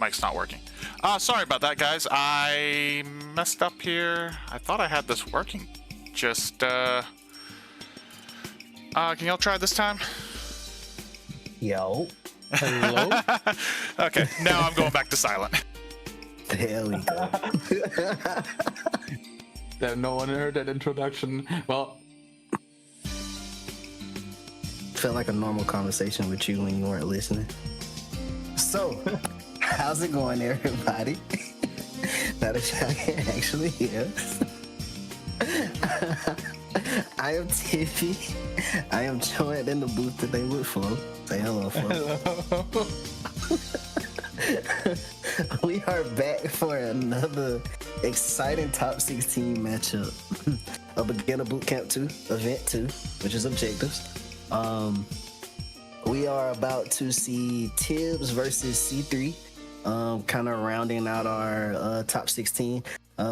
mic's not working. Sorry about that, guys. I messed up here. I thought I had this working. Just, can y'all try this time? Yo. Hello? Okay, now I'm going back to silent. There we go. Then no one heard that introduction. Well, Felt like a normal conversation with you when you weren't listening. So, how's it going, everybody? Now that y'all can actually hear us. I am Tiffy. I am joined in the booth today with Flo. Say hello, Flo. hello. We are back for another exciting top 16 matchup of Beginner Bootcamp 2, Event 2, which is objectives. We are about to see Tibbs versus C3, kind of rounding out our top 16.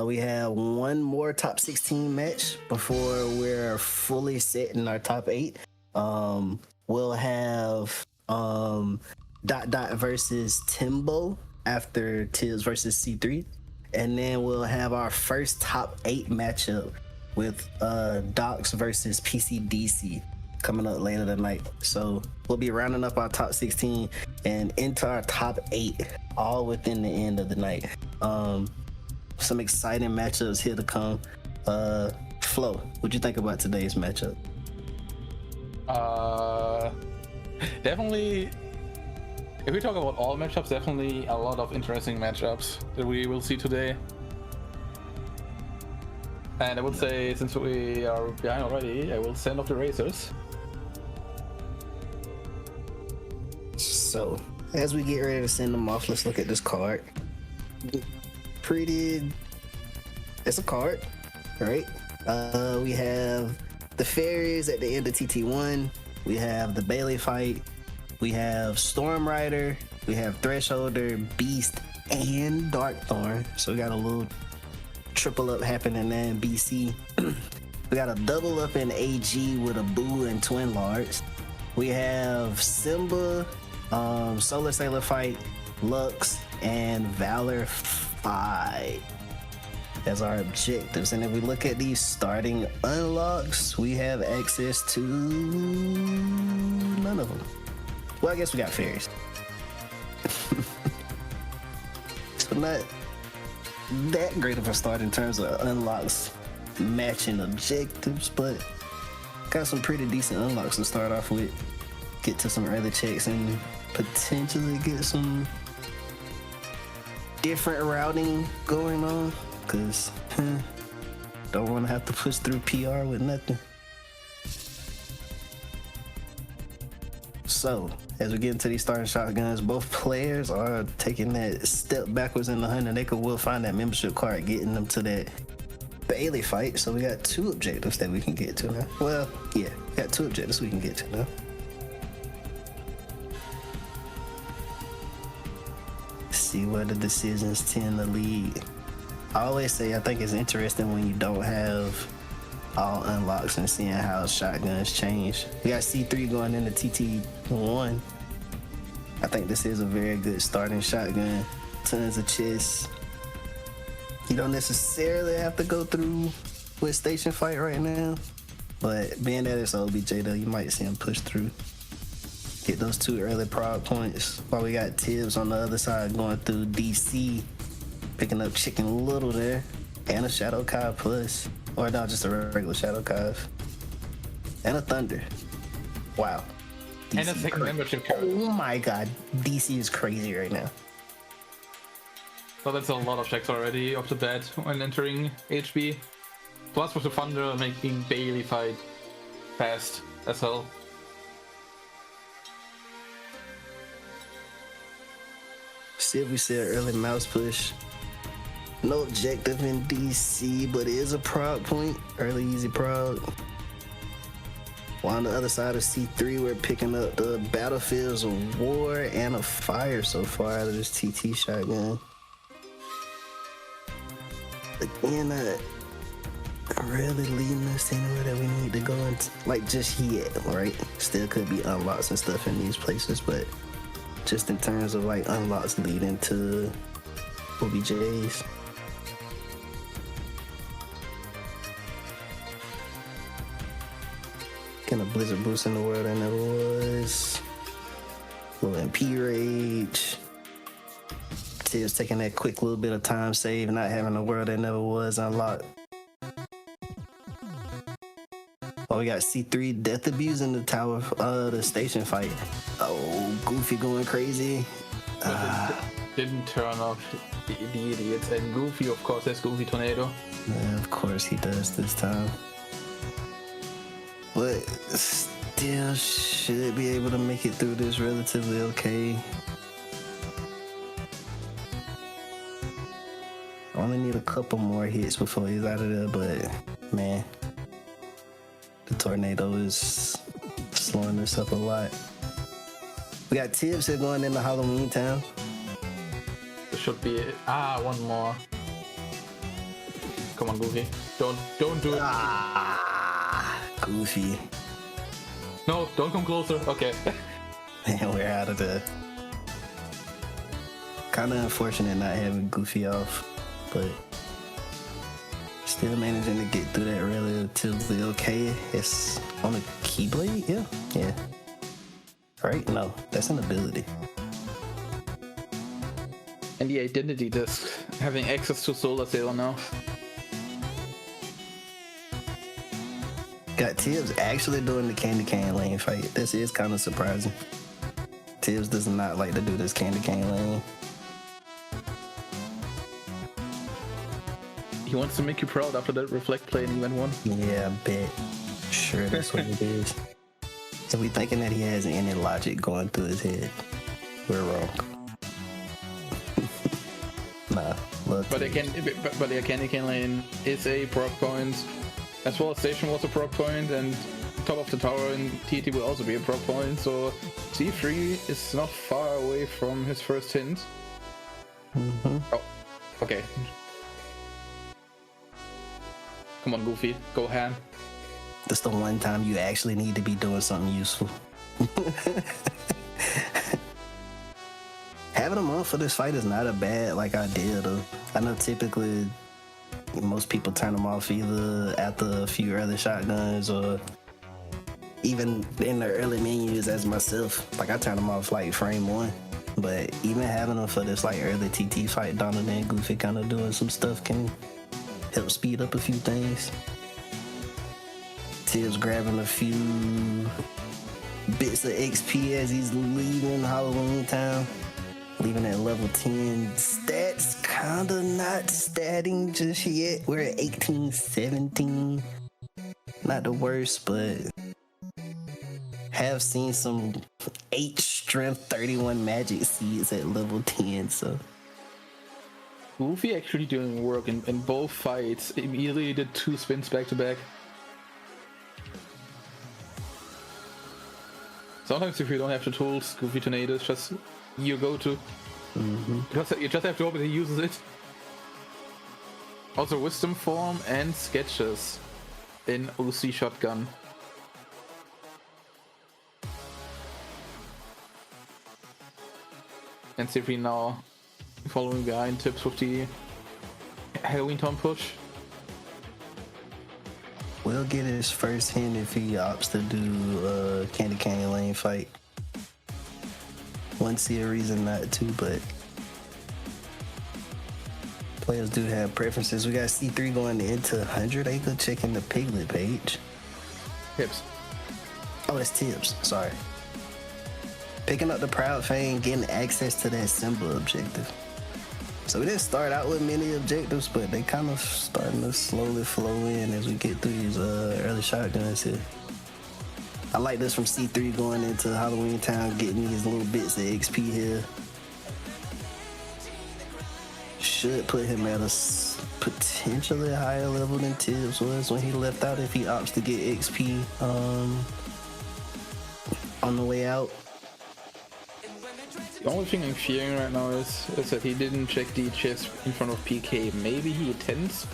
We have one more top 16 match before we're fully set in our top 8. We'll have Dot versus Timbo after Tibbs versus C3. And then we'll have our first top 8 matchup with Docs versus PCDC coming up later tonight. So we'll be rounding up our top 16 and into our top 8 all within the end of the night. Some exciting matchups here to come. Flo, what'd you think about today's matchup? Definitely, if we talk about all matchups, definitely a lot of interesting matchups that we will see today. And I would say, since we are behind already, I will send off the racers. So, as we get ready to send them off, let's look at this card. It's a card, right? We have the fairies at the end of TT1. We have the Bailey fight. We have Storm Rider. We have Thresholder, Beast, and Darkthorn. So we got a little triple up happening there in BC. We got a double up in AG with a Boo and Twin Lards. We have Simba, Solar Sailor fight, Lux, and Valor fight as our objectives. And if we look at these starting unlocks, we have access to none of them. Well, I guess we got fairies. So not that great of a start in terms of unlocks matching objectives, but got some pretty decent unlocks to start off with. Get to some early checks and potentially get some different routing going on, because don't want to have to push through PR with nothing. So, as we get into these starting shotguns, both players are taking that step backwards in the hunt, and they will find that membership card, getting them to that Bailey fight. So we got 2 objectives that we can get to now. Well, yeah, we got 2 objectives we can get to now. See where the decisions tend to lead. I always say I think it's interesting when you don't have all unlocks and seeing how shotguns change. We got C3 going into TT1. I think this is a very good starting shotgun. Tons of chests. You don't necessarily have to go through with station fight right now, but being that it's OBJ though, you might see him push through. Get those 2 early prod points while we got Tibbs on the other side going through DC, picking up Chicken Little there, and a Shadow Kai plus. Or no, just a regular Shadow Kai. And a Thunder. Wow. DC And a second membership card. Oh my god, DC is crazy right now. So that's a lot of checks already off the bat when entering HB. Plus with the Thunder making Bailey fight fast as hell. See if we see an early mouse push. No objective in DC, but it is a prod point. Early easy prod. While on the other side of C3, we're picking up the Battlefields of War and a Fire so far out of this TT shotgun. Again, not really leading us anywhere that we need to go into, like just yet, right? Still could be unlocks and stuff in these places, but just in terms of like unlocks leading to OBJs. Getting a Blizzard boost in the world I never was. Little MP rage. Tibbs taking that quick little bit of time save, not having a world that never was unlocked. Oh, we got C3 death abuse in the tower, the station fight. Oh, Goofy going crazy. Didn't turn off the idiots, and Goofy, of course, has Goofy Tornado. Yeah, of course he does this time. But still should be able to make it through this relatively okay. Only need a couple more hits before he's out of there, but man, the tornado is slowing this up a lot. We got Tibbs here going into Halloween Town. There should be one more. Come on, Goofy. Don't do it. Goofy. No, don't come closer. Okay. And we're out of there. Kind of unfortunate not having Goofy off, but still managing to get through that relatively okay. It's on a Keyblade? Yeah. Right? No, that's an ability. And the identity disc, having access to Solar Sailor now. Got Tibbs actually doing the candy cane lane fight. This is kind of surprising. Tibbs does not like to do this candy cane lane. He wants to make you proud after that Reflect play in Event 1. Yeah, I bet. Sure, that's what it is. If we thinking that he has any logic going through his head, we're wrong. Nah, look. But the candy cane lane is a proc point. As well as Station was a proc point, and top of the tower in TT will also be a proc point, so C3 is not far away from his first hint. Mm-hmm. Oh, okay. Come on, Goofy, go ham. That's the one time you actually need to be doing something useful. Having him on for this fight is not a bad idea though. I know typically most people turn them off either after a few early shotguns or even in the early menus as myself. Like I turn them off frame 1. But even having them for this early TT fight, Donald and Goofy kind of doing some stuff can help speed up a few things. Tibbs grabbing a few bits of XP as he's leaving Halloween Town. Leaving at level 10. Stats kinda not statting just yet. We're at 18, 17. Not the worst, but have seen some 8 strength, 31 magic seeds at level 10, so. Goofy actually doing work in both fights. Immediately did 2 spins back to back. Sometimes if you don't have the tools, Goofy Tornado is just your go-to. Mm-hmm. You just have to hope that he uses it. Also Wisdom Form and Sketches in OC Shotgun. And Sifri now following behind Tibbs with the Halloween Town push. We'll get his first hint if he opts to do Candy Canyon Lane fight. Wouldn't see a reason not to, but players do have preferences. We got C3 going into 100 acre, checking the Piglet page. Tibbs. Oh, that's Tibbs. Sorry. Picking up the Proud Fang, getting access to that Simba objective. So we didn't start out with many objectives, but they kind of starting to slowly flow in as we get through these early shotguns here. I like this from C3 going into Halloween Town, getting these little bits of XP here. Should put him at a potentially higher level than Tibbs was when he left out if he opts to get XP on the way out. The only thing I'm fearing right now is that he didn't check the chest in front of PK. Maybe he intends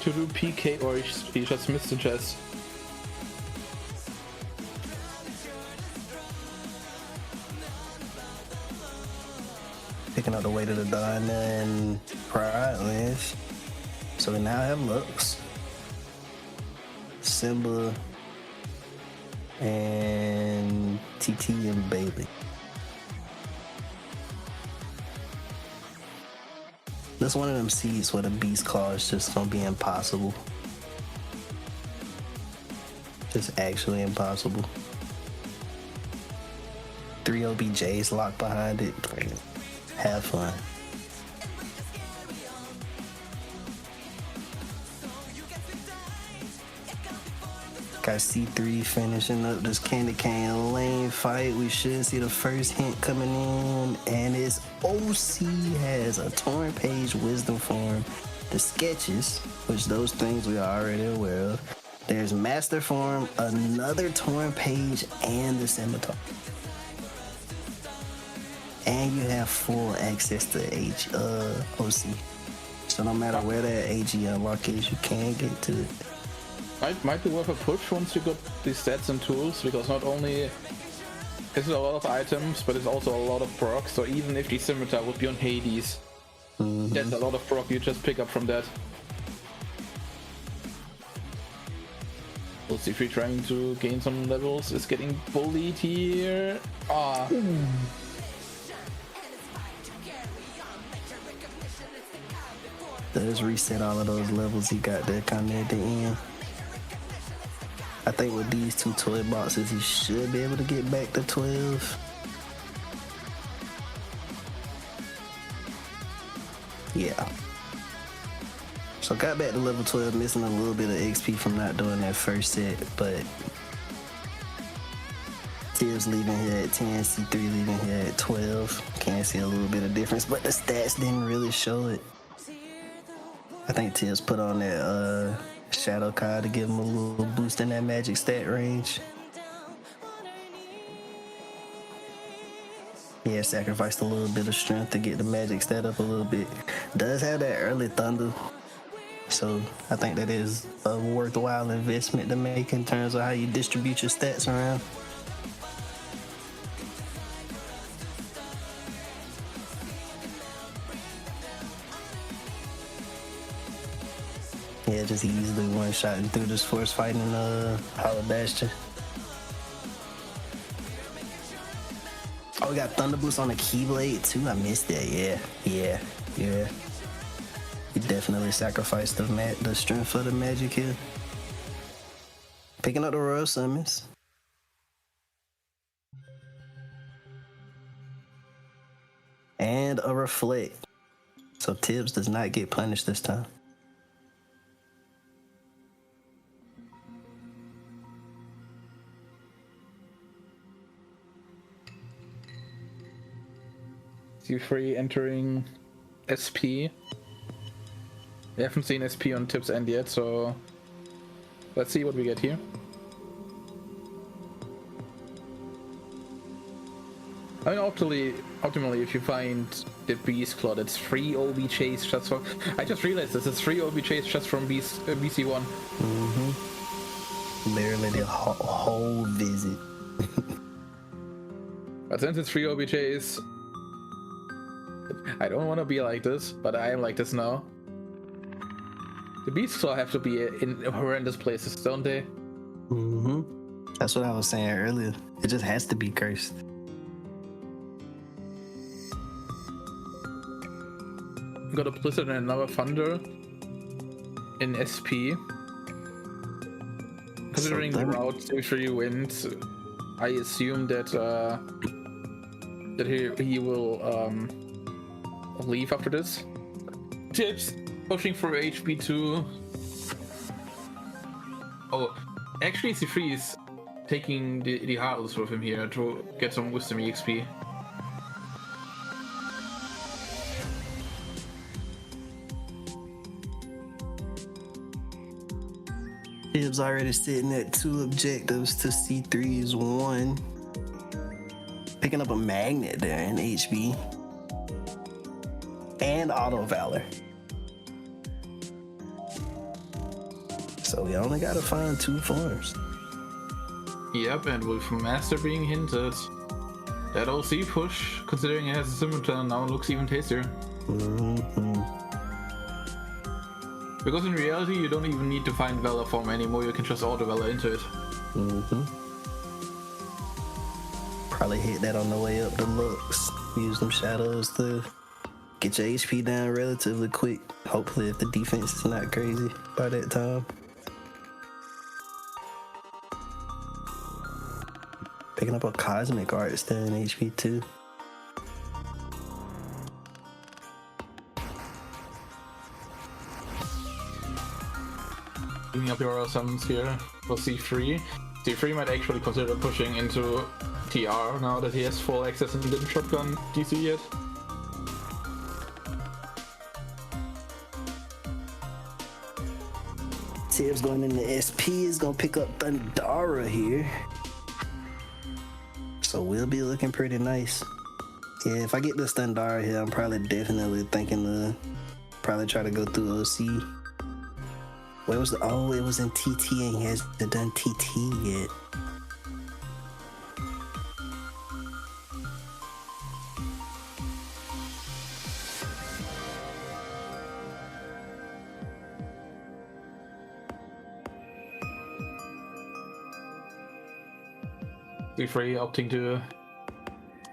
to do PK, or he just missed the chest. picking up the weight of the Donna and Pride wins. So we now have Lux, Simba, and TT and Bailey. That's one of them seeds where the Beast Claw is just gonna be impossible. Just actually impossible. 3 OBJs locked behind it. Have fun. Got C3 finishing up this candy cane lane fight. We should see the first hint coming in, and it's OC has a torn page wisdom form, the sketches, which those things we are already aware of. There's master form, another torn page, and the scimitar. And you have full access to OC. So no matter where that AG unlock is, you can get to it. Might be worth a push once you got the stats and tools, because not only is it a lot of items, but it's also a lot of proc. So even if the scimitar would be on Hades, that's a lot of proc you just pick up from that. We'll see if we're trying to gain some levels. Is getting bullied here. Does reset all of those levels he got there kind of at the end. I think with these 2 toy boxes, he should be able to get back to 12. Yeah. So got back to level 12, missing a little bit of XP from not doing that first set, but Tibbs leaving here at 10, C3 leaving here at 12. Can see a little bit of difference, but the stats didn't really show it. I think Tibbs put on that Shadow card to give him a little boost in that magic stat range. Yeah, sacrificed a little bit of strength to get the magic stat up a little bit. Does have that early thunder, so I think that is a worthwhile investment to make in terms of how you distribute your stats around. Yeah, just easily one-shotting through this force fighting Hollow Bastion. Oh, we got Thunder Boost on the Keyblade too. I missed that. Yeah. He definitely sacrificed the strength for the magic here. Picking up the Royal Summons. And a Reflect. So Tibbs does not get punished this time. C3 entering SP. We haven't seen SP on Tibbs end yet, so let's see what we get here. I mean, optimally, if you find the Beast Claw, that's 3 OBJs just for... I just realized this is 3 OBJs just from BC1. Literally the whole visit. But since it's 3 OBJs, I don't want to be like this, but I am like this now. The Beast Claw have to be in horrendous places, don't they? That's what I was saying earlier. It just has to be cursed. Got a Blizzard and another Thunder in SP. Considering the route C3 wins, I assume that he will leave after this. Tibbs pushing for HP2. Oh, actually C3 is taking the Heartless with him here to get some Wisdom EXP. Tibbs already sitting at 2 objectives to C3's 1. Picking up a Magnet there in HB. And Auto Valor. So we only gotta find 2 forms. Yep, and with Master being hinted, that OC push, considering it has a scimitar, now looks even tastier. Mm-hmm. Because in reality, you don't even need to find Valor form anymore, you can just auto Valor into it. Mm-hmm. Probably hit that on the way up the looks. Use them shadows to get your HP down relatively quick. Hopefully if the defense is not crazy by that time. Picking up a Cosmic Art still in HP too. Bringing up your summons here for C3. C3 might actually consider pushing into TR now that he has full access and didn't shotgun DC yet. Tibbs going into SP is gonna pick up Thundara here. So we'll be looking pretty nice. Yeah, if I get this Thundara here, I'm probably definitely thinking to probably try to go through OC. Where was the, oh, it was in TT and he hasn't done TT yet. C3 opting to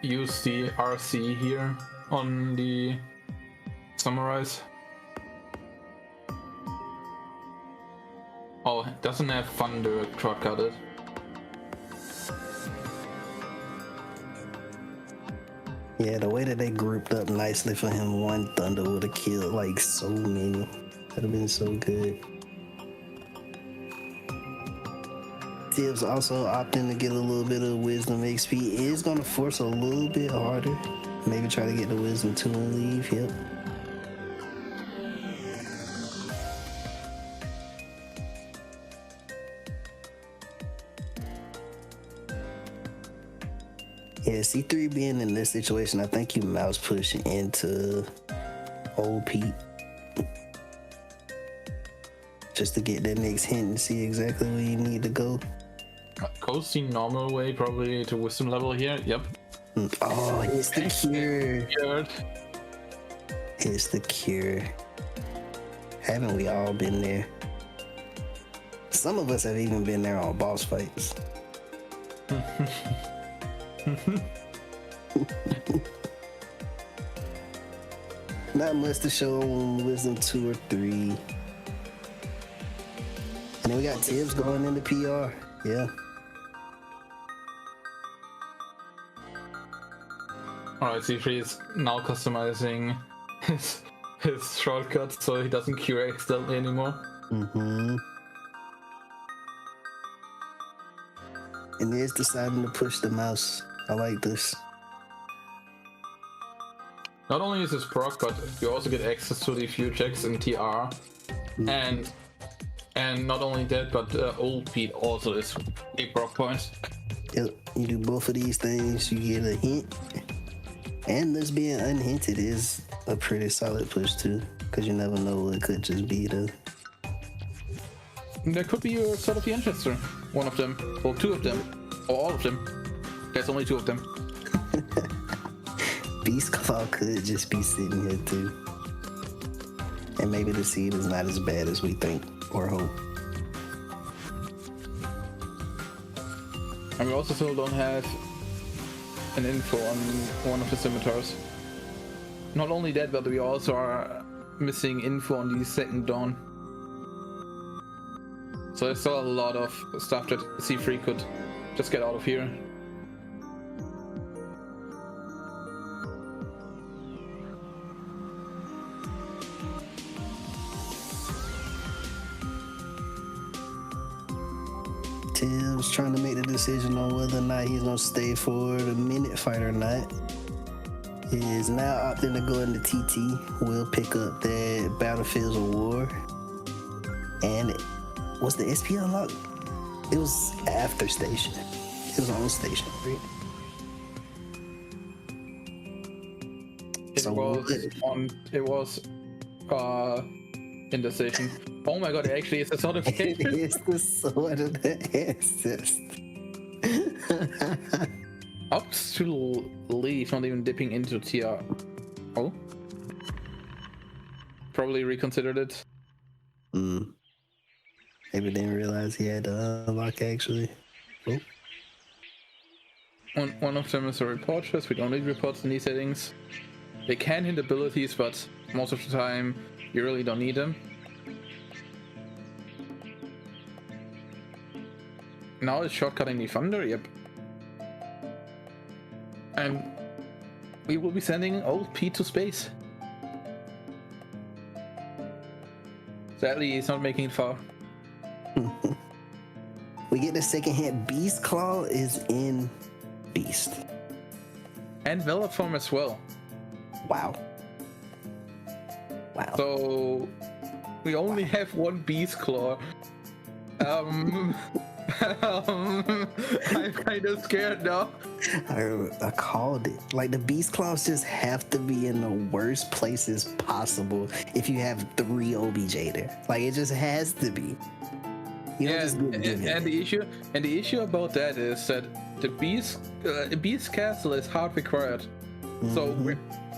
use the RC here on the Summarize. Oh, it doesn't have Thunder shortcutted. Yeah, the way that they grouped up nicely for him, one Thunder would have killed like so many. That'd have been so good. Tibbs also opting to get a little bit of Wisdom XP. Is going to force a little bit harder. Maybe try to get the Wisdom 2 and leave. Yep. Yeah, C3 being in this situation, I think you mouse push into Old Pete. Just to get that next hint and see exactly where you need to go. Goes the normal way, probably to Wisdom level here. Yep. Oh, it's the cure. Cured. It's the cure. Haven't we all been there? Some of us have even been there on boss fights. Not much to show on Wisdom 2 or 3. And then we got Tibbs going into PR. Yeah. Alright, C3 is now customizing his shortcut so he doesn't cure accidentally anymore. Mm-hmm. And he's deciding to push the mouse. I like this. Not only is this proc, but you also get access to the few checks in TR. And not only that, but Old Pete also is a proc point. Yep, you do both of these things, you get a hint. And this being unhinted is a pretty solid push too, because you never know what it could just be the... There could be your Sword of the Ancestor. One of them, or two of them, or all of them. There's only two of them. Beast Claw could just be sitting here too. And maybe the seed is not as bad as we think or hope. And we also still don't have an info on one of the scimitars. Not only that, but we also are missing info on the second dawn. So there's still a lot of stuff that C3 could just get out of here. Tibbs trying to make the decision on whether or not he's gonna stay for the minute fight or not. He is now opting to go into TT. We'll pick up that Battlefields of War. And was the SP unlocked? It was after station. It was on station, right? It was in the station. Oh my god, it actually is a sort of It's the sword of the ancestor. Opts to leave, not even dipping into TR. Oh. Probably reconsidered it. Maybe didn't realize he had to unlock actually. Oh. One of them is a report chest. We don't need reports in these settings. They can hit abilities, but most of the time you really don't need them. Now it's shortcutting the thunder, yep. And we will be sending old Pete to space. Sadly, he's not making it far. We get the second hint. Beast Claw is in Beast. And Valor form as well. Wow. Wow. So we only have one Beast Claw. I'm kind of scared now. I called it. Like, the Beast Claws just have to be in the worst places possible if you have 3 OBJ there. Like, it just has to be. You Yeah, and the issue about that is that the Beast Castle is hard required. So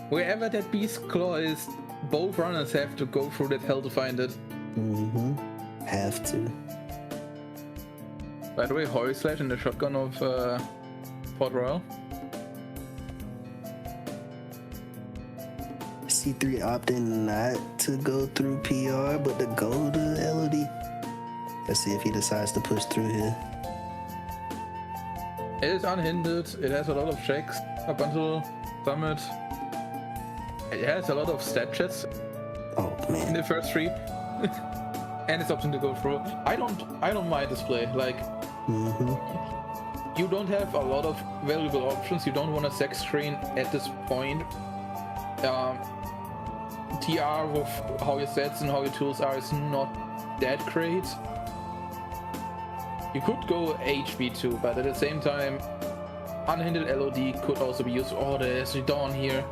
wherever that Beast Claw is, both runners have to go through that hell to find it. Have to. By the way, Hoy Slash in the shotgun of Port Royal. C3 opting not to go through PR, but to go to LOD. Let's see if he decides to push through here. It is unhindered, it has a lot of checks up until Summit. It has a lot of stat checks Oh in man. the first 3. And it's opting to go through. I don't mind this play. Like, you don't have a lot of valuable options. You don't want a sex screen at this point. TR with how your sets and how your tools are is not that great. You could go HB2, but at the same time, unhindered LOD could also be used. Oh, there's a Dawn here.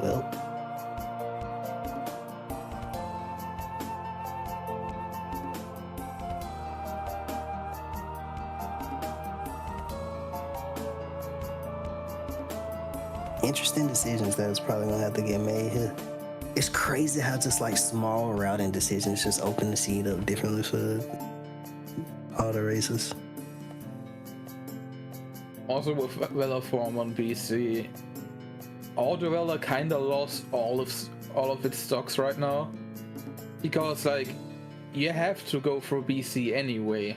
Well. Interesting decisions that is probably gonna have to get made here. It's crazy how just like small routing decisions just open the seat up differently for all the races. Also with Valor form on BC, Auto Valor kinda lost all of its stocks right now. Because like you have to go for BC anyway.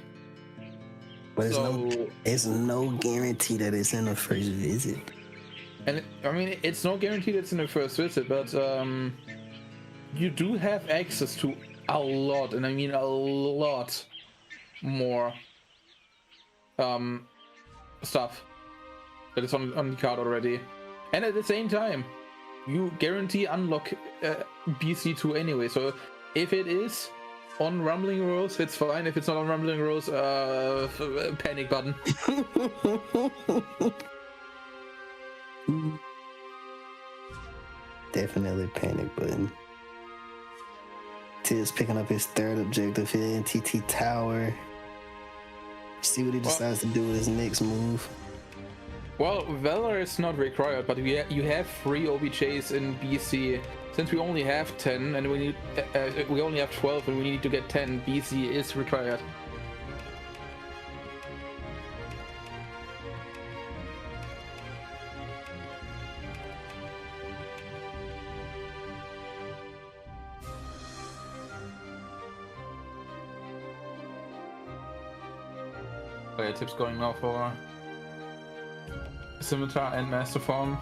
But So it's no guarantee that it's in the first visit. and I mean it's no guarantee that's in the first visit, but you do have access to a lot, and I mean a lot more stuff that is on the card already. And at the same time, you guarantee unlock BC2 anyway. So if it is on Rumbling Rose, it's fine. If it's not on Rumbling Rose, panic button. Definitely panic button. Tiz picking up his third objective here in TT Tower. See what he decides to do with his next move. Well, Valor is not required, but you have 3 OBJs in BC. Since we only have 10 and we only have 12 and we need to get 10, BC is required. Okay, tips going now for Scimitar and Master Form.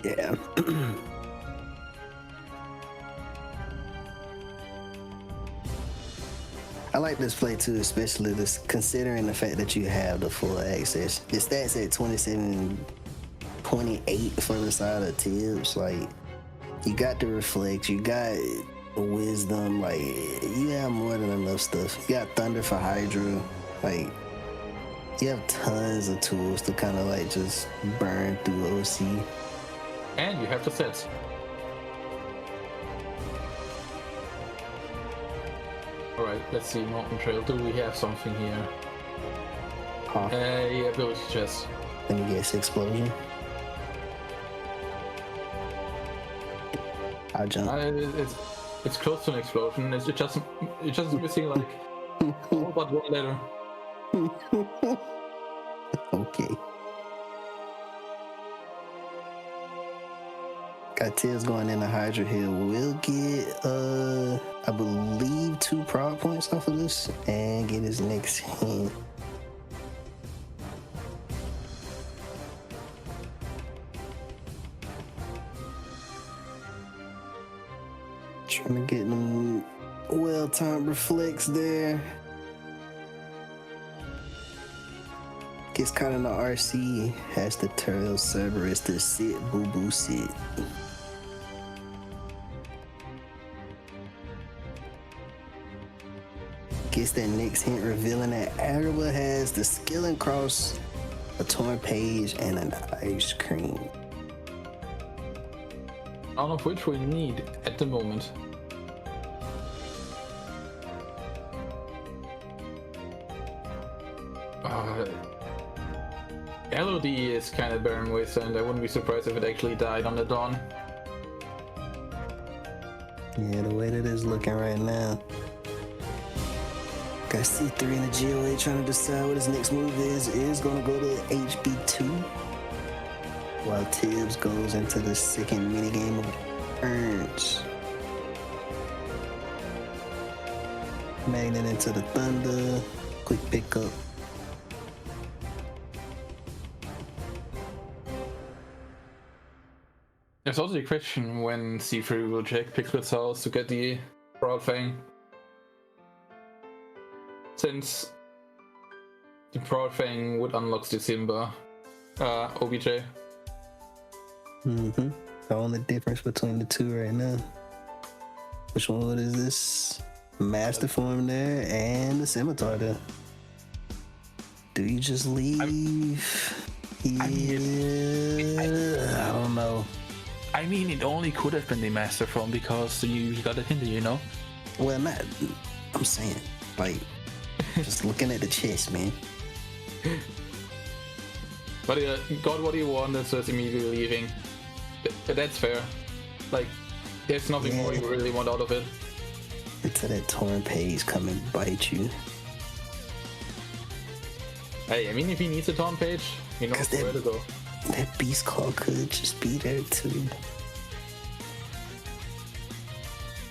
Yeah. I like this play too, especially this considering the fact that you have the full access. Your stats at 27.8 for the side of Tibbs. Like, you got the reflect, you got the wisdom, like you have more than enough stuff. You got Thunder for Hydra, like you have tons of tools to kind of like just burn through OC. And you have the sets. Alright, let's see, Mountain Trail. Do we have something here? Yeah, ability chest. Let me guess, explosion. I'll jump. It's close to an explosion. It's just missing like all but one letter. Okay. Got Tibbs going in the Hydra Hill. We'll get, I believe, 2 prod points off of this and get his next hint. Trying to get them well-timed reflects there. Gets caught in the RC. Has to tell Cerberus to sit, boo-boo, sit. Gets that next hint revealing that Agrabah has the Skilling Cross, a torn page, and an ice cream. None of which we need at the moment. LOD is kind of barren wasteland. I wouldn't be surprised if it actually died on the dawn. Yeah, the way that it's looking right now. Got C3 in the GOA trying to decide what his next move is going to go to HB2. While Tibbs goes into the second minigame of Urns. Magnet into the Thunder. Quick pickup. There's also the question when C3 will check Pixel's house to get the Broad Fang. Since the Broad Fang would unlock the Simba OBJ. The only difference between the two right now. Which one? What is this? Master form there and the scimitar there. Do you just leave? I don't know. I mean, it only could have been the Master form because you got it hinted, you know? Well, not. I'm saying, like, just looking at the chest, man. But got what he wanted, so it's immediately leaving. But that's fair. Like, there's nothing more you really want out of it. Until that torn page come and bite you. Hey, I mean, if he needs a torn page, he knows where to go. That beast claw could just be there too.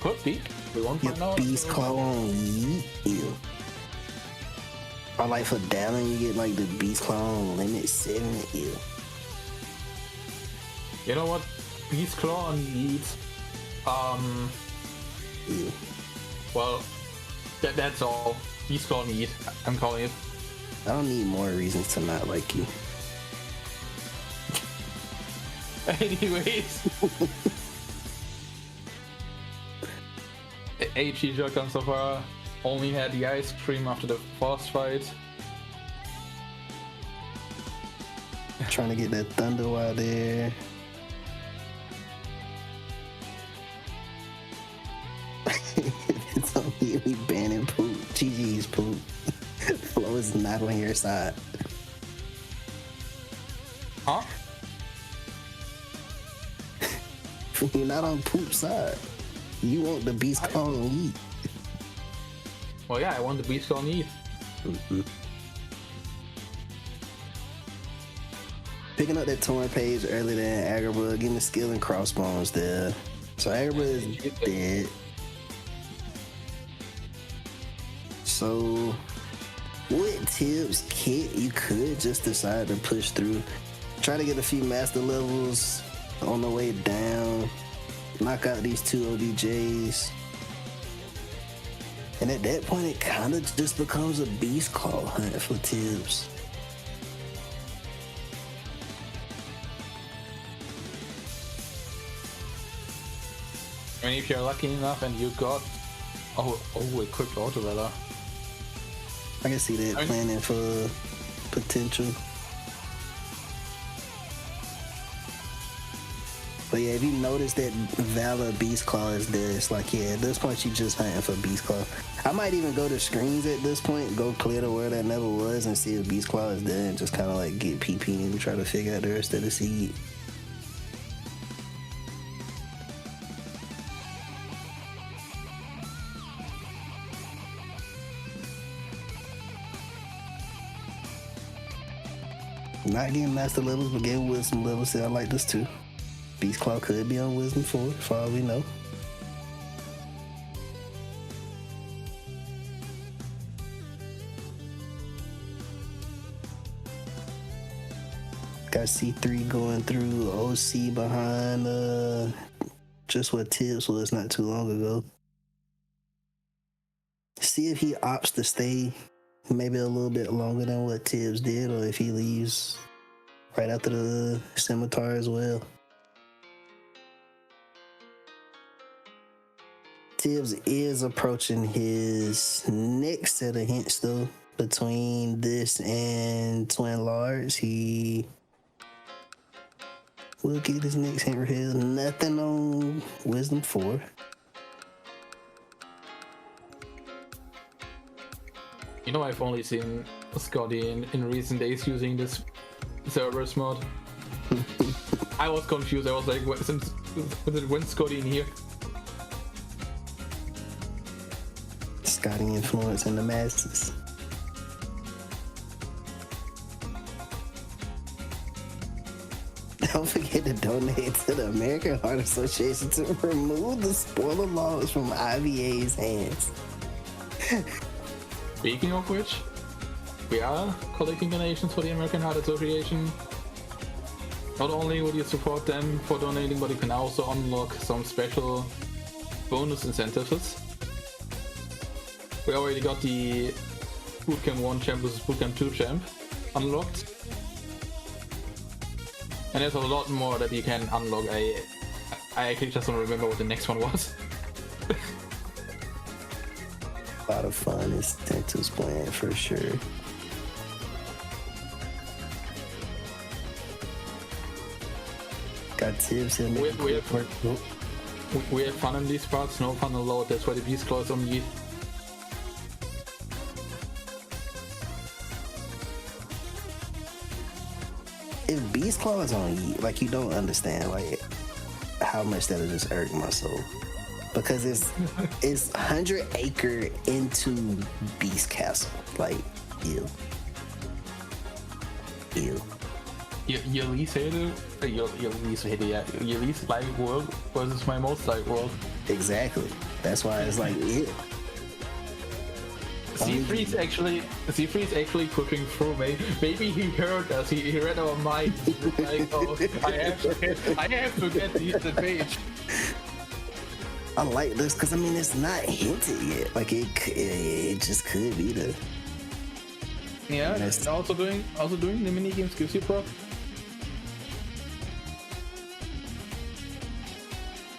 Could be. We won't find out. Beast claw won't eat you. Or like for Dallin, you get like the beast claw on limit 7 ew. You know what? Beast claw needs. Ew. Well, that's all. Beast claw need. I'm calling it. I don't need more reasons to not like you. Anyways. HE shotgun so far only had the ice cream after the boss fight. Trying to get that thunder while there. It's only me banning poop. GG's poop. Flo is not on your side. Huh? You're not on poop's side. You want the beast claw and eat. Well, yeah, I want the beast claw and eat. Picking up that torn page earlier than Agrabah, getting the skill and crossbones there. So Agrabah is dead. So with Tibbs' kit, you could just decide to push through. Try to get a few master levels on the way down. Knock out these 2 ODJs. And at that point, it kind of just becomes a beast claw hunt for Tibbs. I mean, if you're lucky enough and you got equipped auto leather. I can see that planning for potential. But yeah, if you notice that Valor Beast Claw is there, it's like, yeah, at this point you just hunting for Beast Claw. I might even go to screens at this point, go clear the world that never was and see if Beast Claw is there and just kind of like get PP and try to figure out the rest of the seed. Not getting master levels, but getting wisdom levels. See, I like this too. Beast Claw could be on wisdom 4, for all we know. Got C3 going through OC behind just what Tibbs was not too long ago. See if he opts to stay maybe a little bit longer than what Tibbs did, or if he leaves right after the scimitar as well. Tibbs is approaching his next set of hints though. Between this and Twin Large, he will get his next hint right here. Nothing on Wisdom 4. You know, I've only seen Scotty in recent days using this Cerberus mod. I was confused. I was like, when's Scotty in here? Scotty influence in the masses. Don't forget to donate to the American Heart Association to remove the spoiler laws from IVA's hands. Speaking of which, we are collecting donations for the American Heart Association. Not only would you support them for donating, but you can also unlock some special bonus incentives. We already got the Bootcamp 1 champ versus Bootcamp 2 champ unlocked. And there's a lot more that you can unlock. I actually just don't remember what the next one was. A lot of fun incentives planned for sure. Got tips in there. We have fun in these parts, no fun allowed. That's why the Beast Claw is on Yeet. If Beast Claw is on Yeet, like, you don't understand like how much that'll just irk my soul. Because it's 100 acre into Beast Castle. Like, ew. Ew. Your least hated, your least hated, yeah. Your least liked world versus my most liked world. Exactly. That's why it's like, ew. C3's actually pushing through. Maybe he heard us. He read our minds. Like, oh, I have to get the page. I like this because I mean it's not hinted yet. Like it just could be the. Yeah, and also doing the mini games gives you proc.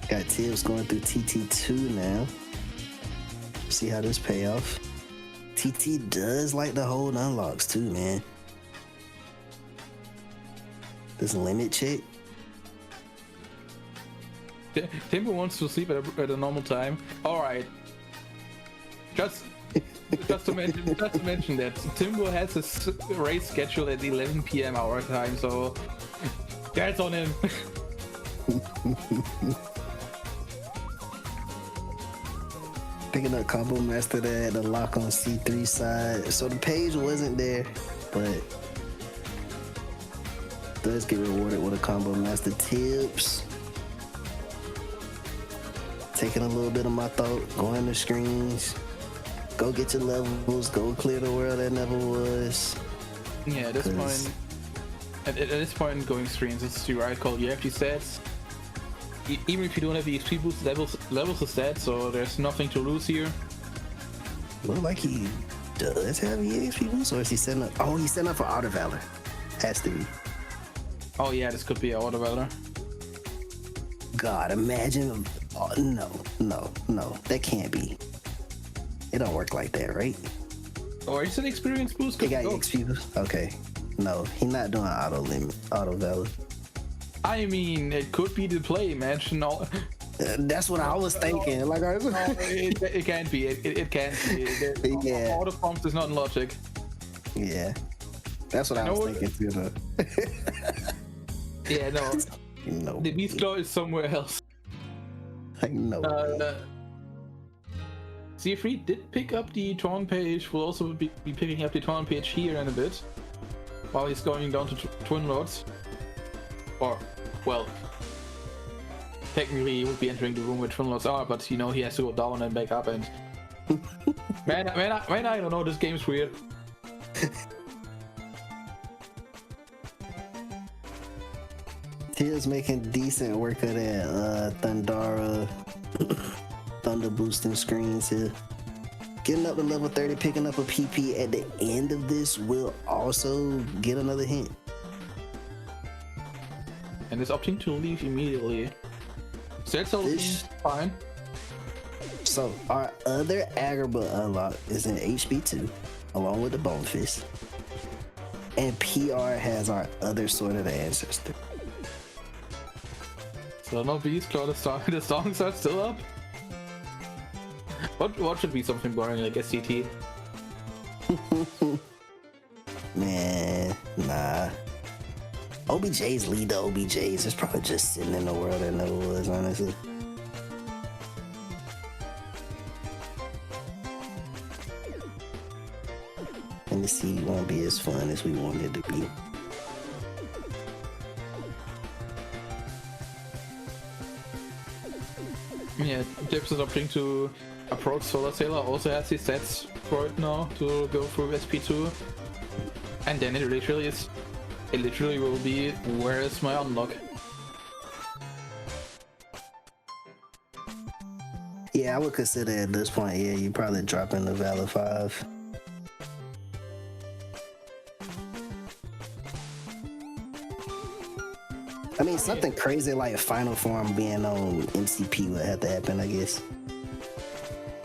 Got Tibbs going through TT2 now. See how this pay off. TT does like to hold unlocks too, man. This limit check. Timbo wants to sleep at a normal time. All right. Just to mention that Timbo has his race scheduled at 11 p.m. our time, so that's on him. Picking up Combo Master there at the lock on C3 side. So the page wasn't there, but does get rewarded with a Combo Master. Tips. Taking a little bit of my thought, going to screens, go get your levels, go clear the world that never was. Yeah, at this point, at this point, going screens is the right call. You have these stats. Even if you don't have the XP boost, levels of stats, so there's nothing to lose here. Look like he does have the XP boost, or is he setting up? Oh, he's setting up for Outer Valor. Has to be. Oh yeah, this could be an Outer Valor. God, imagine. Oh, no, that can't be. It don't work like that, right? Or is it experience boost? He got XP boost? Okay. No, he's not doing auto valor. I mean, it could be the play match. No, That's what I was thinking. Like, it can't be. It can't be. Yeah. All the prompts is not in logic. yeah, that's what I was thinking too. Though. Yeah, no. No, The Beast Claw is somewhere else. I know. C3 did pick up the Torn page. Will also be picking up the Torn page here in a bit, while he's going down to Twin Lords. Or, well, technically he would be entering the room where Twin Lords are, but you know he has to go down and back up. And man, I don't know. This game's weird. Tears making decent work of that Thundara Thunder boosting screens here. Getting up to level 30, picking up a PP at the end of this will also get another hint. And is opting to leave immediately. Setzel is fine. So our other Agrabah unlock is in HP2, along with the Bone Fist. And PR has our other Sword of the Ancestor. So no Beast Claw, the songs are still up. What should be something boring like SCT? Man, nah. OBJs lead to OBJs. It's probably just sitting in the world that never was, honestly. And the seed won't be as fun as we want it to be. Yeah, Dips is opting to approach Solar Sailor, also has his sets for it now to go through SP2. And then it literally will be, where is my unlock? Yeah, I would consider at this point, yeah, you probably drop in the Valor 5. I mean, something crazy like Final Form being on MCP would have to happen, I guess.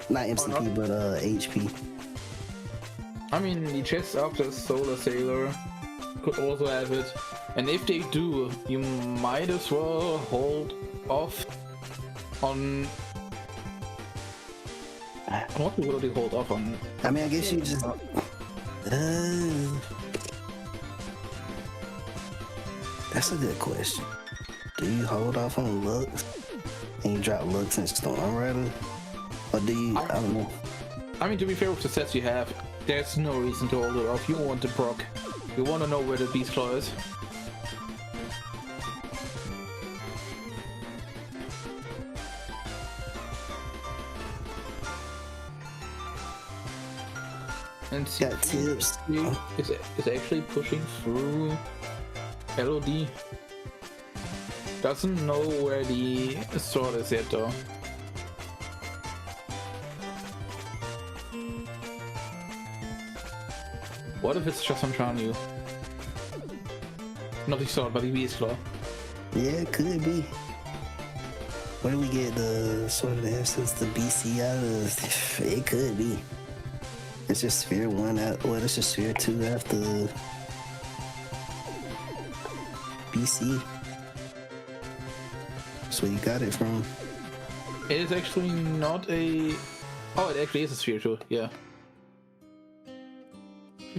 Not MCP, but HP. I mean, the chest after Solar Sailor could also have it. And if they do, you might as well hold off on... What would they hold off on? I mean, I guess you just... That's a good question. Do you hold off on Lux and you drop Lux and Storm Rider? Or do you... I don't know. I mean, to be fair with the sets you have, there's no reason to hold it off. You want to proc. You want to know where the Beast Claw is. And Got tips. is actually pushing through LOD. Doesn't know where the sword is yet though. What if it's just on Chanyu? Not the sword, but the Beast Claw. Yeah, it could be. Where do we get the sort of answers, the BC out of? It could be. It's just Sphere 1 out. Well, it's just Sphere 2 after BC. That's where you got it from. It is actually not a... Oh, it actually is a Sphere 2, yeah.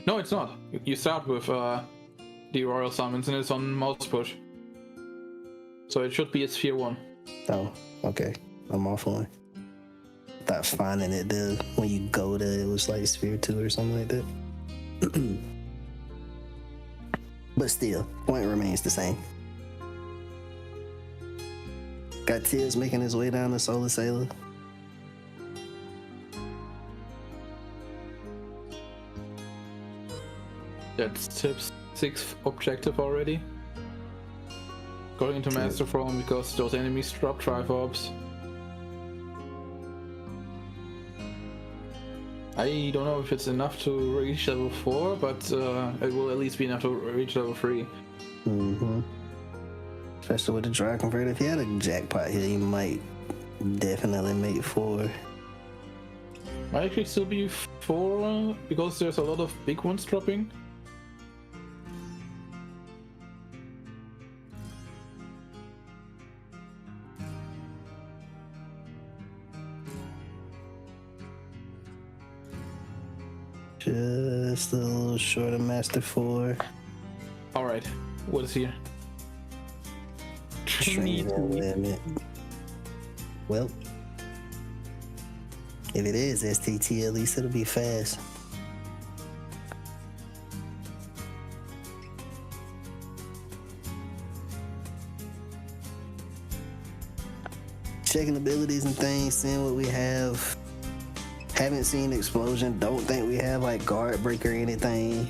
No, it's not. You start with the Royal Summons and it's on mouse push. So it should be a Sphere 1. Oh, okay. I'm off one. Thought finding it there when you go there, it was like Sphere 2 or something like that. But still, point remains the same. Got Tears making his way down to Solar Sailor. That's Tip's 6th objective already. Going into Master Form because those enemies drop Triforbs. I don't know if it's enough to reach level 4, but it will at least be enough to reach level 3. Mm-hmm. Especially with the Dry Converter. If you had a jackpot here, you might definitely make 4. Might actually still be 4 because there's a lot of big ones dropping. Just a little short of Master 4. Alright, what is here? Trinity limit. Well, if it is STT, at least it'll be fast. Checking abilities and things, seeing what we have. Haven't seen explosion. Don't think we have like guard break or anything.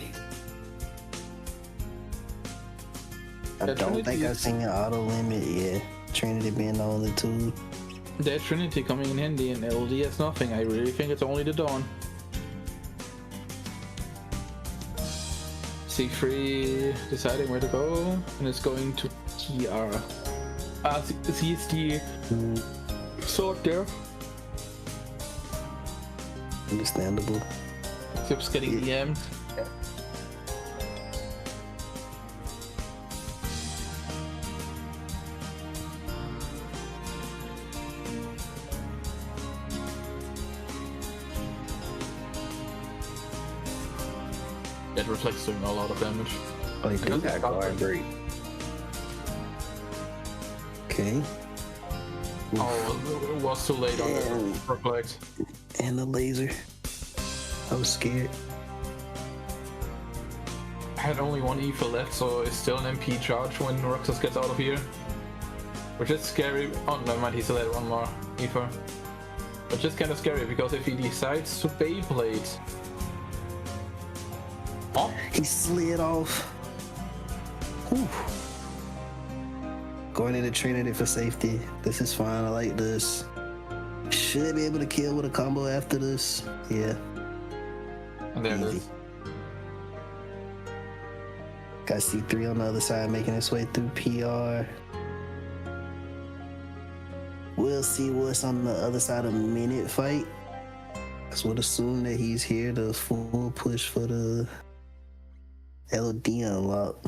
I don't think I've seen an auto limit yet. Trinity being the only two. There's Trinity coming in handy, and LD has nothing. I really think it's only the Dawn. C3 deciding where to go, and it's going to TR. Sees the sword there. Understandable. Keeps getting DM'd. That reflects doing a lot of damage. Oh, he do got guard break. Okay. Oh, it was too late on the reflect. And the laser. I was scared. I had only one Ether left, so it's still an MP charge when Roxas gets out of here. Which is scary. Oh, never mind, he still had one more Ether. But just kind of scary, because if he decides to Beyblade... Oh! He slid off. Whew. Going into Trinity for safety. This is fine, I like this. Should be able to kill with a combo after this. Yeah. And there it is. Got C3 on the other side making its way through PR. We'll see what's on the other side of minute fight. I would assume that he's here to full push for the LD unlock.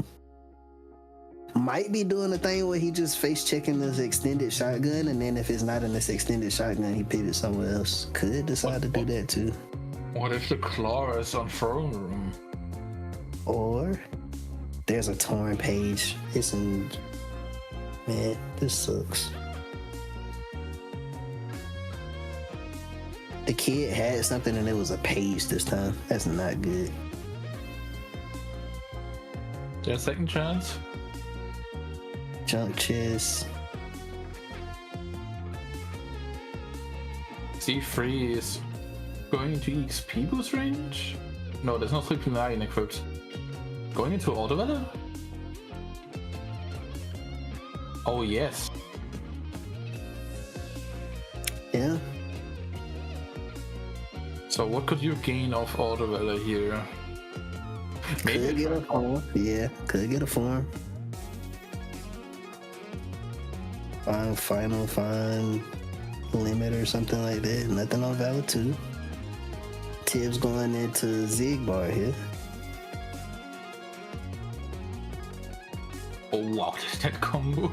Might be doing the thing where he just face checking this extended shotgun, and then if it's not in this extended shotgun, he pivots somewhere else. Could decide to do that too. What if the claw is on throne room? Or there's a torn page. It's in. Man, this sucks. The kid had something and it was a page this time. That's not good. There's a second chance. Junk chest. C3 is going into XP boost range? No, there's no Sleeping Lion equipped. Going into Auto Valor? Oh yes. Yeah. So what could you gain off Auto Valor here? Could get a form. Yeah, could get a form. Fine limit or something like that. Nothing on Valor 2. Tibbs going into Zigbar here. Oh wow, that combo.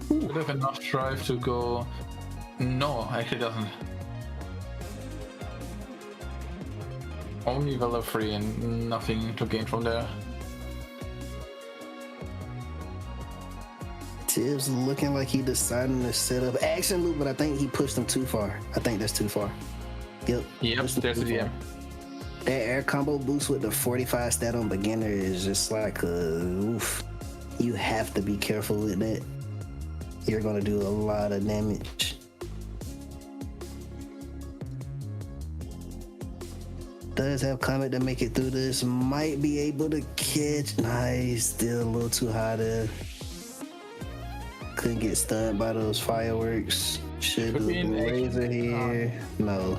Would have enough drive to go. No, actually doesn't. Only Valor free and nothing to gain from there. Tibbs looking like he deciding to set up action loop, but I think he pushed him too far. I think that's too far. Yep. There's the DM. That air combo boost with the 45 stat on beginner is just like oof. You have to be careful with that. You're gonna do a lot of damage. Does have Comet to make it through this. Might be able to catch. Nice. Still a little too high there. Couldn't get stunned by those fireworks. Should do the laser here. No.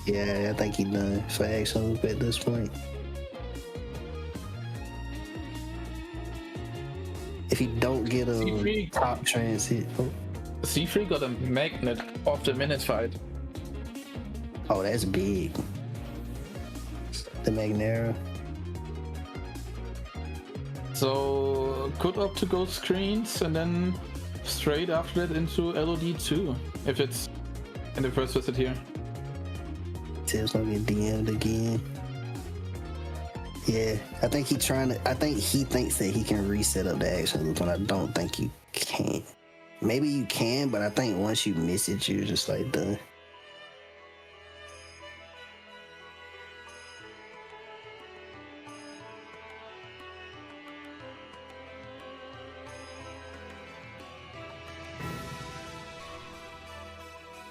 Yeah, I think he done for action loop at this point. If he don't get a top transit. Oh. C3 got a magnet off the minute fight. Oh, that's big. The Magnera. So could opt to go screens and then straight after that into LOD2 if it's in the first visit here. Tibbs gonna get DM'd again. Yeah, I think he thinks that he can reset up the action loop, and I don't think you can. Maybe you can, but I think once you miss it, you're just like done.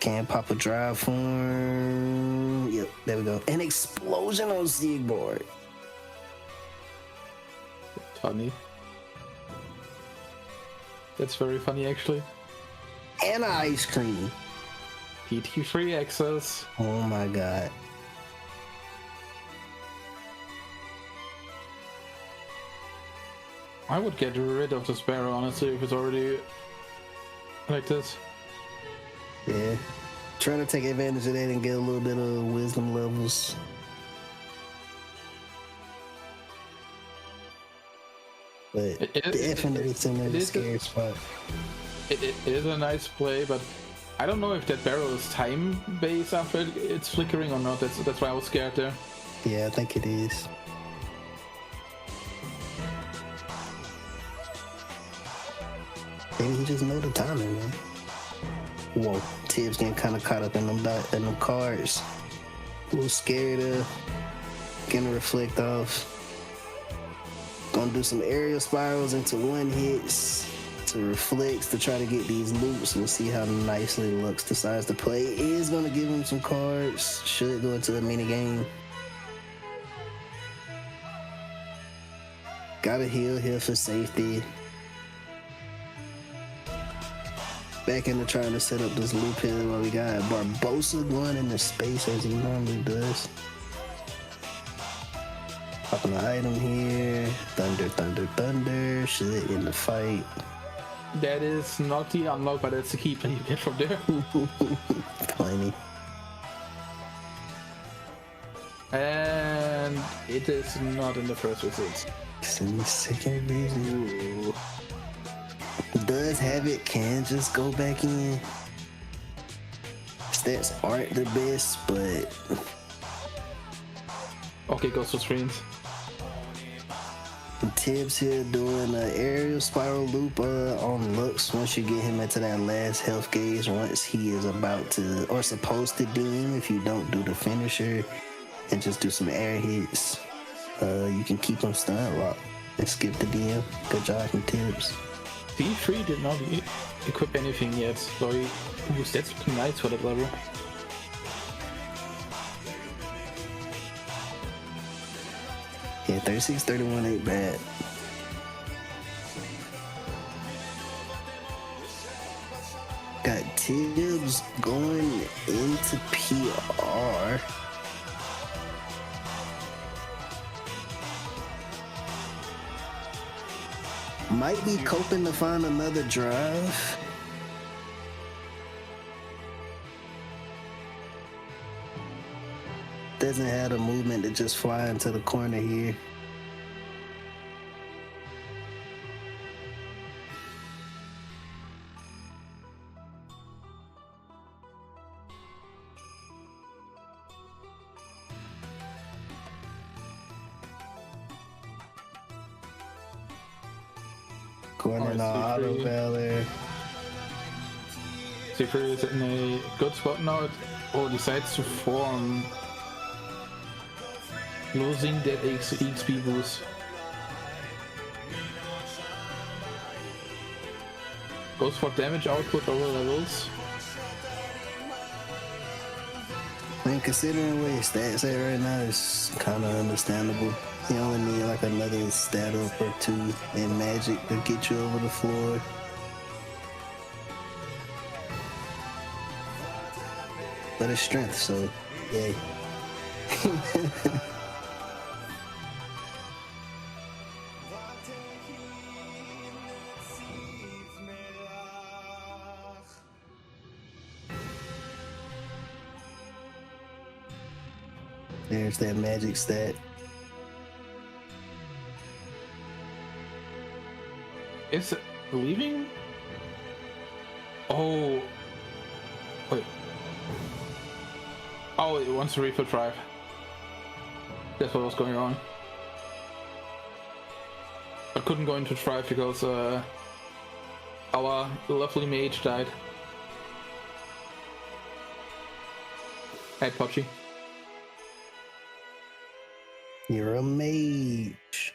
Can pop a drive form. Yep, there we go. An explosion on Siegborg. Funny. That's very funny, actually. And ice cream. PT free access. Oh my god. I would get rid of the Sparrow, honestly, if it's already like this. Yeah. Trying to take advantage of that and get a little bit of wisdom levels. But definitely it's in a scary spot. It is a nice play, but I don't know if that barrel is time-based after it's flickering or not. That's why I was scared there. Yeah, I think it is. Maybe he just know the timing, man. Whoa, Tibbs getting kind of caught up in them cards. A little scared of getting reflect off. Gonna do some aerial spirals into one hits to reflects to try to get these loops. We'll see how nicely Lux decides to play. Is gonna give him some cards. Should go into a mini game. Gotta heal here for safety. Back into trying to set up this loop here while we got Barbosa going into space as he normally does. Popping an item here. Thunder, thunder, thunder. Should end the fight. That is not the unlock, but that's the keeper you get from there. Plenty. And it is not in the first visit. It's in the second visit. Does have it, can just go back in. Stats aren't the best, but okay, goes to screens. Tibbs here doing an aerial spiral loop on Lux once you get him into that last health gauge, once he is about to or supposed to DM. If you don't do the finisher and just do some air hits, you can keep him stun locked and skip the DM. Good job from Tibbs. D3 did not equip anything yet, so that's nice for that level. Yeah, 36, 31 ain't bad. Got Tibbs going into PR. Might be coping to find another drive. Doesn't have the movement to just fly into the corner here. Going in auto valor. C3 is in a good spot now. Or decides to form, losing that XP boost. Goes for damage output over levels. I mean, considering where his stats at right now, it's kind of understandable. You only need like another stat up or two in Magic to get you over the floor. But it's strength, so yay. There's that magic stat. Is leaving Oh. Wait. Oh, it wants to refill drive. That's what was going on. I couldn't go into drive because our lovely mage died. Hey, Pochi. You're a mage.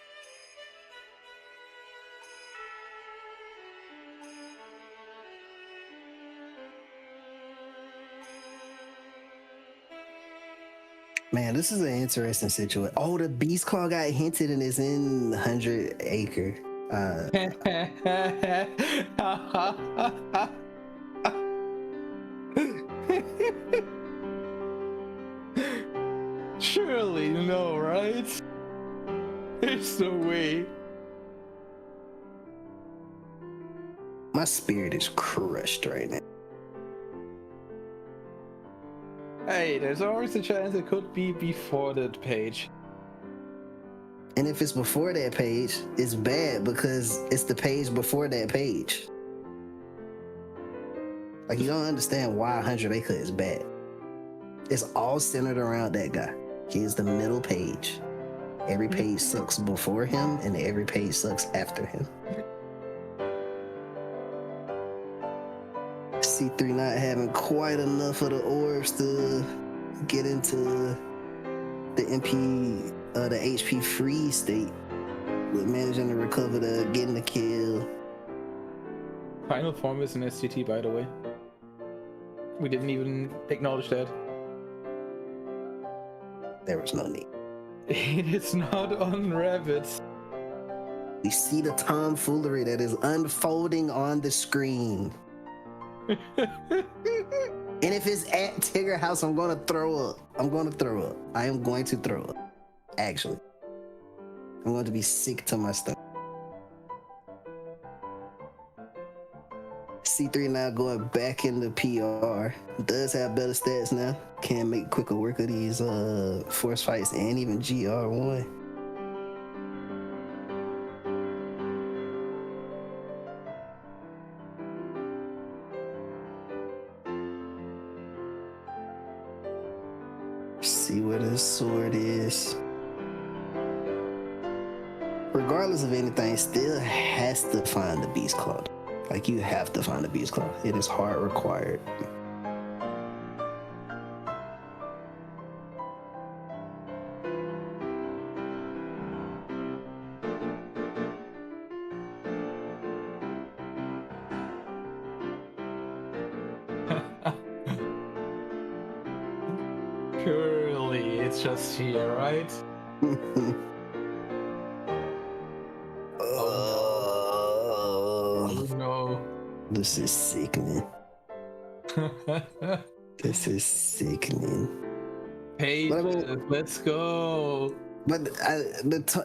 Man, this is an interesting situation. Oh, the beast claw got hinted and it's in 100 acre. Surely no, right? There's no way. My spirit is crushed right now. Hey, there's always a chance it could be before that page. And if it's before that page, it's bad because it's the page before that page. Like, you don't understand why 100 acre is bad. It's all centered around that guy. He is the middle page. Every page sucks before him, and every page sucks after him. C3 not having quite enough of the orbs to get into the MP, the HP free state, with managing to recover the getting the kill. Final form is an STT, by the way. We didn't even acknowledge that. There was no need. It is not on rabbits. We see the tomfoolery that is unfolding on the screen. And if it's at Tigger House, I'm gonna throw up. I am going to throw up. Actually. I'm going to be sick to my stomach. C3 now going back into PR. Does have better stats now. Can make quicker work of these force fights and even GR1. See where the sword is. Regardless of anything, still has to find the beast claw. Like, you have to find the beast claw. It is hard required. Surely it's just here, right? Oh no. This is sickening. This is sickening. Hey, let's go. But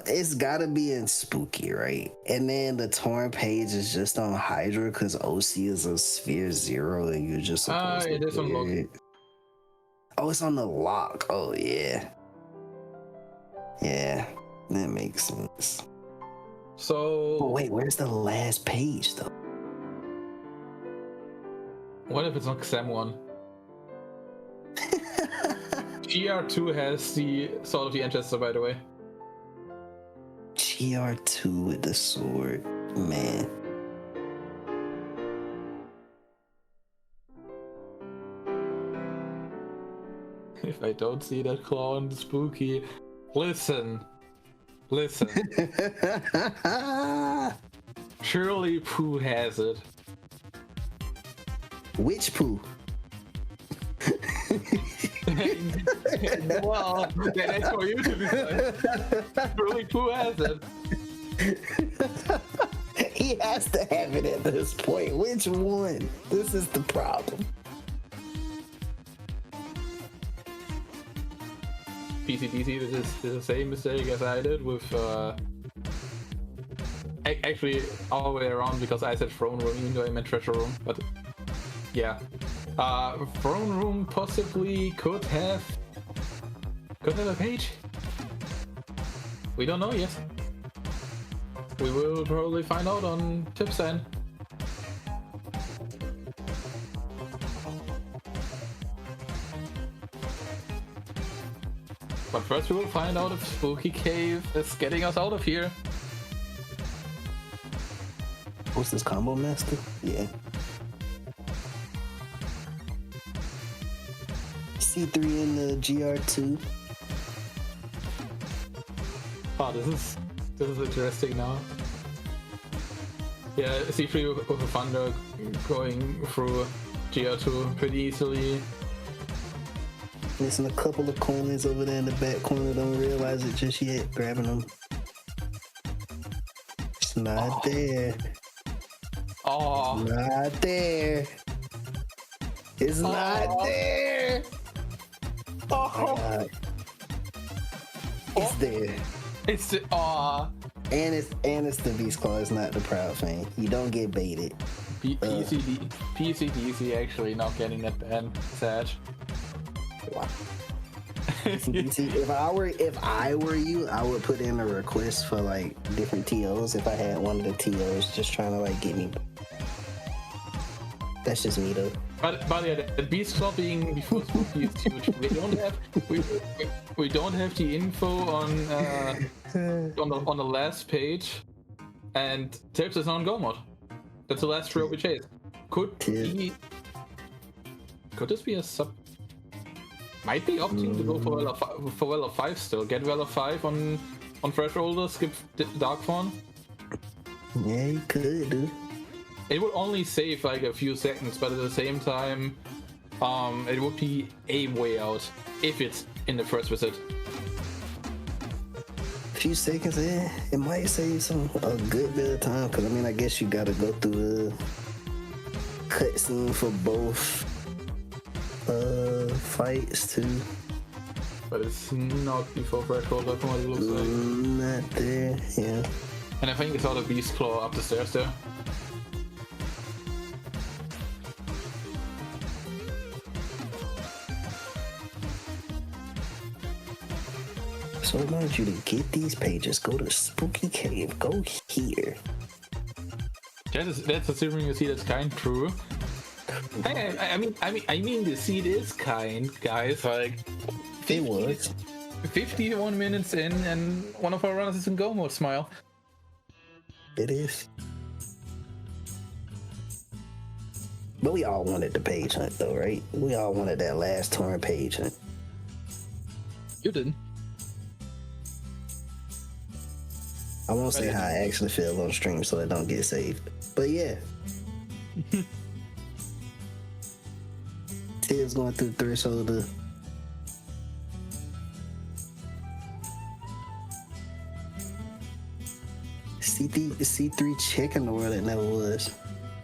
it's gotta be in Spooky, right? And then the torn page is just on Hydra because OC is a sphere 0 and you're just supposed it is unlocked. Oh, it's on the lock. Oh, yeah. Yeah, that makes sense. So... But wait, where's the last page, though? What if it's on Xem 1? GR2 has the Sword of the Ancestor, by the way. GR2 with the sword, man. If I don't see that claw on the Spooky, listen. Surely Pooh has it. Which Pooh? Well, that's for you to decide. Surely Pooh has it. He has to have it at this point. Which one? This is the problem. PCDC, this is the same mistake as I did with actually all the way around, because I said throne room even though I meant treasure room, but yeah. Throne room possibly could have a page. We don't know yet. We will probably find out on Tipsen. But first we will find out if Spooky Cave is getting us out of here. What's this combo master? Yeah. C3 in the GR2. Oh, this is interesting now. Yeah, C3 with a Thunder going through GR2 pretty easily. Missing a couple of coins over there in the back corner. Don't realize it just yet. Grabbing them. It's not there. Oh, Not there. It's not there. oh, God. It's there. it's the And it's the Beast Claw. It's not the Proud Fang. You don't get baited. PCDC actually not getting that ban. Sad. Wow. If I were you, I would put in a request for like different TOs. If I had one of the TOs just trying to like get me. That's just me though. But yeah, the Beast Claw being before Spooky is huge. We don't have the info on the last page, and Tips is on Go mode. That's the last row we chased. Could this be a sub? Might be opting to go for Valor 5 still. Get Valor 5 on Thresholder, skip Dark Fawn. Yeah, you could, dude. It would only save like a few seconds, but at the same time, it would be a way out if it's in the first visit. A few seconds in, it might save a good bit of time. Cause I mean, I guess you gotta go through a cutscene for both fights too. But it's not before Thresholder from what it looks like. Not there, yeah. And I think it's out of Beast Claw up the stairs there. So I want you to get these pages. Go to Spooky Cave. Go here. That's assuming the seed is kind true. I mean the seed is kind, guys. Like It was. 51 minutes in, and one of our runners is in Go mode. Smile. It is. But we all wanted the page hunt though, right? We all wanted that last torn page hunt. You didn't. I won't say how I actually feel on stream so it don't get saved. But yeah. Tibbs going through Thresholder. C3 checking the world it never was.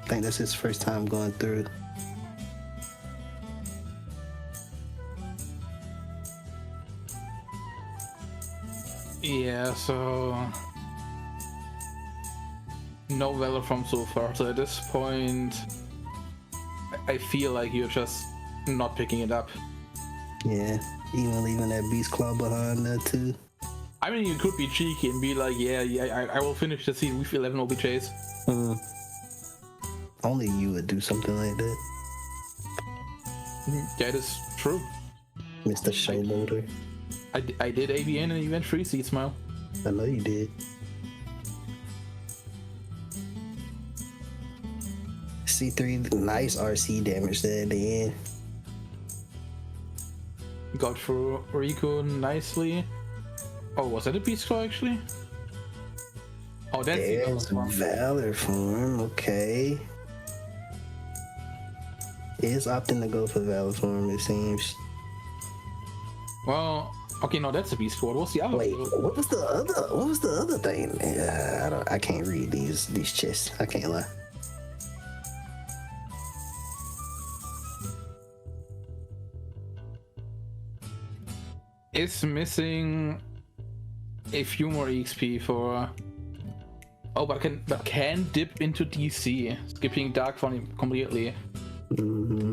I think that's his first time going through. Yeah, so no Valor from so far. So at this point, I feel like you're just not picking it up. Yeah, even leaving that Beast Claw behind there too. I mean, you could be cheeky and be like, yeah, I will finish the scene with 11 OBJs. Only you would do something like that, That is true. Mr. Showloader. I did ABN and Event 3 seed smile. I know you did. C3, nice RC damage there at the end. Got through Rico nicely. Oh, was that a Beast Claw actually? Oh, that's There's Valor form, okay. It's opting to go for Valor form, it seems. Well, okay, no, that's a Beast Claw. What's the other? Wait, what was the other thing? Yeah, I can't read these chests. I can't lie. It's missing a few more EXP for. Oh, but can dip into DC, skipping Dark Fawn completely. Mm-hmm.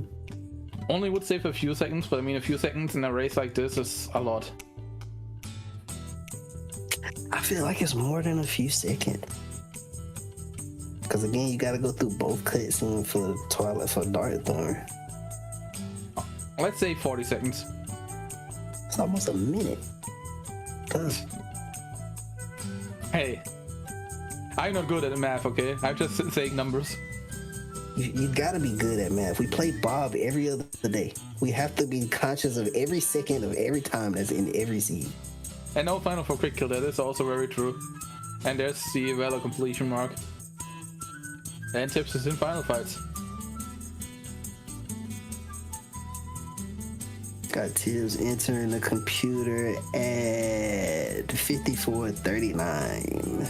Only would save a few seconds, but I mean, a few seconds in a race like this is a lot. I feel like it's more than a few seconds. Because again, you gotta go through both cutscenes for Twilight for Dark Thorn. Let's say 40 seconds. It's almost a minute. Cause Hey, I'm not good at math, okay? I'm just saying numbers. you gotta be good at math. We play Bob every other day. We have to be conscious of every second of every time that's in every seed. And no final for quick kill, that is also very true. And there's the Valor completion mark. And Tips is in final fights. Got Tibbs entering the computer at 54:39.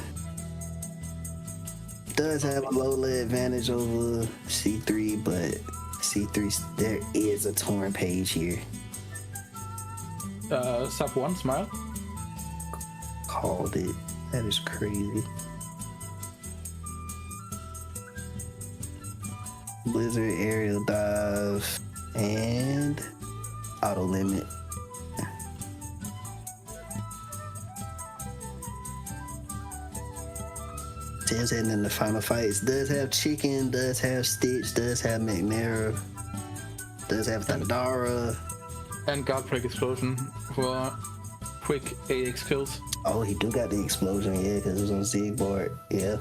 Does have a low lead advantage over C3, but C3, there is a torn page here. Sub 1, smile. Called it. That is crazy. Blizzard, aerial dive, and auto limit. Tibbs heading in the final fights. Does have Chicken, does have Stitch, does have McNair, does have Thundara. And guard break explosion for quick AX kills. Oh, he do got the explosion, yeah, because it was on Zigboard. Yeah.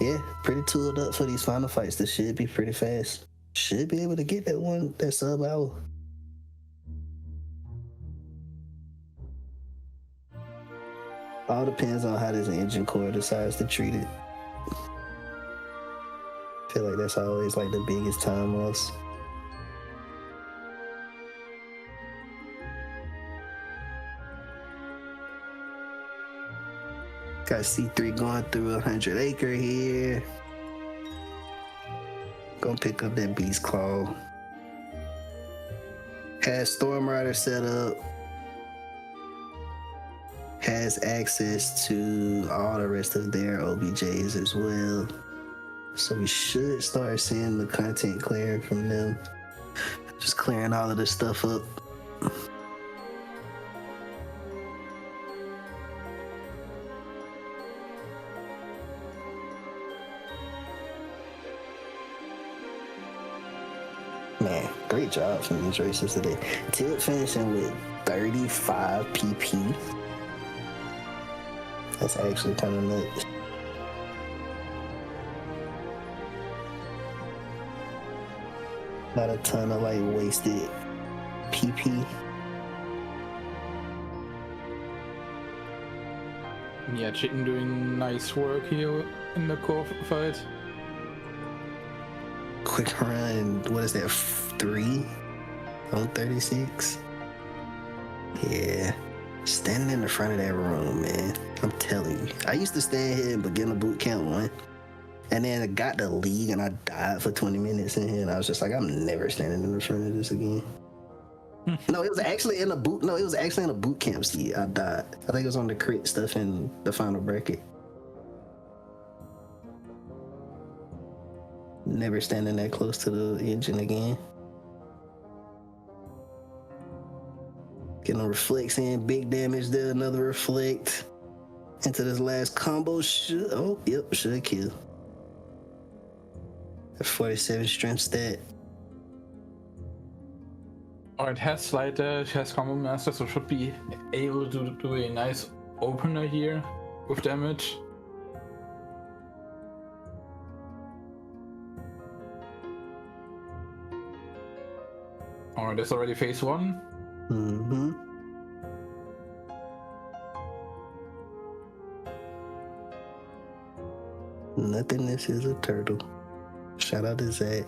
Yeah, pretty tooled up for these final fights. This should be pretty fast. Should be able to get that sub hour. All depends on how this engine core decides to treat it. I feel like that's always like the biggest time loss. Got C3 going through 100 acre here. Gonna pick up that Beast Claw. Has Storm Rider set up. Has access to all the rest of their OBJs as well. So we should start seeing the content clearing from them. Just clearing all of this stuff up. Man, great job from these racers today. Tip finishing with 35 PP. That's actually kind of nuts. Not a ton of like wasted PP. Yeah, Chicken doing nice work here in the core fight. Quick run, what is that, 3 on 36? Yeah, standing in the front of that room, man. I'm telling you. I used to stand here in beginner Bootcamp 1, and then I got the league and I died for 20 minutes in here, and I was just like, I'm never standing in the front of this again. No, it was actually in a Bootcamp seat. I died. I think it was on the crit stuff in the final bracket. Never standing that close to the engine again. Getting a reflects in, big damage there, another reflect. Into this last combo, should kill. A 47 strength stat. Or it has slight, it has combo master, so should be able to do a nice opener here with damage. Alright, that's already phase 1. Mm-hmm. Nothingness is a turtle. Shout out to Zach.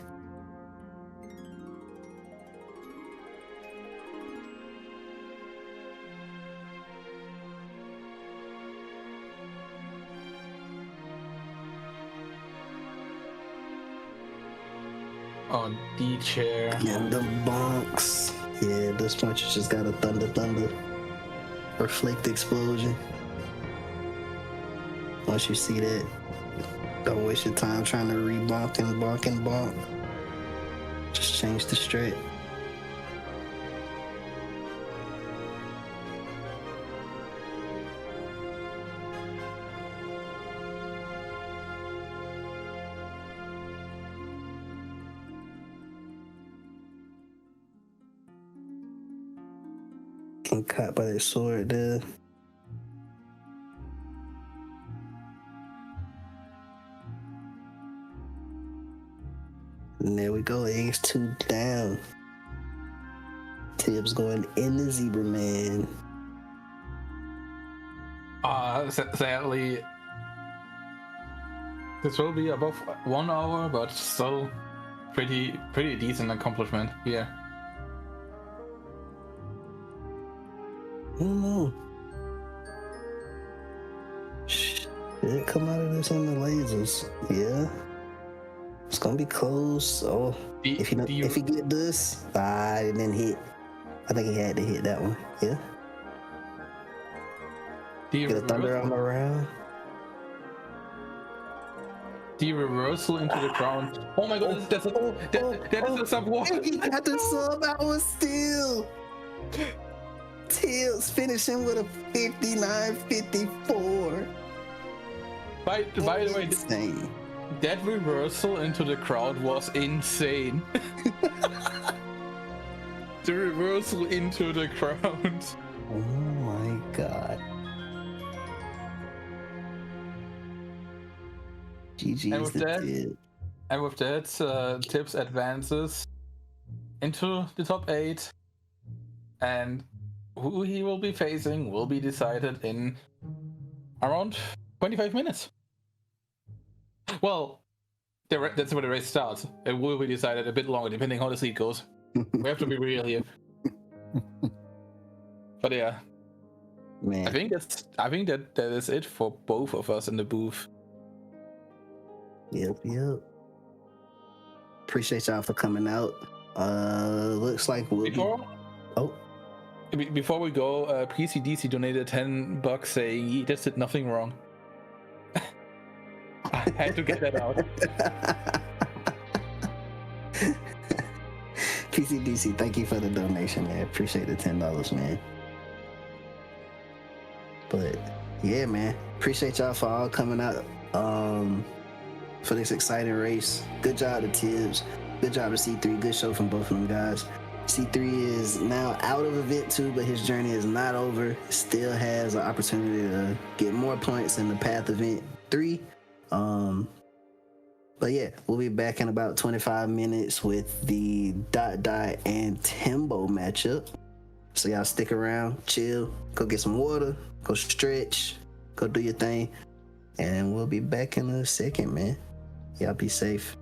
On D chair. And the bonks. Yeah, this punch just got a thunder. Reflect explosion. Once you see that, don't waste your time trying to re-bonk and bonk and bonk. Just change the strat. Getting caught by that sword there. And there we go. Ace 2 down. Tibbs going in the Zebra Man. Sadly, this will be above 1 hour, but still pretty decent accomplishment here. I don't know. Did it come out of this in the lasers? Yeah. It's gonna be close. Oh, if he get this, it didn't hit. I think he had to hit that one. Yeah. Get a thunder arm around. The reversal into the ground. Oh my god, that is a sub one. He got the sub out was still. Tibbs finishing with a 59-54. By the way, insane. That reversal into the crowd was insane. The reversal into the crowd. Oh my god. GG's the Tib. And with that, Tibbs advances into the top 8. And who he will be facing will be decided in around 25 minutes. Well, that's where the race starts. It will be decided a bit longer, depending how the seat goes. We have to be real here. But yeah, man, I think that is it for both of us in the booth. Yep. Appreciate y'all for coming out. Looks like we'll Before we go, PCDC donated $10 saying he just did nothing wrong. I had to get that out. PCDC, thank you for the donation, man. Appreciate the $10, man. But yeah, man, appreciate y'all for all coming out for this exciting race. Good job to Tibbs. Good job to C3. Good show from both of them guys. C3 is now out of event 2, but his journey is not over. Still has an opportunity to get more points in the Path event 3. But yeah, we'll be back in about 25 minutes with the Dot and Timbo matchup. So y'all stick around, chill, go get some water, go stretch, go do your thing, and we'll be back in a second, man. Y'all be safe.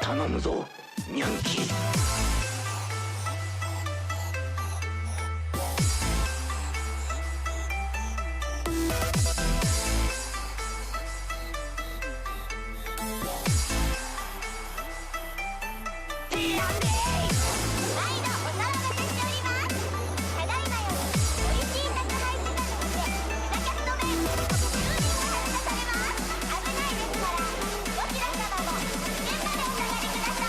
頼むぞニャンキー。危ないですからどちら様も現場でお下がりくださ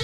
い。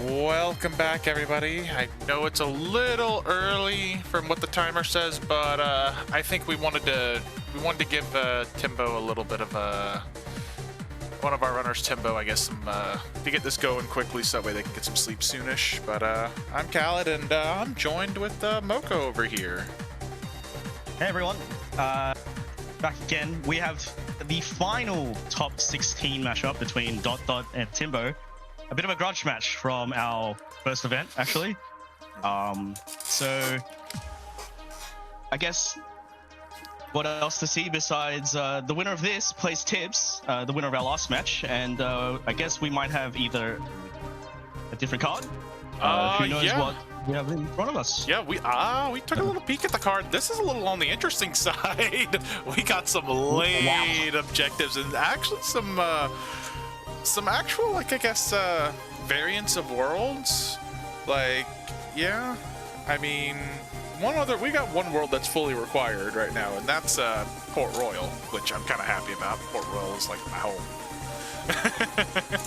Welcome back, everybody. I know it's a little early from what the timer says, but I think we wanted to give Timbo a little bit of one of our runners, Timbo, I guess, some to get this going quickly so that way they can get some sleep soonish. But I'm Khaled, and I'm joined with Moko over here. Hey everyone, back again. We have the final top 16 matchup between Dot Dot and Timbo. A bit of a grudge match from our first event, actually. So I guess what else to see besides the winner of this plays Tibbs, the winner of our last match, and I guess we might have either a different card. Who knows what we have in front of us? Yeah, we took a little peek at the card. This is a little on the interesting side. We got some late objectives and actually some actual, like, I guess, variants of worlds. Like, yeah, I mean, we got one world that's fully required right now, and that's Port Royal, which I'm kind of happy about. Port Royal is like my home.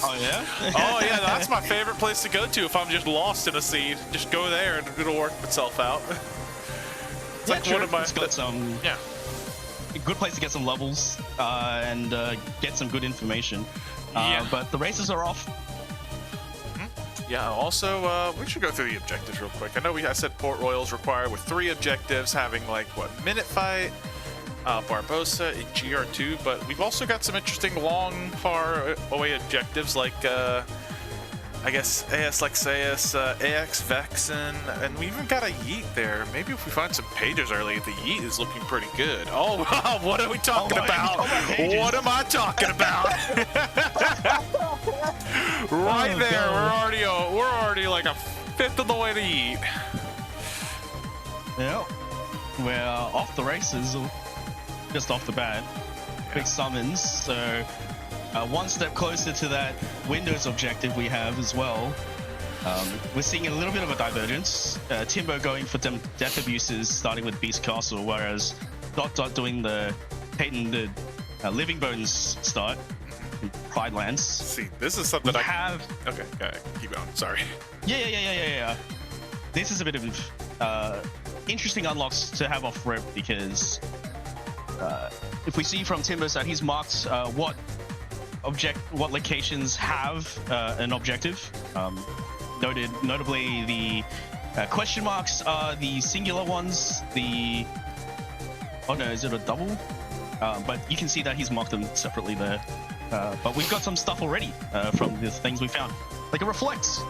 Oh yeah? Oh yeah, that's my favorite place to go to if I'm just lost in a scene. Just go there and it'll work itself out. It's Yeah, like true. one of my It's got some a good place to get some levels and get some good information. But the races are off. Yeah, also, we should go through the objectives real quick. I know I said Port Royal is required with 3 objectives, having, like, what, Minute Fight, Barbosa, and GR2, but we've also got some interesting long, far away objectives, like, I guess, AS Lexaeus, AX Vexen, and we even got a Yeet there. Maybe if we find some pages early, the Yeet is looking pretty good. Oh, what are we talking about? What am I talking about? Right there, we're already like a fifth of the way to Yeet. Yeah, we're off the races, just off the bat. Big summons, so one step closer to that Windows objective we have as well. We're seeing a little bit of a divergence. Timbo going for some death abuses, starting with Beast Castle, whereas Dot Dot doing the Living Bones start in Pride Lands. See, this is something We I have. Okay, go ahead. Keep going. Sorry. Yeah. This is a bit of interesting unlocks to have off rip because if we see from Timbo's side, he's marked what locations have an objective. Notably, the question marks are the singular ones. Oh no, is it a double? But you can see that he's marked them separately there. But we've got some stuff already from the things we found, like a reflects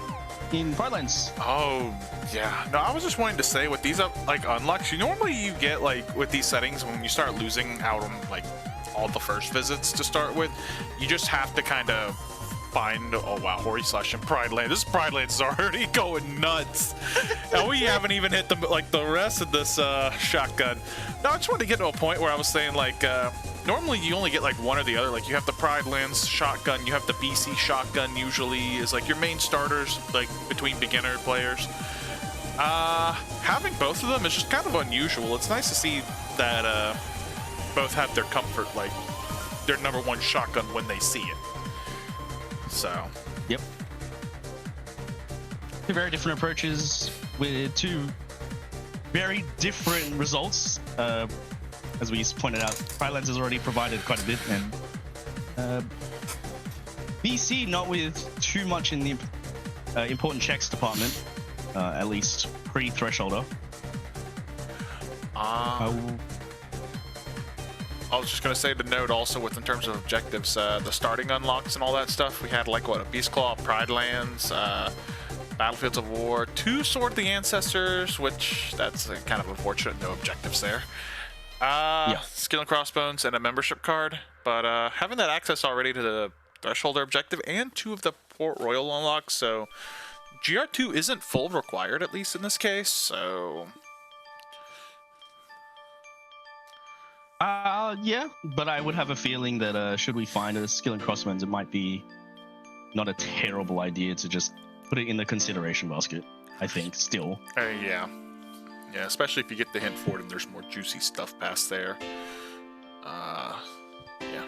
in Brightlands. Oh, yeah. No, I was just wanting to say with these unlocks, normally you get, like, with these settings, when you start losing out on, like, all the first visits to start with, you just have to kind of find, oh wow, Hori Slash and Pride Land. This Pride Land is already going nuts. And we haven't even hit the rest of this shotgun. No, I just wanted to get to a point where I was saying, like, normally you only get like one or the other. Like, you have the Pride Lands shotgun, you have the BC shotgun usually is like your main starters, like between beginner players. Having both of them is just kind of unusual. It's nice to see that both have their comfort, like their number one shotgun when they see it. So. Yep. Two very different approaches with two very different results. As we pointed out, Pridelands has already provided quite a bit, and BC not with too much in the important checks department, at least pre-thresholder. I was just going to say to note also in terms of objectives, the starting unlocks and all that stuff, we had like, what, a Beast Claw, Pride Lands, Battlefields of War, 2 Sword of the Ancestors, which that's kind of unfortunate, no objectives there. Skill and Crossbones and a membership card, but having that access already to the Thresholder objective and 2 of the Port Royal unlocks, so GR2 isn't full required, at least in this case, so... Yeah, but I would have a feeling that should we find a Skill and Crossbones, it might be not a terrible idea to just put it in the consideration basket, I think, still. Yeah. Yeah, especially if you get the hint for it and there's more juicy stuff past there. Yeah.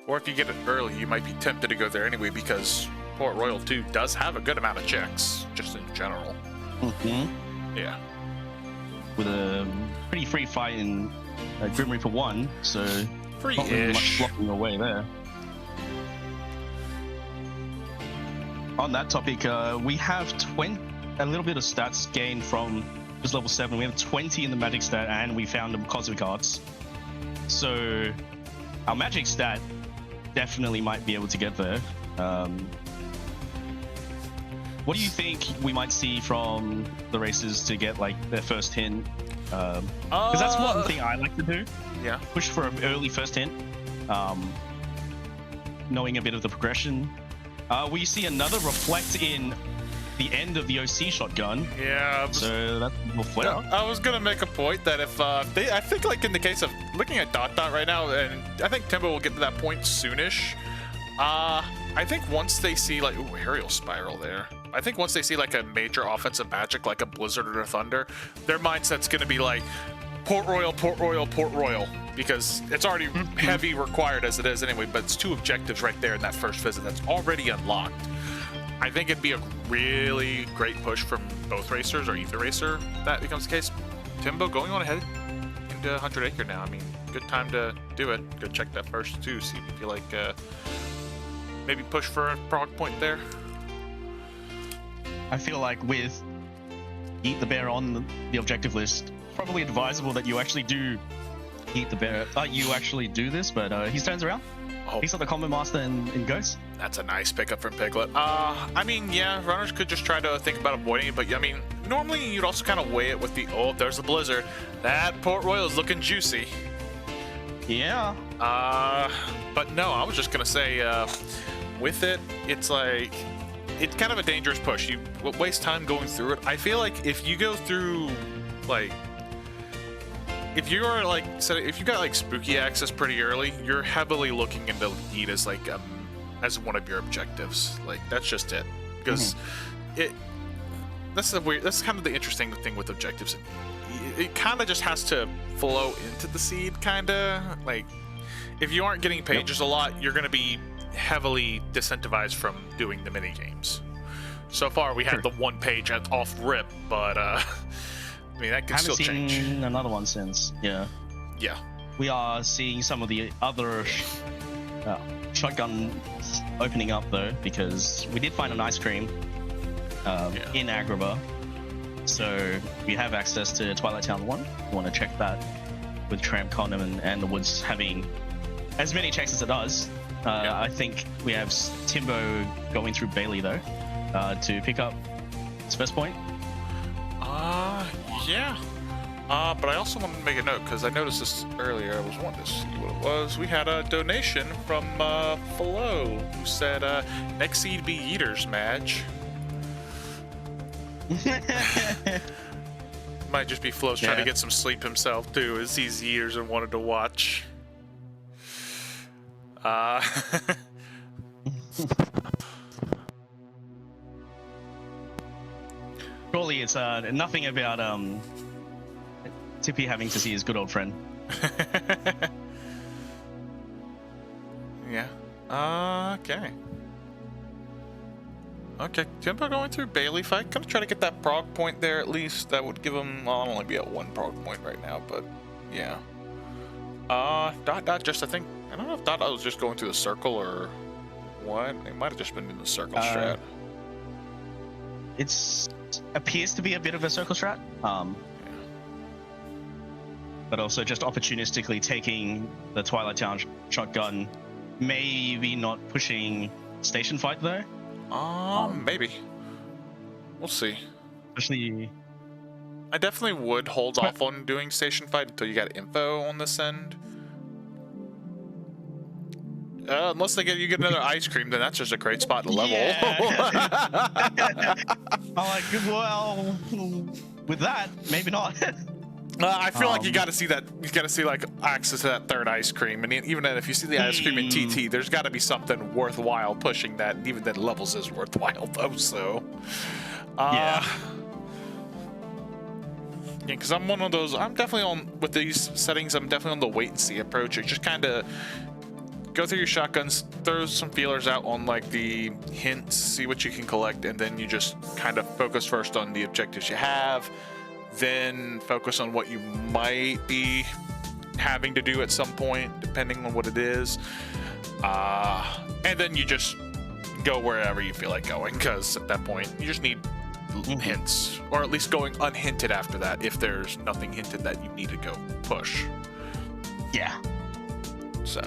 Or if you get it early, you might be tempted to go there anyway because Port Royal 2 does have a good amount of checks, just in general. Yeah. With a pretty free fight in Grim Reaper 1, so not really much Free-ish. blocking away there. On that topic, we have a little bit of stats gained from just level 7. We have 20 in the magic stat, and we found the cosmic arts. So our magic stat definitely might be able to get there. What do you think we might see from the racers to get like their first hint? Because that's one thing I like to do. Yeah. Push for an early first hint. Knowing a bit of the progression. We see another reflect in the end of the OC shotgun. Yeah. So that's a little flare. I was gonna make a point that if I think like in the case of looking at Dot Dot right now, and I think Timbo will get to that point soonish. I think once they see like aerial spiral there. I think once they see like a major offensive magic like a Blizzard or a Thunder, their mindset's gonna be like Port Royal, Port Royal, Port Royal, because it's already heavy required as it is anyway. But it's 2 objectives right there in that first visit that's already unlocked. I think it'd be a really great push from both racers or either racer if that becomes the case. Timbo going on ahead into 100 Acre now. I mean, good time to do it. Go check that first too. See if you like maybe push for a prog point there. I feel like with Eat the Bear on the objective list, probably advisable that you actually do Eat the Bear. You actually do this, but he turns around. Oh, He's got the Combat Master in Ghost. that's a nice pickup from Piglet. I mean, yeah, runners could just try to think about avoiding it, but I mean, normally you'd also kind of weigh it with the, oh, there's the Blizzard. That Port Royal is looking juicy. Yeah. But no, I was just gonna say, with it, it's like, it's kind of a dangerous push. You waste time going through it. I feel like if you go through, like, if you're like, so if you got like spooky access pretty early, you're heavily looking into Eat as like as one of your objectives. Like that's just it, because that's kind of the interesting thing with objectives. It kind of just has to flow into the seed, kind of like if you aren't getting pages a lot, you're going to be heavily disincentivized from doing the mini games. So far, we had the 1 page at off rip, but I mean that can still change. Seen another one since. Yeah. Yeah. We are seeing some of the other shotgun opening up though, because we did find an ice cream in Agrabah. So we have access to Twilight Town 1. You want to check that with Tramp Condom and the Woods having as many checks as it does. I think we have Timbo going through Bailey though to pick up his first point. Yeah. But I also wanted to make a note because I noticed this earlier. I was wanting to see what it was. We had a donation from Flo who said, "Next seed be Eaters, Madge." Might just be Flo's trying to get some sleep himself too, as he's Eaters and wanted to watch. Surely it's nothing about Tippy having to see his good old friend. Yeah. Okay. Okay, Timbo going through Bailey fight. Gonna try to get that prog point there at least. That would give him, well, I'll only be at 1 prog point right now, but yeah. Dot just, I don't know if Dot was just going through the circle or what. It might have just been in the circle strat. It appears to be a bit of a circle strat. But also just opportunistically taking the Twilight Town shotgun, maybe not pushing station fight though. Maybe. We'll see. Especially, I definitely would hold off on doing station fight until you got info on this end. Unless you get another ice cream, then that's just a great spot to level. I'm like, well, with that, maybe not. I feel like you got to see that. You got to see like access to that 3rd ice cream, and even then, if you see the ice cream in TT, there's got to be something worthwhile pushing that. And even then, levels is worthwhile though. So, yeah, because I'm one of those. I'm definitely on with these settings. I'm definitely on the wait and see approach. It's just kind of go through your shotguns, throw some feelers out on like the hints, see what you can collect, and then you just kind of focus first on the objectives you have, then focus on what you might be having to do at some point, depending on what it is, and then you just go wherever you feel like going, because at that point you just need hints, or at least going unhinted after that if there's nothing hinted that you need to go push. Yeah. So,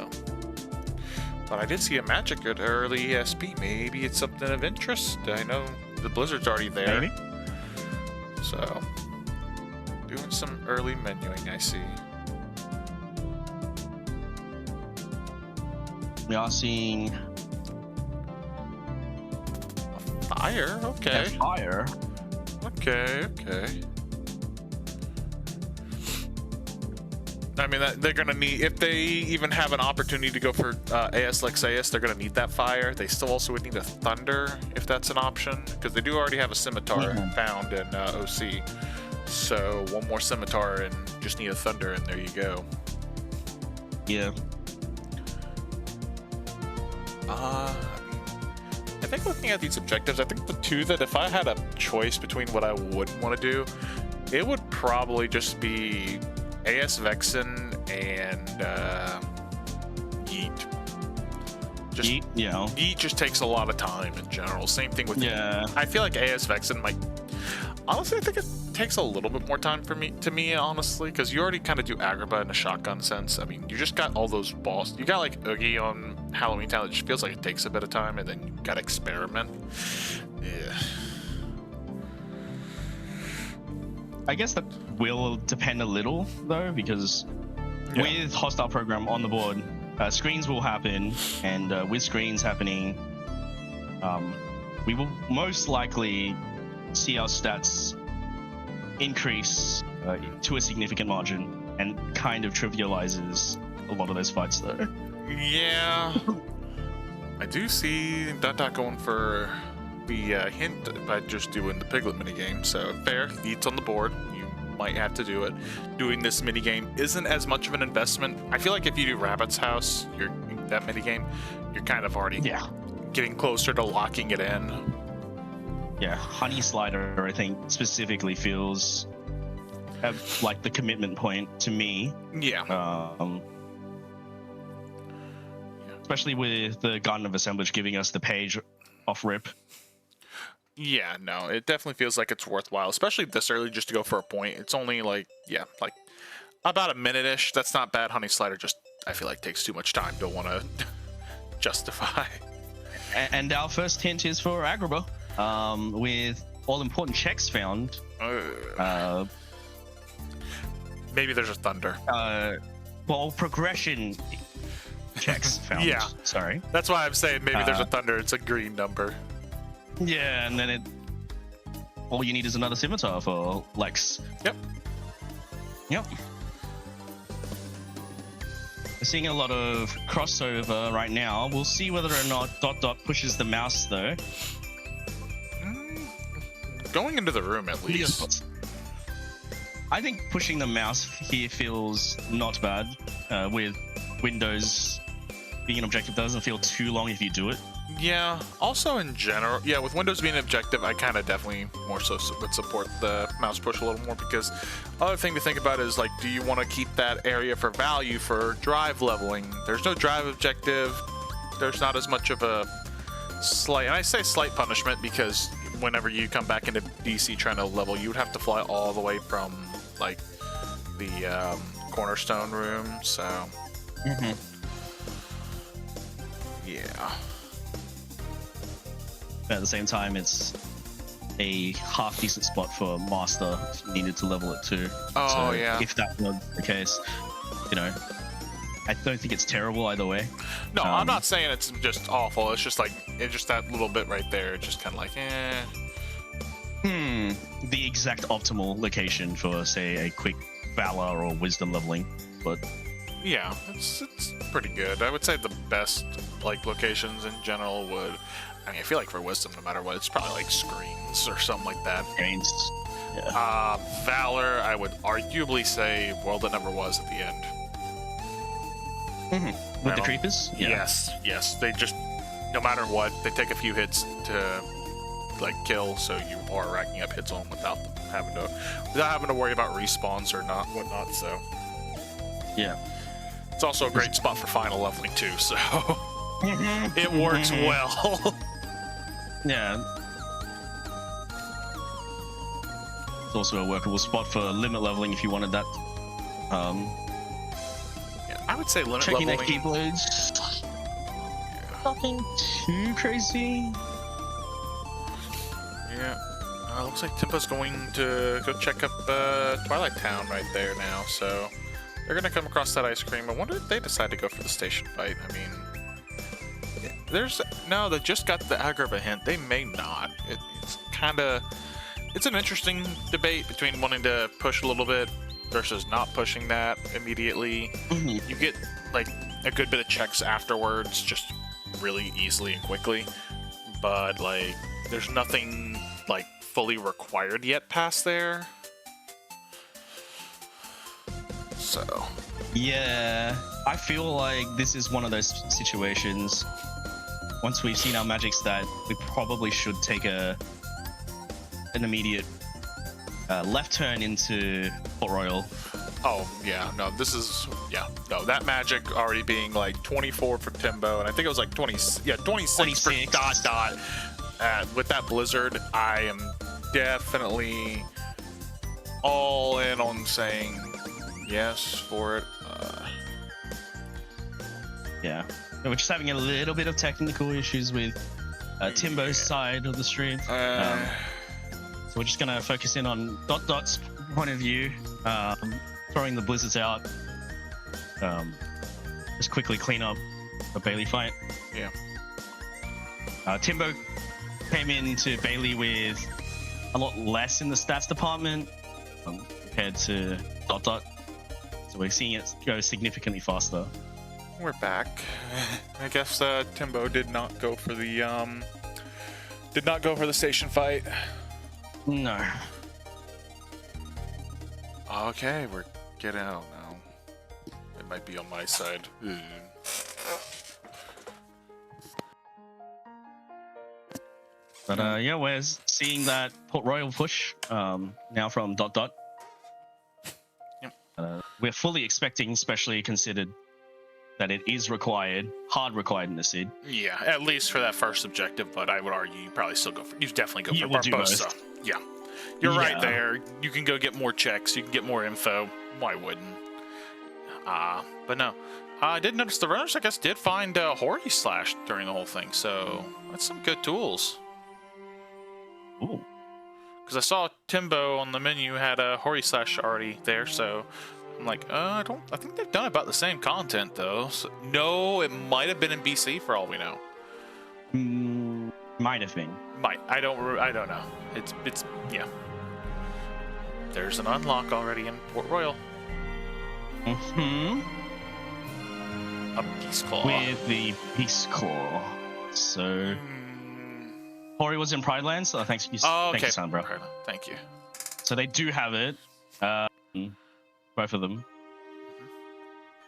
but I did see a magic at early ESP. Maybe it's something of interest. I know the blizzard's already there. Maybe. So, doing some early menuing, I see. We are seeing Fire, okay. fire. Okay. I mean, they're gonna need, if they even have an opportunity to go for AS Lexaeus, they're gonna need that fire. They still also would need a thunder if that's an option, because they do already have a scimitar found in OC. So one more scimitar and just need a thunder, and there you go. Yeah. I think looking at these objectives, I think the two that if I had a choice between what I would want to do, it would probably just be AS Vexen and Yeet. Just Yeet, yeah. Yeet just takes a lot of time in general. Same thing with Yeah. I feel like AS Vexen might. Honestly, I think it takes a little bit more time for me, honestly, because you already kind of do Agrabah in a shotgun sense. I mean, you just got all those balls. You got like Oogie on Halloween Town. It just feels like it takes a bit of time, and then you got Experiment. Yeah. I guess that will depend a little though, because with hostile program on the board, screens will happen, and with screens happening, we will most likely see our stats increase to a significant margin, and kind of trivializes a lot of those fights though. Yeah. I do see Dot going for the hint by just doing the Piglet minigame, so fair. Yeet's on the board. You might have to do it. Doing this minigame isn't as much of an investment. I feel like if you do Rabbit's House, that minigame, you're kind of already getting closer to locking it in. Yeah, Honey Slider, I think, specifically feels like the commitment point to me. Yeah. Especially with the Garden of Assemblage giving us the page off rip. Yeah, no, it definitely feels like it's worthwhile, especially this early just to go for a point. It's only like about a minute-ish. That's not bad. Honey Slider just, I feel like, takes too much time to want to justify. And our first hint is for Agrabah. With all important checks found. Maybe there's a thunder. Well, progression checks found. Yeah. Sorry. That's why I'm saying maybe there's a thunder. It's a green number. Yeah, and then all you need is another scimitar for Lex. Yep. We're seeing a lot of crossover right now. We'll see whether or not Dot pushes the mouse though. Going into the room at least. I think pushing the mouse here feels not bad. With Windows being an objective, doesn't feel too long if you do it. Yeah. Also, in general, with Windows being an objective, I kind of definitely more so would support the mouse push a little more, because other thing to think about is, like, do you want to keep that area for value for drive leveling? There's no drive objective. There's not as much of a slight, and I say slight punishment because whenever you come back into DC trying to level, you would have to fly all the way from, like, the cornerstone room, so yeah. But at the same time, it's a half decent spot for Master if you needed to level it too. Oh, so yeah. If that was the case, I don't think it's terrible either way. No, I'm not saying it's just awful. It's just like, that little bit right there. It's just kind of like, The exact optimal location for, say, a quick Valor or Wisdom leveling, but yeah, it's pretty good. I would say the best, like, locations in general would, I mean, I feel like for Wisdom, no matter what, it's probably like screens or something like that. Screens. Yeah. Valor, I would arguably say World That Never Was at the end. With the creepers? Yeah. Yes. They just, no matter what, they take a few hits to like kill, so you are racking up hits on them without having to worry about respawns or not whatnot. So Yeah. it's also a great spot for final leveling too. So it works well. Yeah. It's also a workable spot for limit leveling if you wanted that. Yeah, I would say limit Checking leveling. their keyblades. Nothing too crazy. Yeah. Looks like Timba's going to go check up Twilight Town right there now, so they're going to come across that ice cream. I wonder if they decide to go for the station fight. I mean, they just got the Agrabah hint. They may not. It's an interesting debate between wanting to push a little bit versus not pushing that immediately. You get like a good bit of checks afterwards, just really easily and quickly, but like there's nothing like fully required yet past there. So Yeah, I feel like this is one of those situations. Once we've seen our magic stat, we probably should take an immediate left turn into Port Royal. oh yeah, no, that magic already being like 24 for Timbo, and I think it was like 26 for Dot. With that blizzard, I am definitely all in on saying yes for it. Yeah, we're just having a little bit of technical issues with Timbo's side of the stream. So we're just gonna focus in on Dot's point of view, throwing the blizzards out. Just quickly clean up the Bailey fight. Yeah. Timbo came into Bailey with a lot less in the stats department compared to Dot. So we're seeing it go significantly faster. We're back. I guess Timbo did not go for the station fight. No. Okay, we're getting out now. It might be on my side. But yeah, we're seeing that Port Royal push now from Dot. Yep. We're fully expecting, especially considered that it is hard required in the SID. Yeah, at least for that first objective, but I would argue you probably still you definitely go for We'll do Barbosa. both. Yeah. You're right Yeah. there. You can go get more checks, you can get more info. Why wouldn't? But no. I did notice the runners, I guess, did find Hori Slash during the whole thing, so that's some good tools. Ooh. Because I saw Timbo on the menu had a Hori Slash already there, so I'm like, I think they've done about the same content though. So, no, it might have been in BC for all we know. Might have been. I don't know. It's yeah. There's an unlock already in Port Royal. Mm-hmm. A Peace Claw. With the Peace Claw. So Hori was in Pride Lands, so thanks you. Oh, okay. Thank you, son, bro. Thank you. So they do have it. Both of them.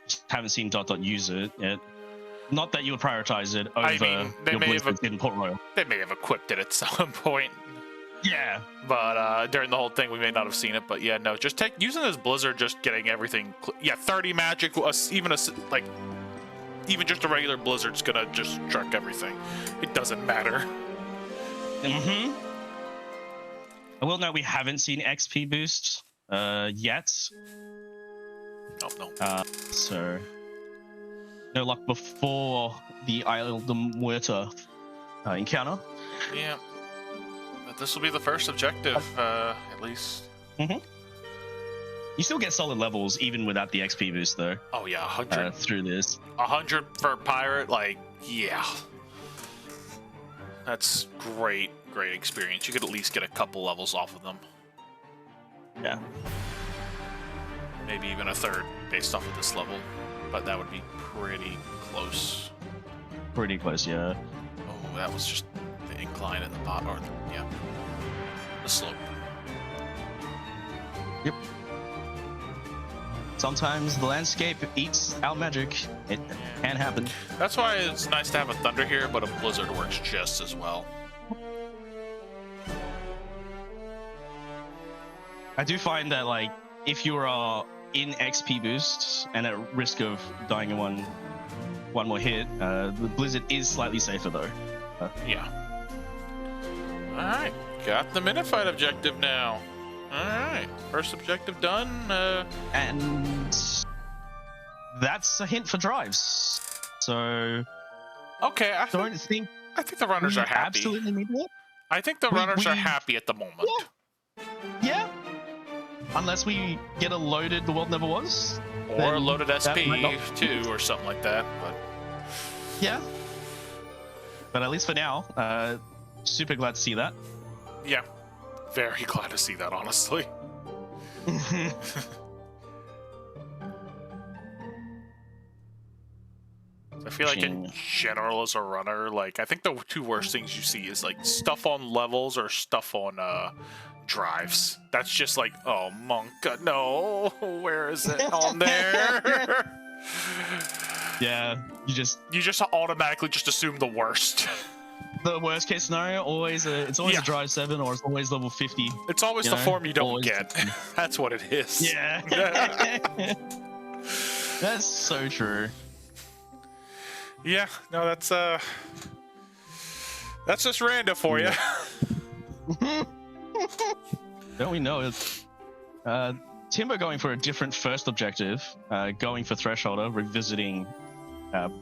Just haven't seen Dot use it yet. Not that you would prioritize it over they your may have blizzards in Port Royal. They may have equipped it at some point. Yeah. But during the whole thing, we may not have seen it. But yeah, no, just using this blizzard, just getting everything. 30 magic, even just a regular blizzard's gonna just truck everything. It doesn't matter. Mm-hmm. I will note we haven't seen XP boosts yet. No. So no luck before the Isle of the Muerta encounter. Yeah. But this will be the first objective, at least. Mm-hmm. You still get solid levels even without the XP boost, though. Oh yeah, 100 through this. 100 for pirate, like yeah. That's great experience. You could at least get a couple levels off of them. Yeah. Maybe even a third based off of this level, but that would be pretty close. Pretty close, yeah. Oh, that was just the incline at the bottom, or yeah, the slope. Yep. sometimes the landscape eats our magic. It can happen. That's why it's nice to have a thunder here, but a blizzard works just as well. I do find that, like, if you are in XP boost and at risk of dying in one more hit, the blizzard is slightly safer though. Yeah. Alright, got the minute fight objective now. Alright, first objective done. And that's a hint for drives. So Okay, I don't think think the runners we are happy. absolutely need it. I think the runners are happy at the moment. Yeah. Unless we get a loaded The World Never Was. Or then a loaded that SP might not- too, or something like that. But Yeah. But at least for now, super glad to see that. yeah, very glad to see that, honestly. I feel like in general as a runner, like I think the two worst things you see is like stuff on levels or stuff on drives. That's just like, oh monk, no, where is it on there? Yeah, you just automatically just assume the worst. the worst case scenario it's always Yeah. a drive 7 or it's always level 50. It's always You the know, form you don't always- get. That's what it is. Yeah. That's so true. Yeah, no, that's just random for you. Don't we know it? Timber going for a different first objective, going for Thresholder, revisiting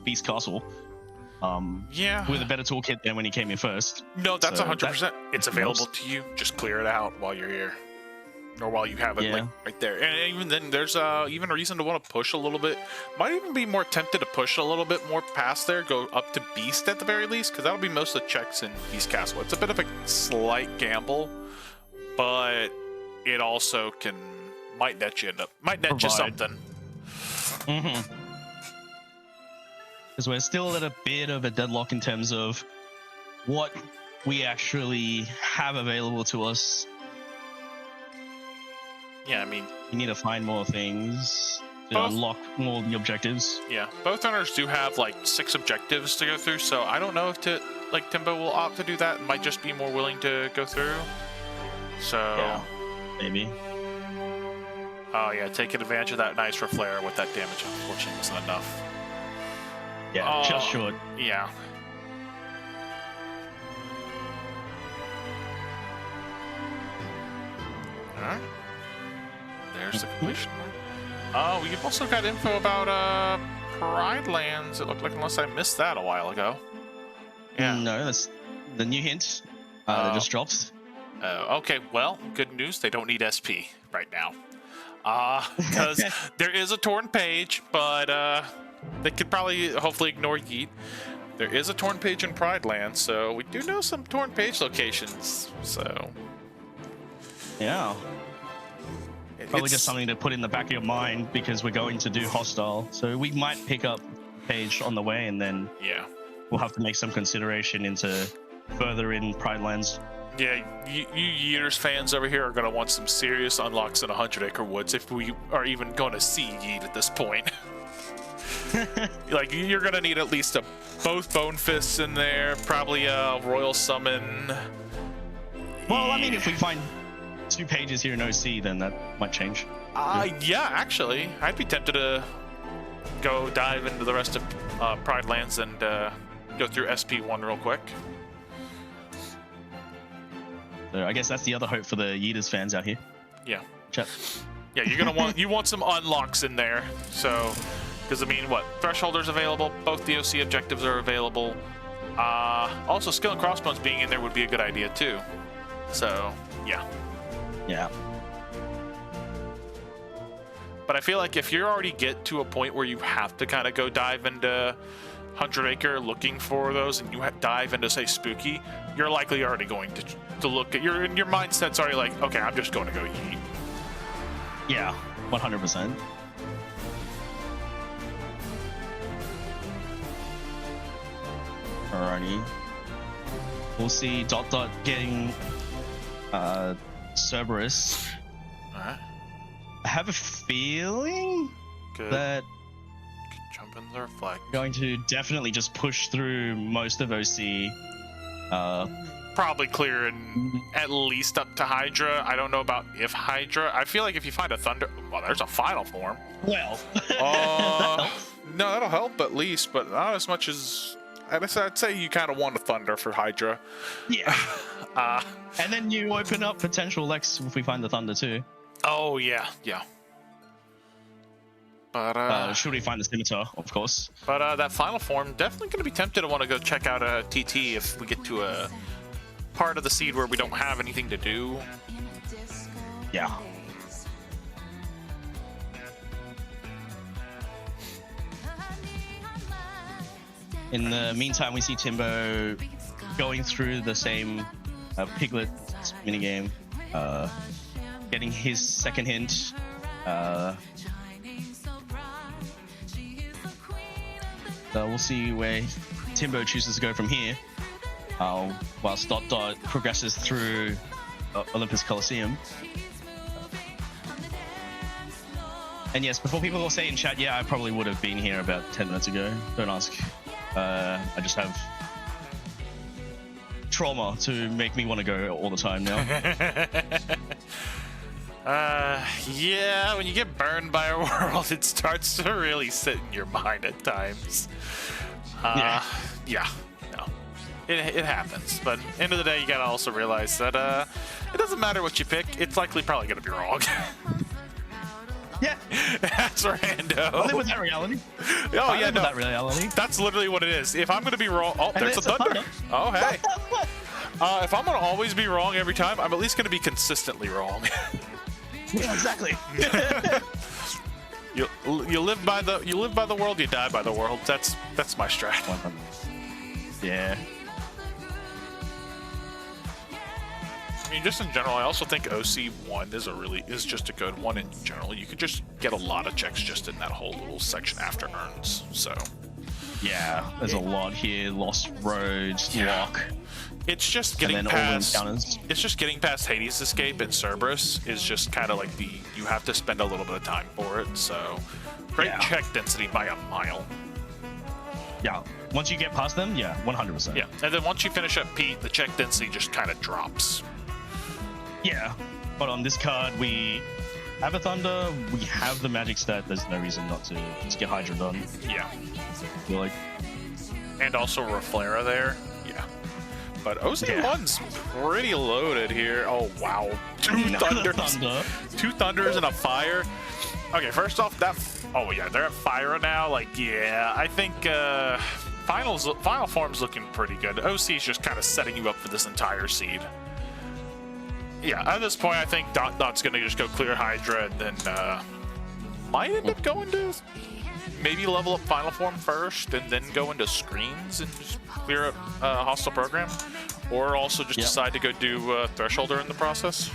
Beast Castle. Yeah. With a better toolkit than when he came in first. No, that's So 100%. It's helps. available to you. Just clear it out while you're here. Or while you have it Yeah. like right there. And even then there's even a reason to want to push a little bit. Might even be more tempted to push a little bit more past there, go up to Beast at the very least, because that'll be most of the checks in Beast Castle. It's a bit of a slight gamble, but it also might net you Provide. something. Mm-hmm. Because we're still at a bit of a deadlock in terms of what we actually have available to us. Yeah, I mean, We need to find more things to Both- unlock more of the objectives. yeah, both runners do have like 6 objectives to go through, so I don't know if Timbo will opt to do that and might just be more willing to go through. So, Yeah. Maybe. oh yeah, taking advantage of that nice for flare with that damage unfortunately wasn't enough. Yeah, just Oh. short. Yeah. Alright. There's the completion. Oh, we've also got info about Pride Lands, it looked like, unless I missed that a while ago. Yeah. No, that's the new hint. Oh. That just dropped. Okay, well, good news, they don't need SP right now. Because there is a torn page, but they could probably hopefully ignore Yeet. There is a torn page in Pride Land, so we do know some torn page locations. So Yeah. Probably it's- just something to put in the back of your mind because we're going to do hostile. So we might pick up page on the way and then yeah, we'll have to make some consideration into further in Pride Lands. yeah. You Yeeters fans over here are gonna want some serious unlocks in 100 Acre Woods if we are even going to see Yeet at this point. Like you're gonna need at least both Bone Fists in there, probably a Royal Summon. Well, I mean, if we find 2 pages here in OC, then that might change. Yeah, actually, I'd be tempted to go dive into the rest of Pride Lands and go through SP1 real quick. So I guess that's the other hope for the Yeeters fans out here. Yeah, Chat. yeah, you're gonna want some unlocks in there. So, because I mean, what Thresholder's available, both the OC objectives are available. Also, Skill and Crossbones being in there would be a good idea too. So, yeah. Yeah. But I feel like if you already get to a point where you have to kind of go dive into 100 Acre looking for those, and you dive into, say, Spooky, you're likely already going to look at your mindset's already like, okay, I'm just going to go Yeet. Yeah, 100%. Alrighty. We'll see Dot getting Cerberus. Alright. I have a feeling Good. that Jump in the reflect. we're going to definitely just push through most of OC. Probably clearing at least up to Hydra. I don't know about if Hydra. I feel like if you find a Thunder, well, there's a final form. Well, No, that'll help at least, but not as much as I'd say you kind of want a Thunder for Hydra. yeah. And then you open up potential Lex if we find the Thunder too. Oh yeah. But Should we find the Scimitar, of course. But that final form, definitely going to be tempted to want to go check out a TT if we get to a part of the seed where we don't have anything to do. Yeah. In the meantime, we see Timbo going through the same Piglet minigame, getting his second hint. So we'll see where Timbo chooses to go from here, whilst Dot Dot progresses through Olympus Coliseum. And yes, before people will say in chat, yeah, I probably would have been here about 10 minutes ago. Don't ask. I just have trauma to make me want to go all the time now. Yeah, when you get burned by a world, it starts to really sit in your mind at times. Yeah, no. It happens, but end of the day, you gotta also realize that it doesn't matter what you pick, it's likely probably gonna be wrong. Yeah, That's rando. I live with that reality. Oh I yeah, live no, with that reality. that's literally what it is. If I'm gonna be wrong, oh, And there's a it's a thunder. thunder. Oh hey. If I'm gonna always be wrong every time, I'm at least gonna be consistently wrong. Yeah, exactly. you live by the world, you die by the world. That's my strat. Yeah. I mean, just in general, I also think OC1 is just a good one in general. You could just get a lot of checks just in that whole little section after urns. So Yeah, there's a lot here. Lost Roads, Lock, it's just and getting then all the past. encounters. It's just getting past Hades Escape and Cerberus is just kind of like you have to spend a little bit of time for it. So great Yeah. check density by a mile. Yeah, once you get past them, yeah, 100%. Yeah, and then once you finish up Pete, the check density just kind of drops. Yeah, but on this card, we have a Thunder, we have the magic stat, there's no reason not to just get Hydra done. Yeah. I feel like, And also Reflera there. Yeah. But OC1's pretty loaded here. Oh, wow. Two another Thunders. Thunder. Two Thunders and a Fire. Okay, first off, oh, yeah, they're at Fire now. Like, yeah, I think final form's looking pretty good. OC's just kind of setting you up for this entire seed. Yeah, at this point, I think Dot's going to just go clear Hydra and then might end up going to maybe level up Final Form first and then go into screens and just clear up Hostile Program. Or also just decide to go do Thresholder in the process.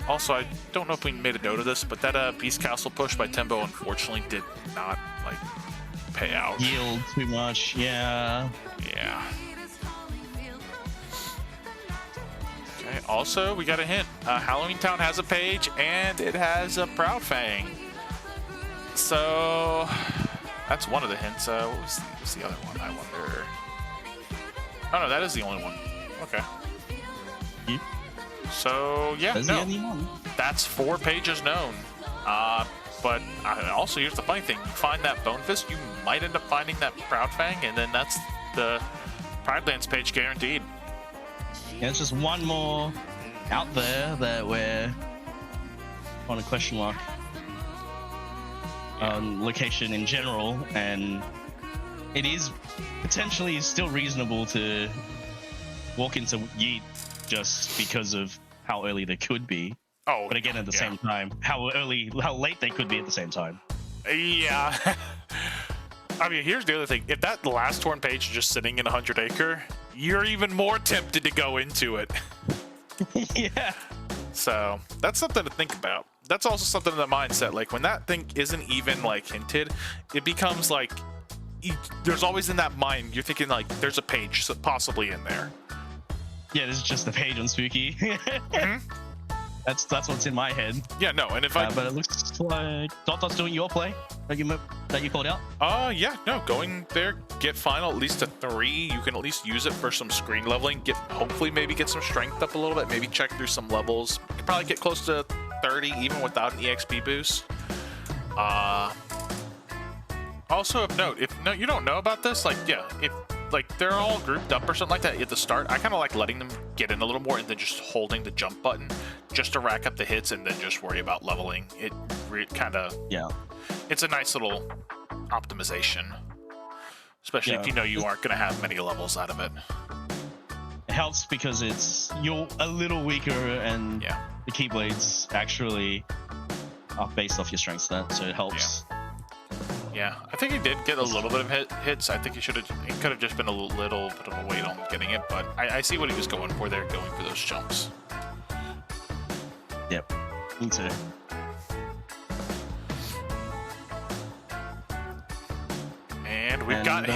Also, I don't know if we made a note of this, but that Beast Castle push by Tembo unfortunately did not, like, pay out. Yield too much, yeah. Yeah. Okay, also, we got a hint. Halloween Town has a page, and it has a Proud Fang. So, that's one of the hints. What's the other one, I wonder? Oh, no, that is the only one. Okay. Yep. So, yeah, That's the only no. one. That's 4 pages known. But also, here's the funny thing. You find that Bone Fist, you might end up finding that Proud Fang, and then that's the Pride Lands page guaranteed. Yeah, it's just one more out there that we're on a question mark on location in general, and it is potentially still reasonable to walk into Yeet just because of how early they could be. Oh, But again, at the same time, how late they could be at the same time. Yeah. I mean, here's the other thing. If that last torn page is just sitting in 100 Acre, you're even more tempted to go into it. Yeah. So that's something to think about. That's also something in the mindset. Like when that thing isn't even like hinted, it becomes like there's always in that mind. You're thinking like there's a page possibly in there. Yeah, this is just the page on Spooky. That's what's in my head. Yeah, no, and if I But it looks like Dot's doing your play that you called out. yeah, no, going there, get final at least a 3. You can at least use it for some screen leveling. Hopefully maybe get some strength up a little bit. Maybe check through some levels. You could probably get close to 30 even without an EXP boost. Also of note, if you don't know about this, like if like they're all grouped up or something like that at the start, I kind of like letting them get in a little more and then just holding the jump button just to rack up the hits and then just worry about leveling. It kind of it's a nice little optimization, especially if you know you aren't going to have many levels out of it. It helps because you're a little weaker and the Keyblades actually are based off your strength stat, so it helps. Yeah, I think he did get a little bit of hits. I think he could have just been a little bit of a wait on getting it, but I see what he was going for there, going for those jumps. Yep, me too. And we've got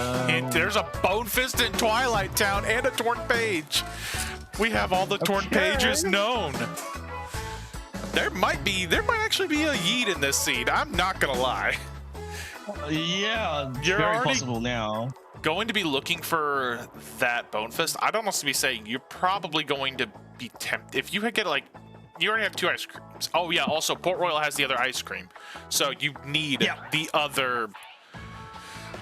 there's a Bone Fist in Twilight Town and a Torn Page. We have all the Torn Pages known. There might actually be a Yeet in this seed. I'm not gonna lie. Yeah, You're very already possible now. going to be looking for that Bone Fist. I'd almost be saying you're probably going to be tempted. If you get like, you already have 2 ice creams. Oh yeah, also Port Royal has the other ice cream. So you need the other,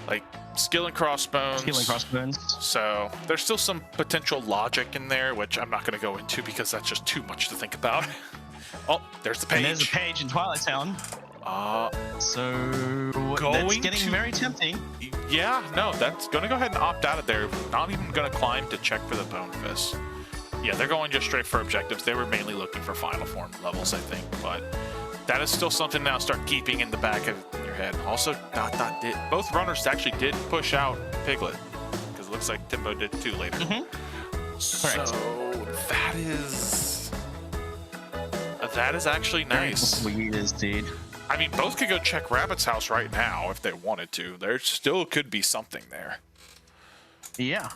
like, Skill and Crossbones. Skill and Crossbones. So there's still some potential logic in there, which I'm not going to go into because that's just too much to think about. Oh, there's the page. And there's a page in Twilight Town. So that's getting very tempting. Yeah, no, that's going to go ahead and opt out of there. Not even going to climb to check for the Bone Fist. Yeah, they're going just straight for objectives. They were mainly looking for final form levels, I think, but that is still something now start keeping in the back of your head. Also, both runners actually did push out Piglet, because it looks like Timbo did too later. Correct. So that is actually nice. Dude. I mean, both could go check Rabbit's house right now if they wanted to. There still could be something there. Yeah.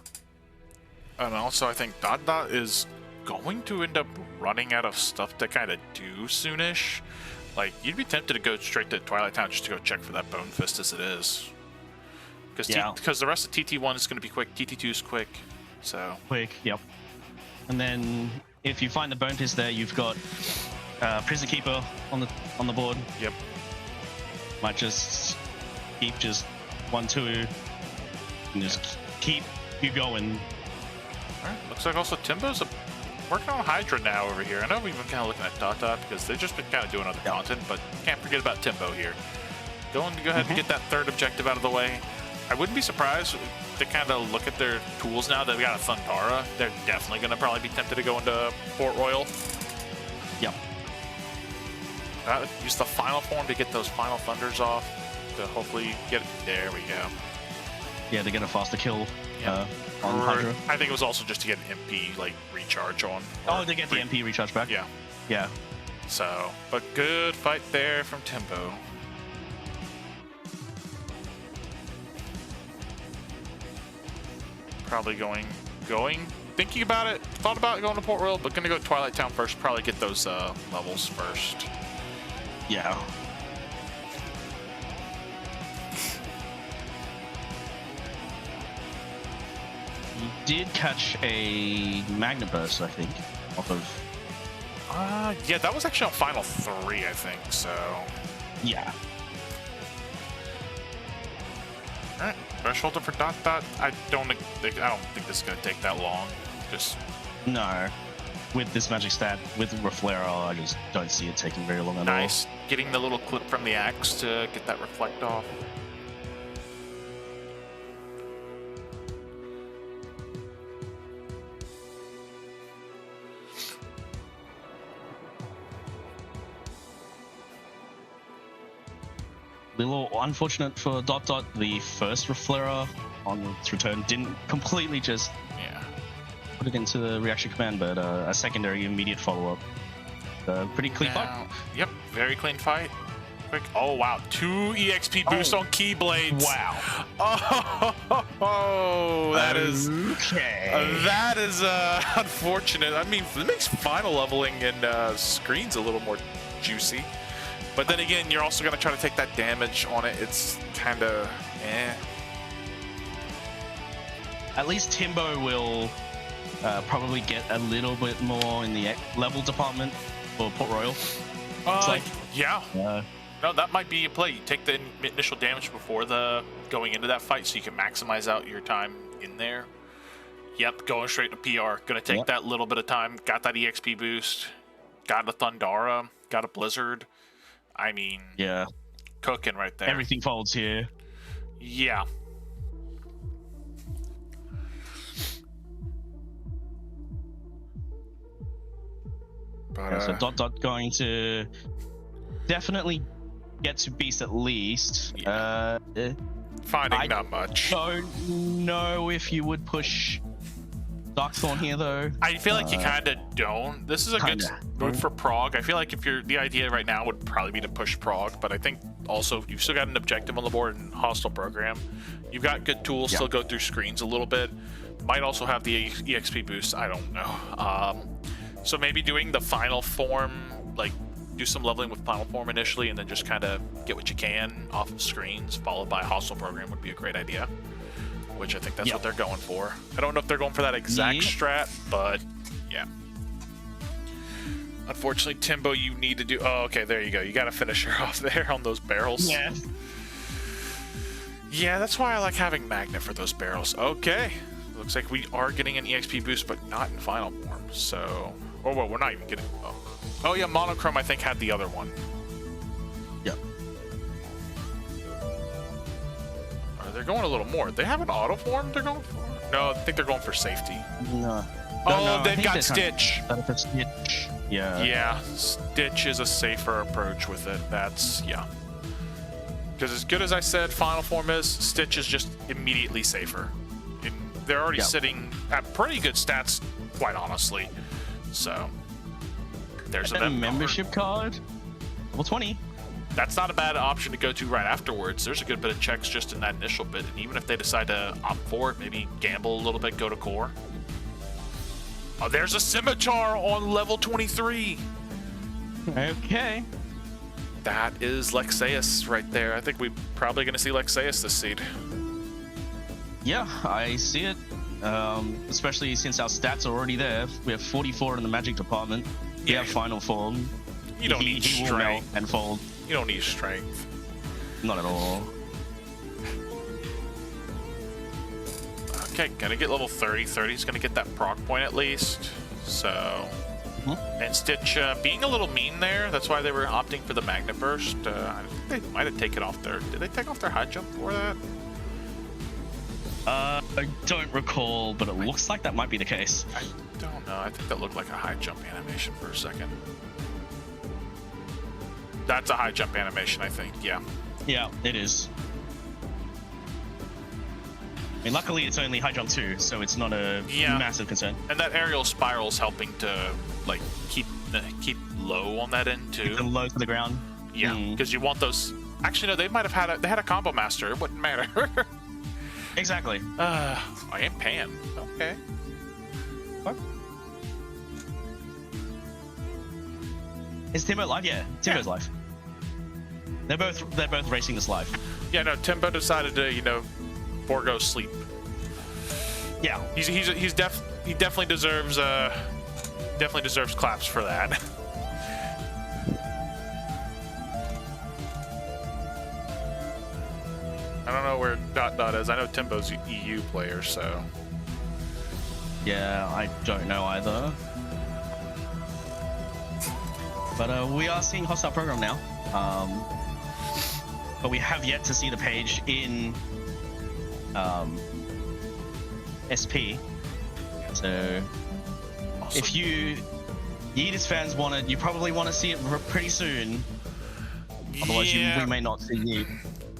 And also, I think Dot is going to end up running out of stuff to kind of do soonish. Like, you'd be tempted to go straight to Twilight Town just to go check for that Bone Fist as it is. Because the rest of TT1 is going to be quick, TT2 is quick, so... Quick, yep. And then, if you find the Bone Fist there, you've got Prison Keeper on the board. Yep. Might just keep 1-2 and just keep you going. Alright, looks like also Timbo's working on Hydra now over here. I know we've been kind of looking at Dot because they've just been kind of doing other content, but can't forget about Timbo here. Going to go ahead and get that 3rd objective out of the way. I wouldn't be surprised to kind of look at their tools now that we got a Thundara. They're definitely going to probably be tempted to go into Port Royal. Yep. Use the final form to get those final thunders off to hopefully get it. There we go. Yeah, to get a faster kill on Hydra. I think it was also just to get an MP like recharge on. Oh, to get the MP recharge back? Yeah. Yeah. So, but good fight there from Timbo. Probably thinking about it, thought about going to Port Royal, but gonna go to Twilight Town first, probably get those levels first. Yeah. You did catch a Magna Burst, I think, off of... Yeah, that was actually on Final 3, I think, so... Yeah. Alright, threshold for Dot. I don't think this is gonna take that long. Just... No. With this magic stat, with Reflera, I just don't see it taking very long at all. Nice. Getting the little clip from the axe to get that reflect off. A little unfortunate for Dot, the first Reflera on its return didn't completely just put it into the reaction command, but a secondary immediate follow-up. Pretty clean fight. Yep, very clean fight. quick. Oh wow, 2 EXP boost on Keyblades. Wow. Oh, that is Okay. that is unfortunate. I mean, it makes final leveling and screens a little more juicy. But then again, you're also gonna try to take that damage on it. It's kind of eh. At least Timbo will probably get a little bit more in the level department for Port Royal. Like- yeah. No, that might be a play. You take the initial damage before the going into that fight, so you can maximize out your time in there. Yep, going straight to PR. Gonna take that little bit of time. Got that EXP boost. Got a Thundara. Got a Blizzard. I mean, Yeah. cooking right there. Everything folds here. Yeah. But, So Dot going to definitely get to Beast at least. finding I not much. Don't know if you would push Darkthorn here though. I feel like you kind of don't. This is a good move for Prague. I feel like if you're the idea right now would probably be to push Prague, but I think also you've still got an objective on the board in Hostile Program. You've got good tools, still go through screens a little bit. Might also have the EXP boost. I don't know. So maybe doing the final form, like do some leveling with final form initially, and then just kind of get what you can off of screens, followed by Hostile Program would be a great idea. Which I think that's what they're going for. I don't know if they're going for that exact strat, but yeah. Unfortunately, Timbo, you need to do... Oh, okay, there you go. You got to finish her off there on those barrels. Yeah. Yeah, that's why I like having Magnet for those barrels. Okay. Looks like we are getting an EXP boost, but not in final form. So... Oh, well, we're not even getting... Oh, yeah, Monochrome, I think, had the other one. Yeah. They're going a little more. They have an auto form they're going for? No, I think they're going for safety. No. Oh, they've got Stitch. Stitch. Yeah. Yeah, Stitch is a safer approach with it. That's, yeah. Because as good as I said final form is, Stitch is just immediately safer. They're already sitting at pretty good stats, quite honestly. So, there's a membership card. Level 20. That's not a bad option to go to right afterwards. There's a good bit of checks just in that initial bit, and even if they decide to opt for it, maybe gamble a little bit, go to core. Oh, there's a Scimitar on level 23. Okay. That is Lexaeus right there. I think we're probably going to see Lexaeus this seed. Yeah, I see it. Especially since our stats are already there. We have 44 in the magic department. We have final form. You don't need he will melt strength. and fold. You don't need strength. Not at all. Okay, gonna get level 30. 30 is gonna get that proc point at least. So, and Stitch being a little mean there. That's why they were opting for the Magnet Burst. I think they might have taken off their. Did they take off their high jump for that? I don't recall, but it looks like that might be the case. I don't know. I think that looked like a high jump animation for a second. That's a high jump animation, I think. Yeah. Yeah, it is. I mean, luckily it's only high jump 2, so it's not a massive concern. And that aerial spiral is helping to like keep low on that end too. Keep them low to the ground. Yeah, because you want those. Actually, no, they might have had they had a combo master. It wouldn't matter. Exactly. I am Pan. Okay. What? Is Timbo live? Yeah, Timbo's live. They're both racing this live. Yeah, no, Timbo decided to, forego sleep. Yeah. He definitely deserves claps for that. I don't know where Dot is. I know Timbo's EU player, so. Yeah, I don't know either. But we are seeing Hostile Program now. But we have yet to see the page in SP. So Awesome. if you Yeetus fans want it, you probably want to see it pretty soon. Otherwise, we may not see Yeet.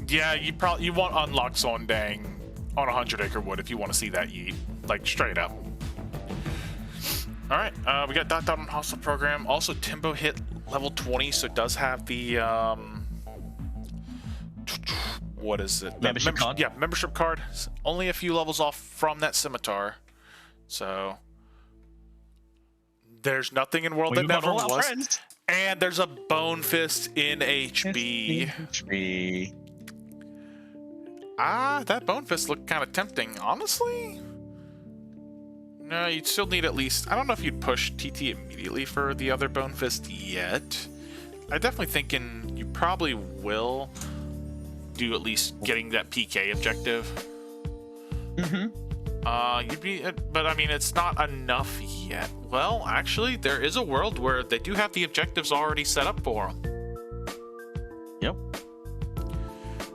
Yeah, you want unlocks on Dang on 100 Acre Wood if you want to see that Yeet, like straight up. All right, we got Dot on Hostile Program. Also, Timbo hit level 20, so it does have the what is it? Membership card? Yeah, membership card. Only a few levels off from that scimitar. So there's nothing in World We've that got never all our was. friends. And there's a Bone Fist in HB. HB. That Bone Fist looked kind of tempting, honestly. No, you'd still need at least... I don't know if you'd push TT immediately for the other Bone Fist yet. I'm definitely thinking you probably will do at least getting that PK objective. You'd be... But, I mean, it's not enough yet. Well, actually, there is a world where they do have the objectives already set up for them. Yep.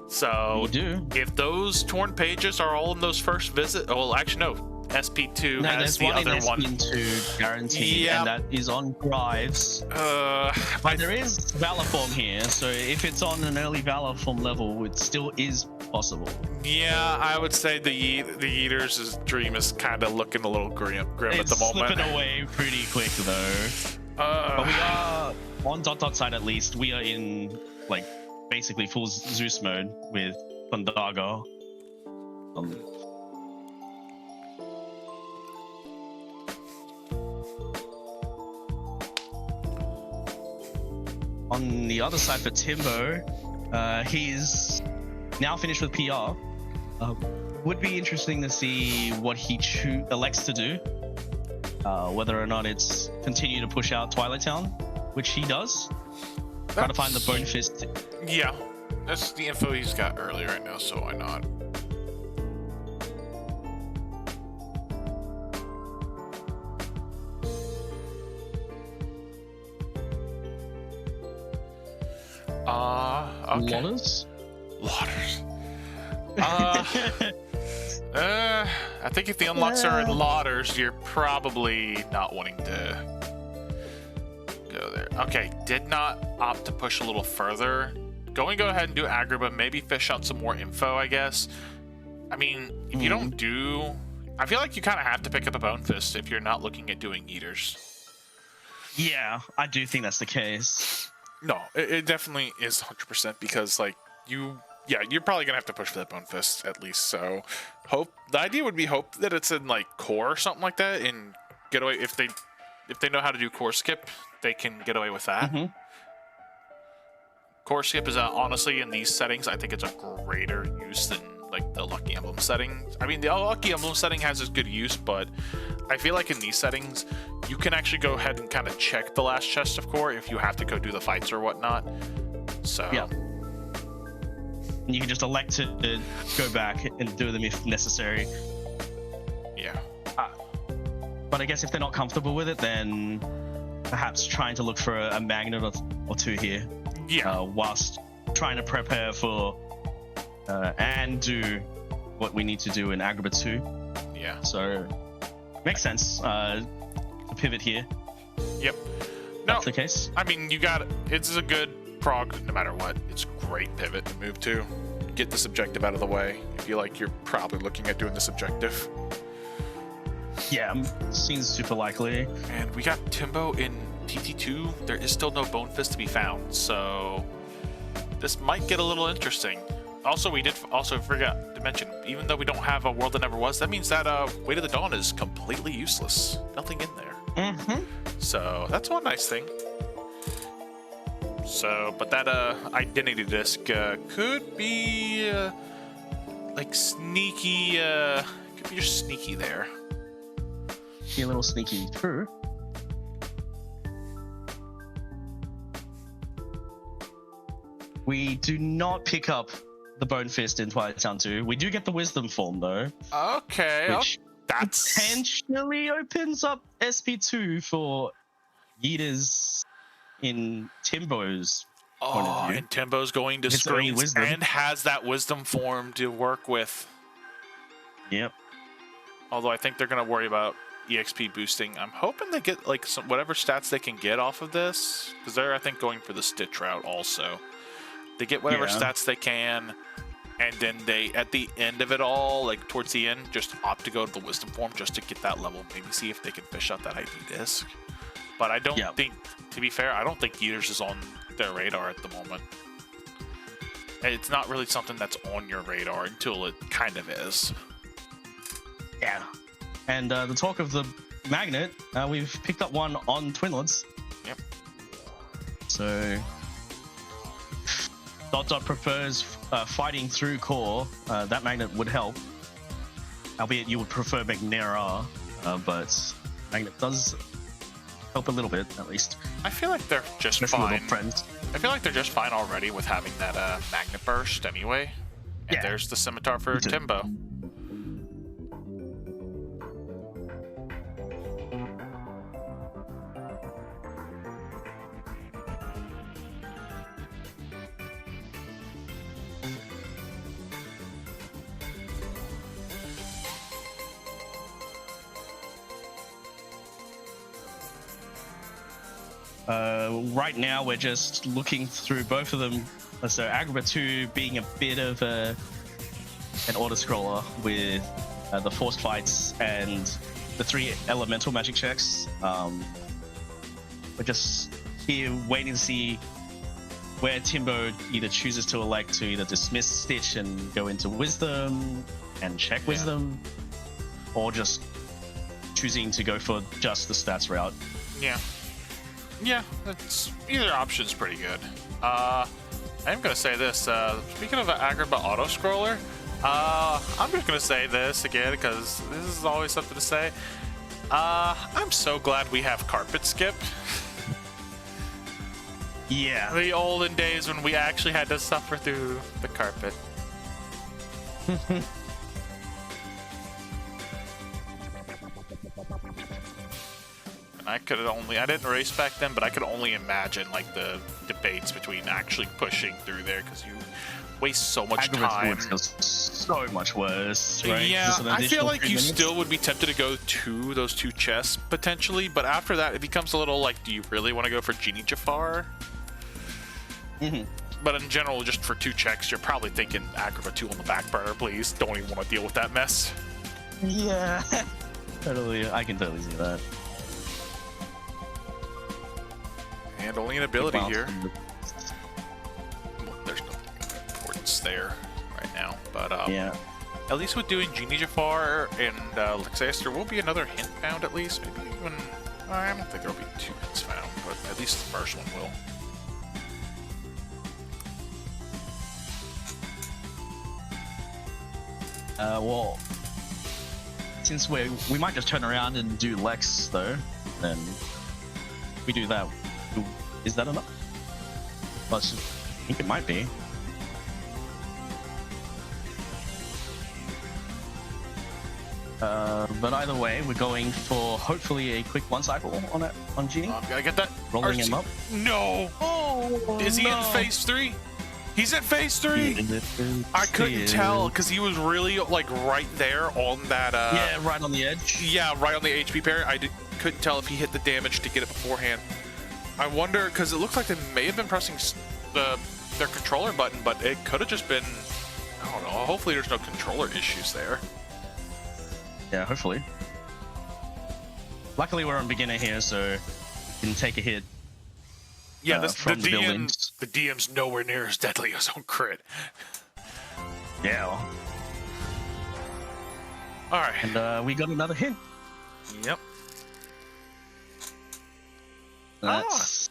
So, We do. if those torn pages are all in those first visit... Oh, well, actually, no. SP2 No, has there's the one other in one. SP2 guaranteed, Yep. and that is on Grives. But there is Valor form here, so if it's on an early Valor form level, it still is possible. Yeah, I would say the Eater's dream is kind of looking a little grim at the moment. Slipping away pretty quick though. But we are on Dot side at least. We are in like basically full Zeus mode with Thundaga. On the other side for Timbo, he's now finished with PR. Would be interesting to see what he elects to do. Whether or not it's continue to push out Twilight Town, which he does. Try to find the Bone Fist. Yeah, that's the info he's got early right now, so why not? Okay. Lotters? I think if the unlocks are in Lauders, you're probably not wanting to go there. Okay, did not opt to push a little further. Go ahead and do Agrabah, maybe fish out some more info, I guess. I mean, if you don't do... I feel like you kind of have to pick up a Bone Fist if you're not looking at doing Eaters. Yeah, I do think that's the case. No, it definitely is 100% because, like, you're probably gonna have to push for that Bone Fist at least. So, the idea would be hope that it's in like core or something like that, and get away if they know how to do core skip, they can get away with that. Core skip is honestly in these settings, I think it's a greater use than like the Lucky Emblem setting. I mean, the Lucky Emblem setting has its good use, but I feel like in these settings, you can actually go ahead and kind of check the last chest of core if you have to go do the fights or whatnot. So yeah, you can just elect to go back and do them if necessary. Yeah. But I guess if they're not comfortable with it, then perhaps trying to look for a magnet or two here. Yeah. Whilst trying to prepare for and do what we need to do in Agrabah 2. Yeah. So makes sense to pivot here. Yep. No, That's the case. I mean, it's a good prog no matter what. It's a great pivot to move to. Get this objective out of the way. I feel like you're probably looking at doing this objective. Yeah, seems super likely. And we got Timbo in TT2. There is still no Bone Fist to be found, so this might get a little interesting. Also, we did also forget to mention, even though we don't have a World That Never Was, that means that Way to the Dawn is completely useless. Nothing in there. So that's one nice thing. So, but that identity disc could be like sneaky. Could be just sneaky there. Be a little sneaky. True. We do not pick up the Bone Fist in Twilight Town 2. We do get the Wisdom form though. Okay, Which that's potentially opens up SP2 for Yeeters in Timbo's point of view. and Timbo's going to It's only screens wisdom. and has that Wisdom form to work with. Yep. Although I think they're going to worry about EXP boosting. I'm hoping they get like some whatever stats they can get off of this, because they're I think going for the Stitch route also. They get whatever Yeah. stats they can, and then they at the end of it all, like towards the end, just opt to go to the Wisdom form just to get that level. Maybe see if they can fish out that ID disc. But I don't Yeah. think, to be fair, I don't think Eaters is on their radar at the moment. It's not really something that's on your radar until it kind of is. Yeah. And the talk of the magnet, we've picked up one on Twinlets. Yep. So Dot prefers fighting through core. That magnet would help. Albeit you would prefer Magnera, but magnet does help a little bit, at least. I feel like they're just Especially fine. with friends. I feel like they're just fine already with having that magnet burst anyway. And Yeah. there's the scimitar for Me too. Timbo. Right now, we're just looking through both of them. So Agrabah 2 being a bit of an auto-scroller with the forced fights and the 3 elemental magic checks. We're just here waiting to see where Timbo either chooses to elect to either dismiss Stitch and go into Wisdom and check Wisdom, or just choosing to go for just the stats route. Yeah. Yeah, that's either option's pretty good. I am gonna say this. Speaking of an Agrabah auto scroller, I'm just gonna say this again because this is always something to say. I'm so glad we have carpet skip. Yeah. The olden days when we actually had to suffer through the carpet. I didn't race back then, but I could only imagine like the debates between actually pushing through there because you waste so much time. So much worse, right? Yeah, Just an I feel additional like 3 you minutes. still would be tempted to go to those 2 chests potentially, but after that it becomes a little like, do you really want to go for Genie Jafar? Mhm. But in general, just for 2 checks, you're probably thinking Agrabah 2 on the back burner, please. Don't even want to deal with that mess. Yeah. Totally, I can totally see that. And only an ability Well, here. Well, there's no importance there right now, but Yeah. at least with doing Genie Jafar and Lexaeus, there will be another hint found at least. Maybe even I don't think there will be 2 hints found, but at least the first one will. Well, since we might just turn around and do Lex though, then we do that. Is that enough? Well, I think it might be. But either way, we're going for hopefully a quick 1 cycle on it on Genie. Gotta get that. Rolling RC. him up. No. Oh, Is he in phase 3? He's in phase 3. I couldn't tell because he was really like right there on that. Yeah, right on the edge. Yeah, right on the HP parry. Couldn't tell if he hit the damage to get it beforehand. I wonder because it looked like they may have been pressing their controller button, but it could have just been. I don't know. Hopefully, there's no controller issues there. Yeah, hopefully. Luckily, we're on beginner here, so we can take a hit. Yeah, from the buildings. The DM's nowhere near as deadly as on crit. Yeah. All right. And we got another hit. Yep. That's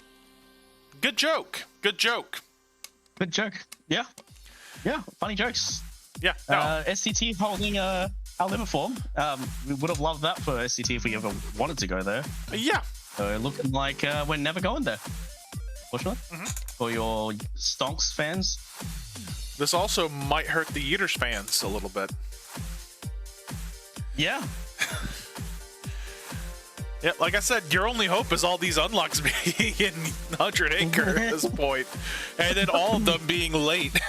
Good joke. Good joke. good joke. Yeah. Yeah, funny jokes. Yeah. No. SCT holding our liver form. We would have loved that for SCT if we ever wanted to go there. Yeah. So looking like we're never going there. Fortunately. For your Stonks fans. This also might hurt the Eaters fans a little bit. Yeah. Yeah, like I said, your only hope is all these unlocks being in 100 Acre at this point, and then all of them being late.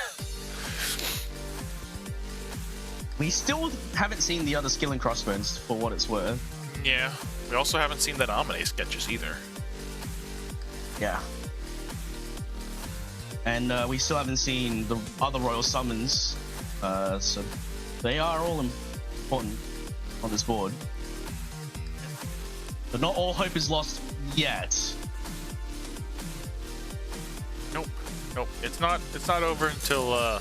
We still haven't seen the other skill and crossbones for what it's worth. Yeah, we also haven't seen that Amine sketches either. Yeah. And we still haven't seen the other royal summons, so they are all important on this board. But not all hope is lost yet. Nope. Nope, it's not over until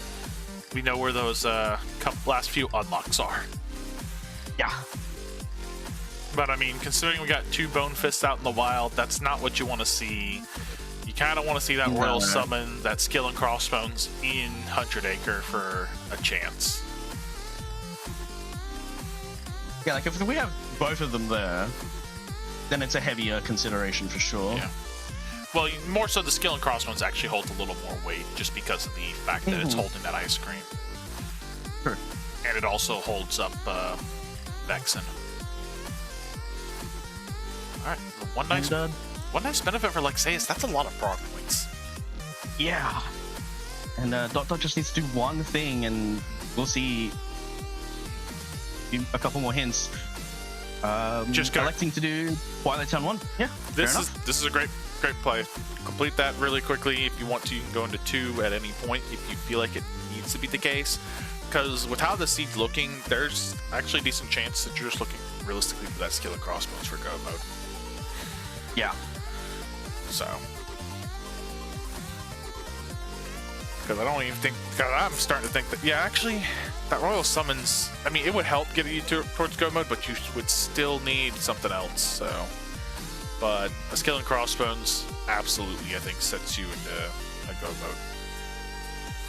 we know where those last few unlocks are. Yeah. But I mean, considering we got 2 Bone Fists out in the wild, that's not what you want to see. You kind of want to see that Royal Summon, that Skill and Crossbones in 100 Acre for a chance. Yeah, like if we have both of them there, then it's a heavier consideration for sure. Yeah. Well, more so the Skill and Crossbones actually holds a little more weight just because of the fact that it's holding that ice cream. Sure. And it also holds up Vexen. Alright, one nice benefit for Lexaeus, that's a lot of prog points. Yeah. And Dot Dot just needs to do one thing, and we'll see a couple more hints. Just electing to do Twilight Town 1. Yeah. This is a great play. Complete that really quickly. If you want to, you can go into 2 at any point if you feel like it needs to be the case. Because with how the seed's looking, there's actually a decent chance that you're just looking realistically for that Skill and Crossbones for go mode. Yeah. So. Because I don't even think, because I'm starting to think that, yeah, actually, that Royal Summons, I mean, it would help get you towards go mode, but you would still need something else, so. But a Skill and Crossbones absolutely, I think, sets you into a go mode.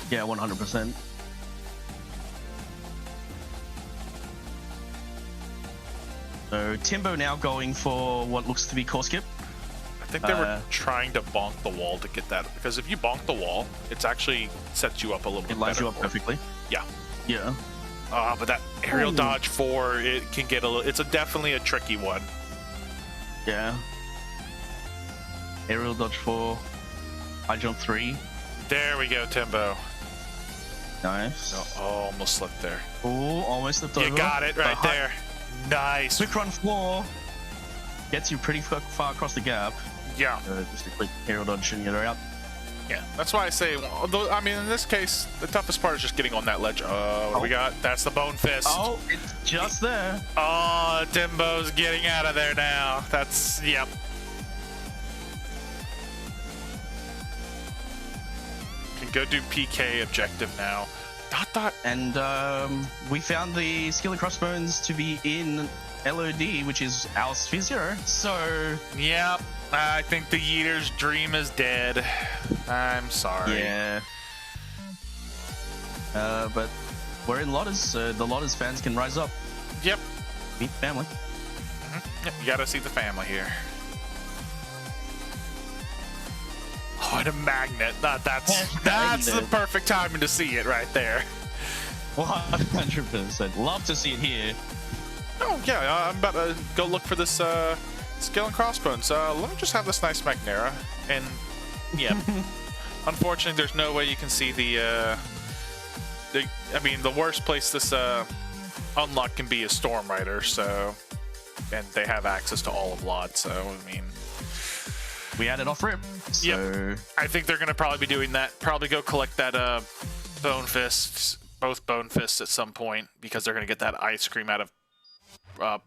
Yeah, 100%. So Timbo now going for what looks to be core skip. I think they were trying to bonk the wall to get that, because if you bonk the wall, it's actually sets you up a little bit better. It lines you up perfectly. Yeah. Yeah. But that aerial dodge 4, it can get a little, it's definitely a tricky one. Yeah. Aerial dodge 4, high jump 3. There we go, Timbo. Nice. Oh, almost slipped there. Oh, almost slipped over. You got it right there. Nice. Quick run 4 gets you pretty far across the gap. Yeah. Just a quick aerial dodge and you're out. Yeah, that's why I say, I mean, in this case, the toughest part is just getting on that ledge. What do we got? That's the Bone Fist. Oh, it's just there. Oh, Timbo's getting out of there now. That's, yep. Can go do PK objective now. Dot dot. And we found the Skill and Crossbones to be in LOD, which is our Sphere 0. So, yep. I think the Yeeter's dream is dead. I'm sorry. Yeah. But we're in Lotters, so the Lotters fans can rise up. Yep. Meet the family. Yep, you gotta see the family here. Oh, and a magnet. That's the perfect timing to see it right there. 100%. Love to see it here. Oh, yeah, I'm about to go look for this Skill and Crossbones. Let me just have this nice Magnera. And, yeah. Unfortunately, there's no way you can see the worst place this unlock can be is Storm Rider, so... And they have access to all of LOD, so, I mean... We had it off rip, so... Yep. I think they're going to probably be doing that. Probably go collect that Bone Fists, both Bone Fists at some point, because they're going to get that ice cream out of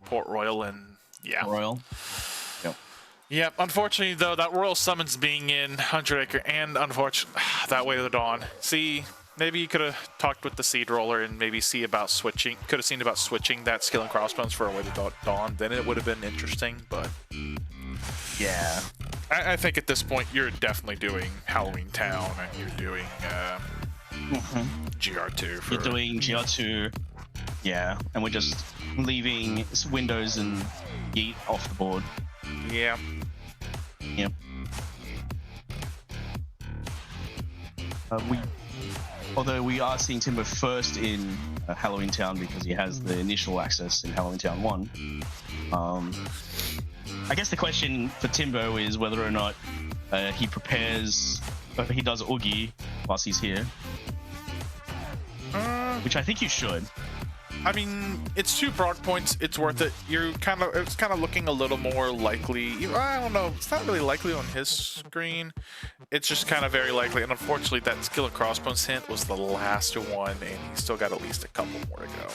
Port Royal, and yeah. Royal. Yep. Yep. Unfortunately, though, that Royal Summons being in 100 Acre, and unfortunately, that Way of the Dawn. See, maybe you could have talked with the Seed Roller and maybe see about switching. Could have seen about switching that Skill and Crossbones for a Way of the Dawn. Then it would have been interesting, but yeah. I think at this point you're definitely doing Halloween Town and you're doing GR2. You're doing GR2, yeah, and we're just leaving Windows and Yeet off the board. Yeah. Yep. Although we are seeing Timber first in Halloween Town because he has the initial access in Halloween Town 1. I guess the question for Timbo is whether or not he prepares, he does Oogie whilst he's here. Which I think you should. I mean, it's 2 prog points. It's worth it. It's kind of looking a little more likely. I don't know. It's not really likely on his screen. It's just kind of very likely. And unfortunately, that Skill and Crossbones hint was the last one, and he's still got at least a couple more to go.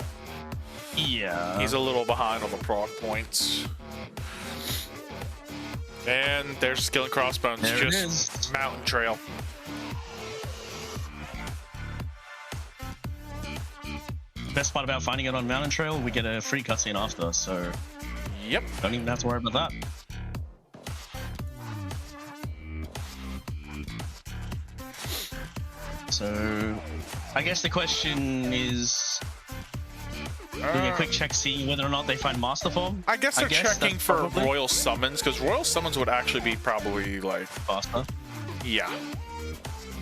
Yeah. He's a little behind on the prog points. And there's Skill and Crossbones. There just Mountain Trail. best part about finding it on Mountain Trail, we get a free cutscene after, so Yep. don't even have to worry about that. So, I guess the question is, doing a quick check, see whether or not they find Master Form. I guess they're checking that's for probably Royal Summons, because Royal Summons would actually be probably like, faster. yeah.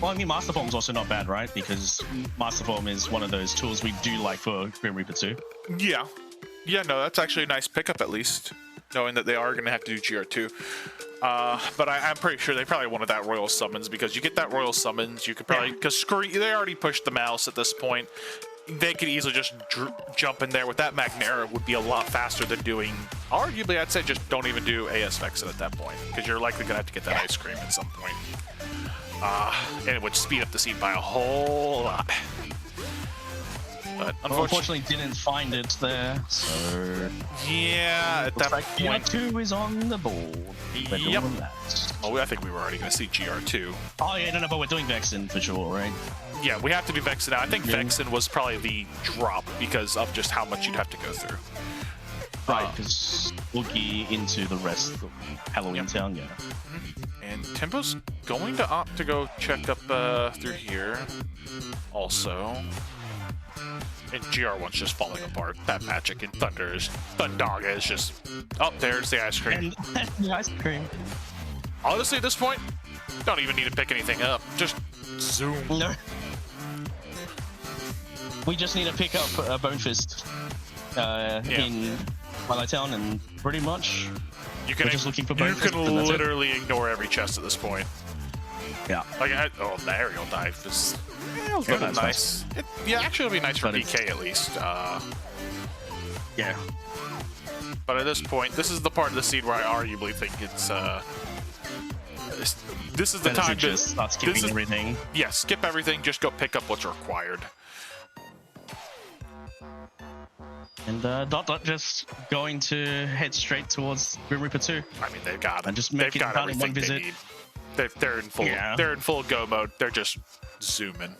Well, I mean, Master Form's also not bad, right? Because Master Form is one of those tools we do like for Grim Reaper 2. Yeah. Yeah, no, that's actually a nice pickup at least, knowing that they are going to have to do GR2. But I'm pretty sure they probably wanted that Royal Summons, because you get that Royal Summons, you could probably, because they already pushed the mouse at this point. They could easily just jump in there with that Magnera. Would be a lot faster than doing, arguably, I'd say just don't even do AS Vexen at that point, because you're likely going to have to get that ice cream at some point. And it would speed up the seed by a whole lot. But Unfortunately, didn't find it there, so... Yeah, at that like point... GR2 is on the board. We're Yep. doing that. Oh, I think we were already going to see GR2. Oh, yeah, no, but we're doing Vexen for sure, right? Yeah, we have to do Vexen now. I think Vexen was probably the drop because of just how much you'd have to go through. Right, because Boogie into the rest of Halloween Town, yeah. And Tempo's going to opt to go check up through here also. And GR1's just falling apart. That Magic and Thundaga is just... Oh, there's the ice cream. And the ice cream. Honestly, at this point, don't even need to pick anything up. Just zoom. No. We just need to pick up a Bone Fist in Twilight Town, and pretty much we're just looking for Bone Fist. You can literally ignore every chest at this point. Yeah. Like, the aerial dive is nice. Actually, it'll be nice for BK at least. Yeah. But at this point, this is the part of the seed where I arguably think it's this is the time to just start skipping everything. Yeah, skip everything. Just go pick up what's required. And Dot just going to head straight towards Grim Reaper 2. I mean, they've got And just they've make it got done in one everything they visit. need. They're in full. Yeah. They're in full go mode. They're just zooming.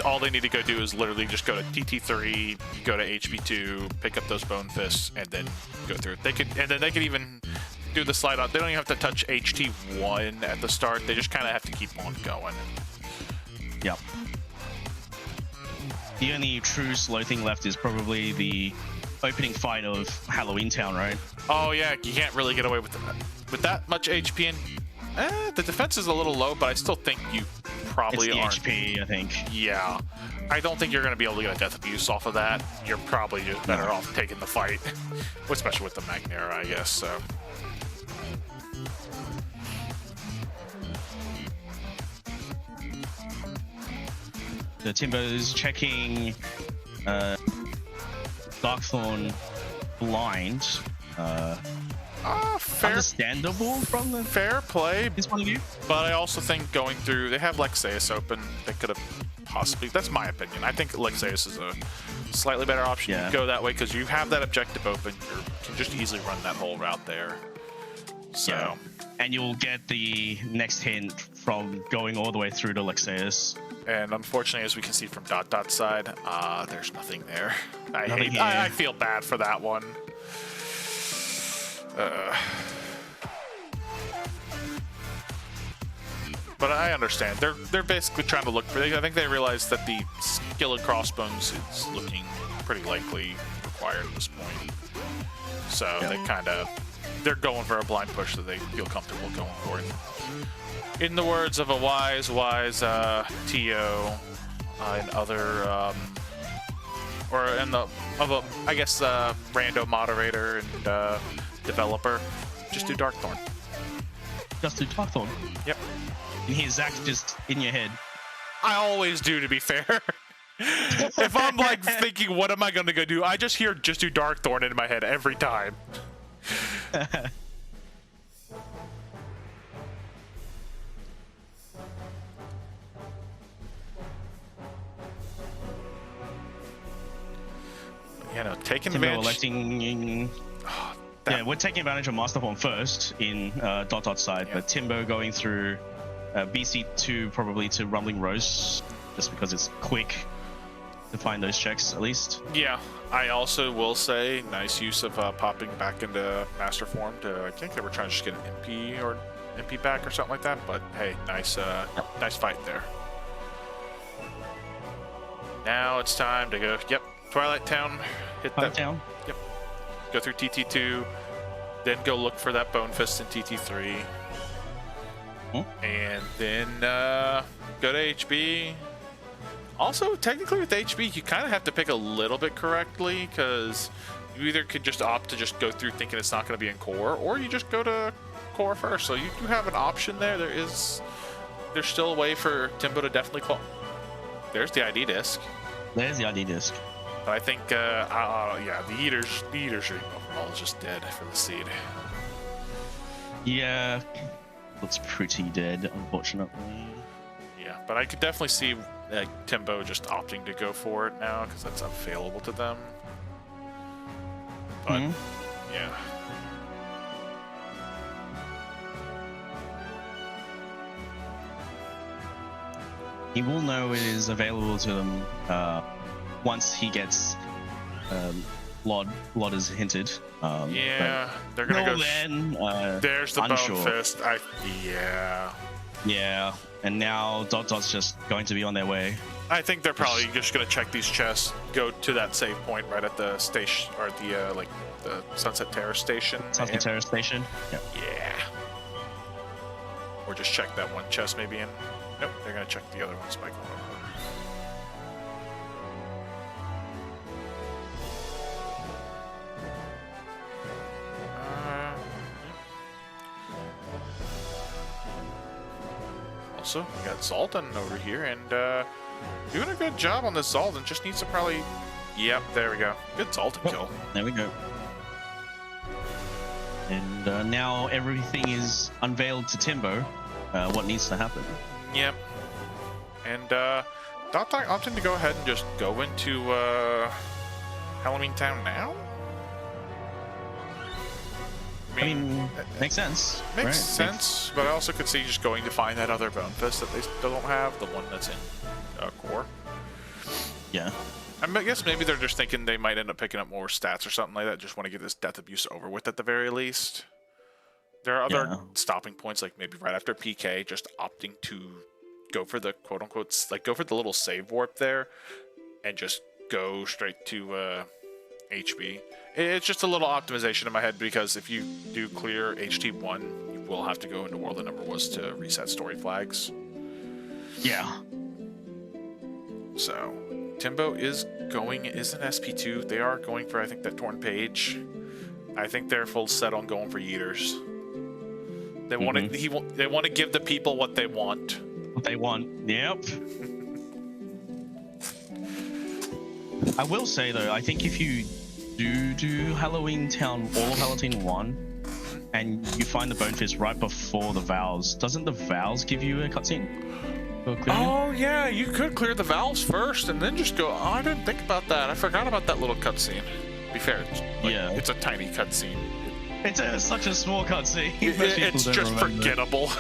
All they need to go do is literally just go to TT3, go to HP2, pick up those Bone Fists, and then go through it. They could even do the slide out. They don't even have to touch HT1 at the start. They just kind of have to keep on going. Yep. The only true slow thing left is probably the opening fight of Halloween Town, right? Oh yeah, you can't really get away with that much HP, and the defense is a little low, but I still think you probably it's aren't. the HP, I think. Yeah, I don't think you're going to be able to get a death abuse off of that. You're probably just better off taking the fight, especially with the Magnera, I guess. So. The Timbo's checking Darkthorn blind. Fair, understandable from the fair play, his point of view. but I also think going through, they have Lexaeus open. They could have possibly, that's my opinion. I think Lexaeus is a slightly better option to go that way because you have that objective open. You can just easily run that whole route there. So. Yeah. And you'll get the next hint from going all the way through to Lexaeus. And unfortunately, as we can see from Dot's side, there's nothing there. I feel bad for that one. But I understand. They're basically trying to look for. I think they realize that the skill and crossbones is looking pretty likely required at this point. So they're going for a blind push that they feel comfortable going for. In the words of a wise TO and other, rando moderator and developer, just do Darkthorn. Just do Darkthorn. Yep. And here's Zach just in your head. I always do, to be fair. If I'm like thinking, what am I going to go do? I just hear just do Darkthorn in my head every time. You know, taking advantage. We're taking advantage of Master Form first in Dot's side, but Timbo going through BC2 probably to Rumbling Rose just because it's quick. to find those checks at least. Yeah, I also will say nice use of popping back into master form to, I think they were trying to just get an MP or MP back or something like that, but hey, nice nice fight there. Now it's time to go, yep, Twilight Town, hit that. Town. Yep, go through TT2, then go look for that Bone Fist in TT3, and then go to HB. Also, technically with HB, you kind of have to pick a little bit correctly, because you either could just opt to just go through thinking it's not going to be in core, or you just go to core first. So you do have an option there. There's still a way for Timbo to definitely call. There's the ID disc. There's the ID disc. But I think, yeah, the Eater's overall is just dead for the seed. Yeah, looks pretty dead, unfortunately. Yeah, but I could definitely see Timbo just opting to go for it now because that's available to them. But yeah. He will know it is available to them once he gets Lod is hinted. Yeah, they're gonna go. Then there's the unsure. Bone Fist. Yeah. Yeah, and now Dot's just going to be on their way. I think they're probably just gonna check these chests, go to that save point right at the station, or the like the Sunset Terrace station. Sunset Terrace station. Yeah. Yeah. Or just check that one chest maybe in. Nope, they're gonna check the other ones by going over. Also, we got Zoltan over here, and doing a good job on this Zoltan. Just needs to probably... Yep, there we go. Good Zoltan kill. There we go. And now everything is unveiled to Timbo. What needs to happen? Yep. And Dot opting to go ahead and just go into Halloween Town now? I mean, makes sense. Makes right? sense, but I also could see just going to find that other Bone Fist that they still don't have, the one that's in core. Yeah. I guess maybe they're just thinking they might end up picking up more stats or something like that. Just want to get this death abuse over with at the very least. There are other stopping points, like maybe right after PK, just opting to go for the quote-unquote, like go for the little save warp there and just go straight to HB. It's just a little optimization in my head, because if you do clear HT1, you will have to go into World of Number Was to reset story flags. Yeah. So Timbo is in SP2. They are going for, I think, that torn page. I think they're full set on going for Yeeters. They want to. They want to give the people what they want. What they want. Yep. I will say though, I think if you do Halloween Town, all of Halloween 1, and you find the Bone Fist right before the Vows, doesn't the Vows give you a cutscene? Oh yeah, you could clear the valves first and then just go. Oh, I didn't think about that. I forgot about that little cutscene. Be fair, it's a tiny cutscene. It's such a small cutscene. It's just forgettable.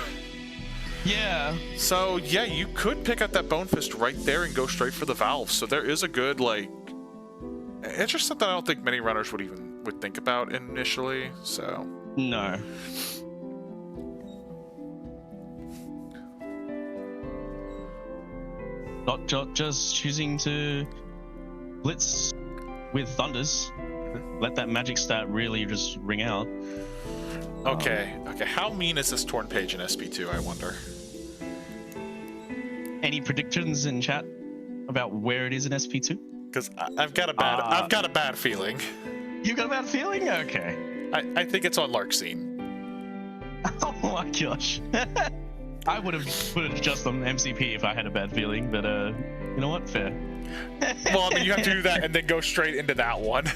Yeah. So yeah, you could pick up that Bone Fist right there and go straight for the valves. So there is a good it's just something I don't think many runners would think about initially. So no. Not just choosing to blitz with Thunders. Let that magic stat really just ring out. Okay. How mean is this torn page in SP2, I wonder? Any predictions in chat about where it is in SP2? Because I've got a bad feeling. You've got a bad feeling? Okay. I think it's on Larkscene. Oh my gosh. I would have put it just on MCP if I had a bad feeling, but you know what? Fair. Well, I mean, you have to do that and then go straight into that one.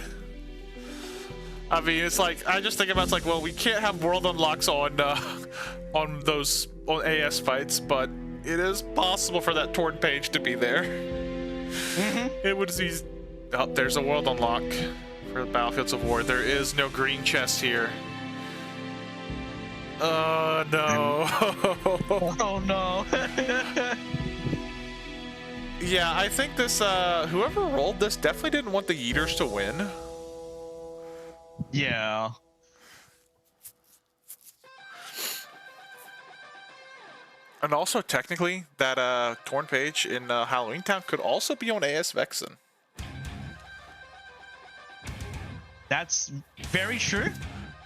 I mean, it's like, I just think about it's like, well, we can't have world unlocks on AS fights, but it is possible for that torn page to be there. It would be. Oh, there's a world unlock for the Battlefields of War. There is no green chest here. Oh no. Oh no. Yeah, I think this, whoever rolled this definitely didn't want the Yeeters to win. Yeah. And also, technically, that torn page in Halloween Town could also be on AS Vexen. That's very true.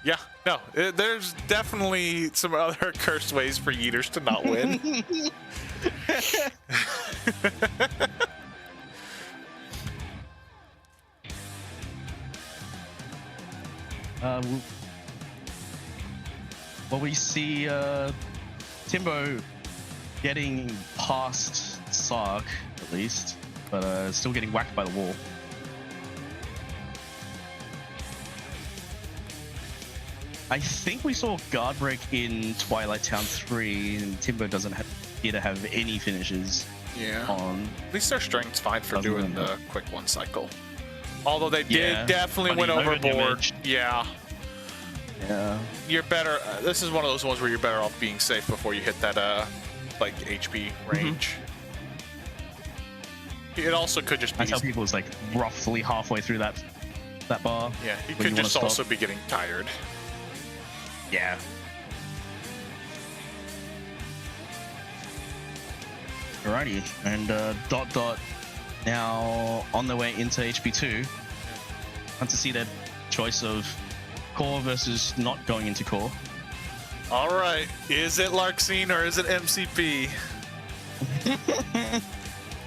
Yeah, no, there's definitely some other cursed ways for Yeeters to not win. Well, we see Timbo getting past Sark, at least, but still getting whacked by the wall. I think we saw guard break in Twilight Town 3, and Timbo doesn't appear to have any finishes. Yeah. On At least their strength's fine for doing the quick one cycle. Although they Yeah, did definitely but went he overboard. overdamaged. Yeah. Yeah. You're better. This is one of those ones where you're better off being safe before you hit that like HP range. It also could just be. I tell people it's like roughly halfway through that bar. Yeah, he when could you wanna just stop. also be getting tired. Yeah. Alrighty, and Dot Dot now on their way into HP2. Want to see their choice of core versus not going into core. All right, is it Larxene or is it MCP?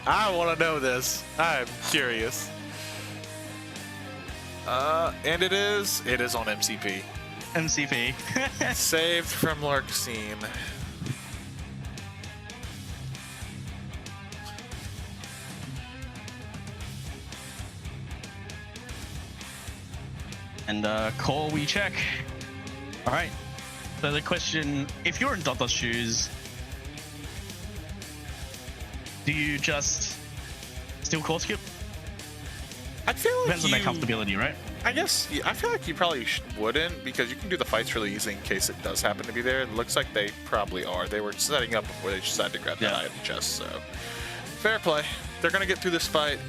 I want to know this. I'm curious. And it is on MCP. MCP. Saved from Larxene. And core we check. Alright. So the question, if you're in Dot Dot's shoes, do you just still core skip? I feel like Depends on their comfortability, right? I guess I feel like you probably wouldn't, because you can do the fights really easy in case it does happen to be there. It looks like they probably are. They were setting up before they decided to grab that item chest. So fair play. They're gonna get through this fight,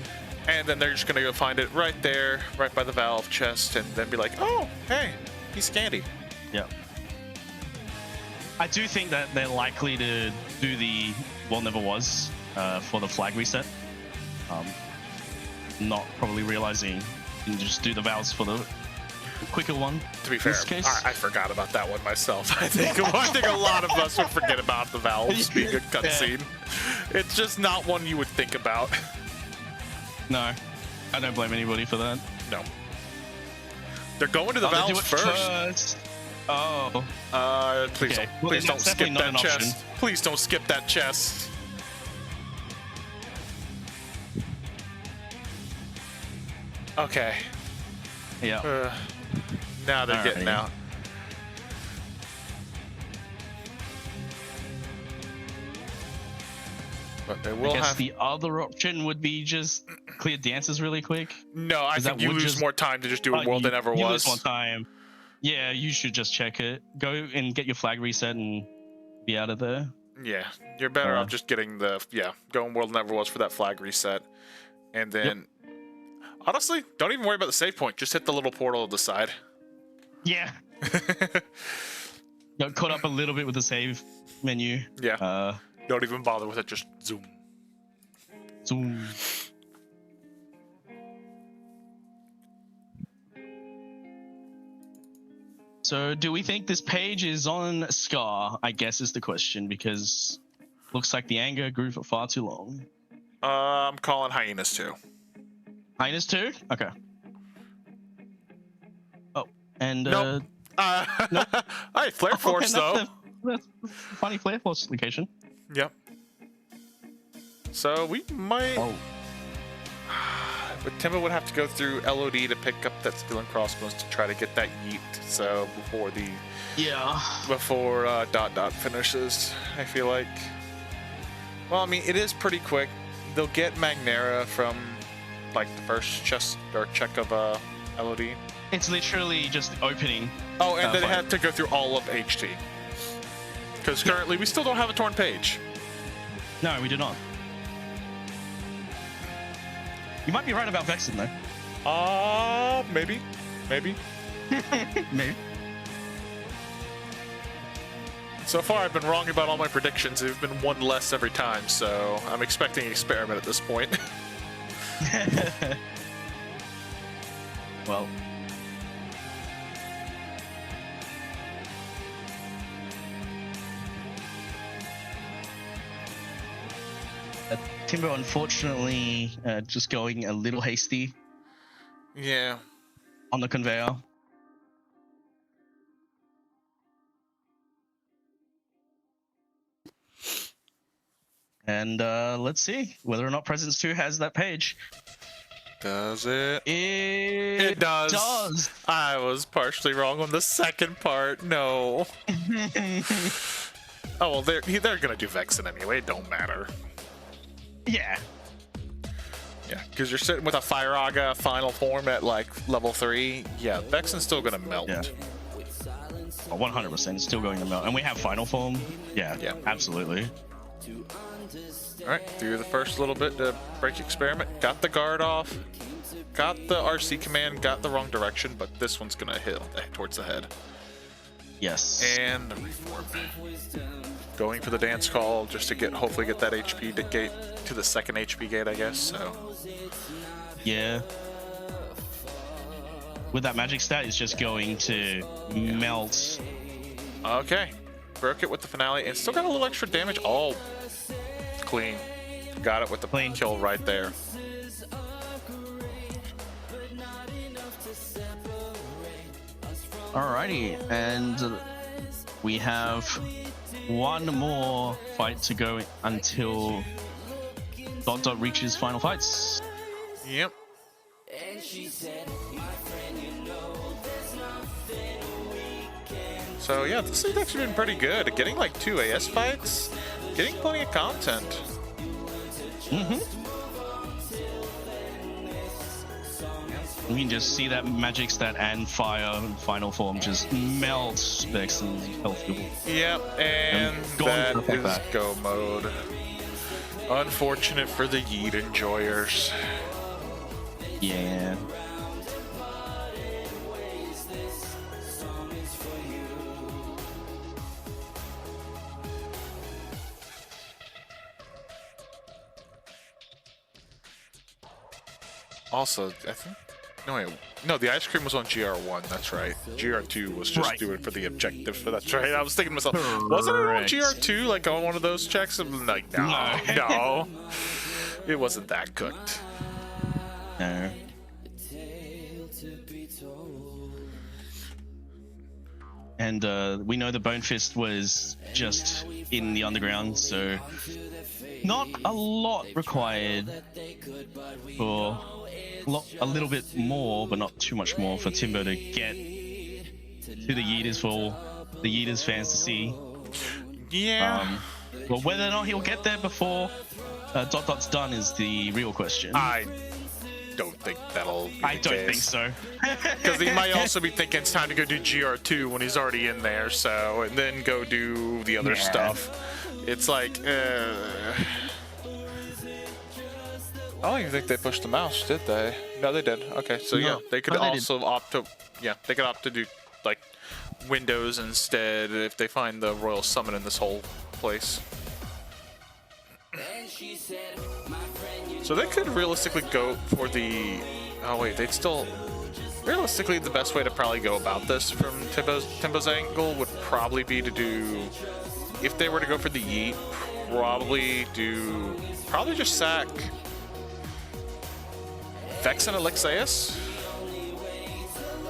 and then they're just gonna go find it right there, right by the valve chest, and then be like, "Oh, hey, he's Scandy." Yeah. I do think that they're likely to do the Well Never Was for the flag reset. Not probably realizing you can just do the vows for the quicker one. To be fair, I forgot about that one myself. I think a lot of us would forget about the valves being a cutscene. It's just not one you would think about. No, I don't blame anybody for that. No. They're going to the valves first. Oh. Please Okay. don't, please Well, don't that's skip definitely not that an chest. option. Please don't skip that chest. Okay. Yeah. Now they're getting Alrighty. out. But they will I guess have. the other option would be just clear dances really quick. No, I think that you would lose just- more time to just do a world that never you was. lose more time. Yeah, you should just check it. Go and get your flag reset and be out of there. Yeah, you're better off just getting the going world never was for that flag reset, and then honestly, don't even worry about the save point. Just hit the little portal at the side. Yeah. Got caught up a little bit with the save menu. Yeah. Don't even bother with it. Just zoom. Zoom. So, do we think this page is on Scar? I guess is the question, because looks like the anger grew for far too long. I'm calling hyenas too. Highness 2? Okay. Oh, and Nope. nope. Hey, Flare Force though. That's a funny Flare Force location. Yep. So we might. Oh. But Timba would have to go through LOD to pick up that Steel and Crossbones to try to get that yeet. So before Dot Dot finishes, I feel like. Well, I mean, it is pretty quick. They'll get Magnera from like the first chest or check of LOD. It's literally just opening. Oh, and then they fight. have to go through all of HT. Because currently we still don't have a torn page. No, we do not. You might be right about Vexen though. Maybe. Maybe. So far, I've been wrong about all my predictions. They've been one less every time, so I'm expecting an experiment at this point. Well. Timbo, unfortunately, just going a little hasty Yeah. on the conveyor. And let's see whether or not Presence 2 has that page. Does it? It does. I was partially wrong on the second part. No. Oh, well, they're going to do Vexen anyway. It don't matter. Yeah. Yeah, because you're sitting with a Firaga final form at, like, level 3. Yeah, Vexen's still going to melt. Yeah. 100%. It's still going to melt. And we have final form. Yeah, absolutely. Alright, through the first little bit to break experiment. Got the guard off. Got the RC command. Got the wrong direction, but this one's going to hit towards the head. Yes. And the reform. Going for the dance call just to hopefully get that HP gate to the second HP gate, I guess. So. Yeah. With that magic stat, it's just going to melt. Okay. Broke it with the finale and still got a little extra damage. Oh, clean. Got it with the Clean kill right there. Alrighty, and we have one more fight to go until Dot reaches final fights. Yep. So yeah, this has actually been pretty good. Getting like 2 AS fights, getting plenty of content. You can just see that magic stat and fire and final form just melt Vexen's health level. Yep, and that is go mode. Unfortunate for the Yeet enjoyers. Yeah. Also, I think no, the ice cream was on GR1. That's right. GR2 was just doing for the objective. But that's right. I was thinking to myself, wasn't it on GR2? Like on one of those checks? I'm like, no, it wasn't that cooked. No. And we know the Bone Fist was just in the underground, so not a lot required for a little bit more, but not too much more for Timbo to get to the Yeeters for the Yeeters fans to see. Yeah. But whether or not he'll get there before Dot's done is the real question. I don't think that'll be I don't think so. Because he might also be thinking it's time to go do GR2 when he's already in there, so, and then go do the other stuff. It's like, I don't even think they pushed the mouse, did they? No, they did. Okay, so yeah, they could also opt to, they could opt to do like Windows instead if they find the Royal Summon in this whole place. So they could realistically go for the, oh wait, they'd still, realistically the best way to probably go about this from Timbo's angle would probably be to do, if they were to go for the Yeet, probably just sack Vex and Elixeus?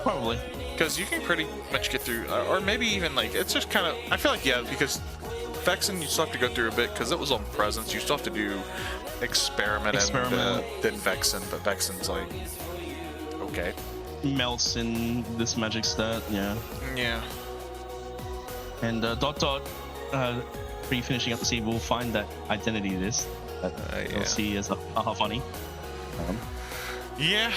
Probably. Because you can pretty much get through, or maybe even like, it's just kind of, I feel like, yeah, because Vexen you still have to go through a bit, because it was on Presence, you still have to do Experiment. And then Vexen, but Vexen's like, okay. Melts in this magic stat, yeah. Yeah. And Dot, pre-finishing up the scene, will find that identity list that you'll see as a funny. Yeah.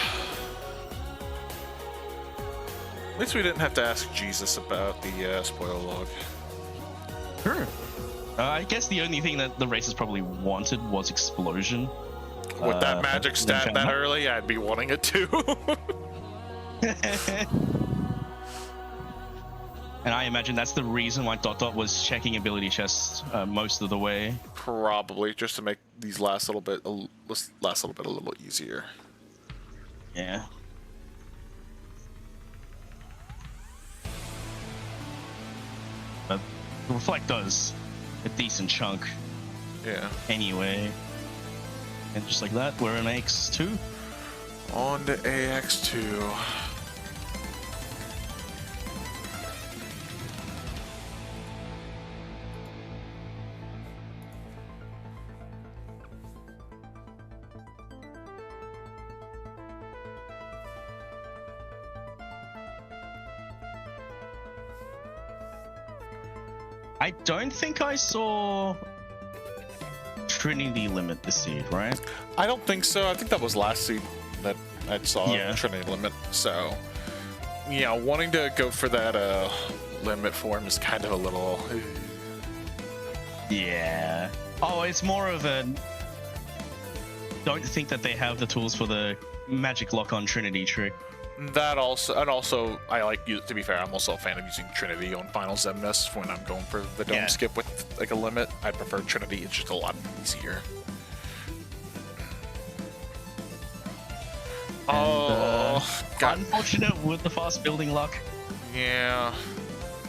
At least we didn't have to ask Jesus about the spoil log. Sure. I guess the only thing that the racers probably wanted was explosion. With that magic stat that Nintendo. early, I'd be wanting it too. And I imagine that's the reason why Dot Dot was checking ability chests most of the way. Probably just to make these last little bit a little easier. Yeah. But Reflect does a decent chunk Yeah. anyway. And just like that, we're in AX2. On to AX2. I don't think I saw Trinity limit this seed, right? I don't think so. I think that was last seed that I saw Yeah. Trinity limit. So, yeah, wanting to go for that limit for him is kind of a little. Yeah. Oh, it's more of a. Don't think that they have the tools for the magic lock on Trinity trick. That also, and also, I like you. To be fair, I'm also a fan of using Trinity on Final Zemnis when I'm going for the dome Yeah. skip with like a limit. I prefer Trinity. It's just a lot easier. God. Unfortunate with the fast building luck. Yeah.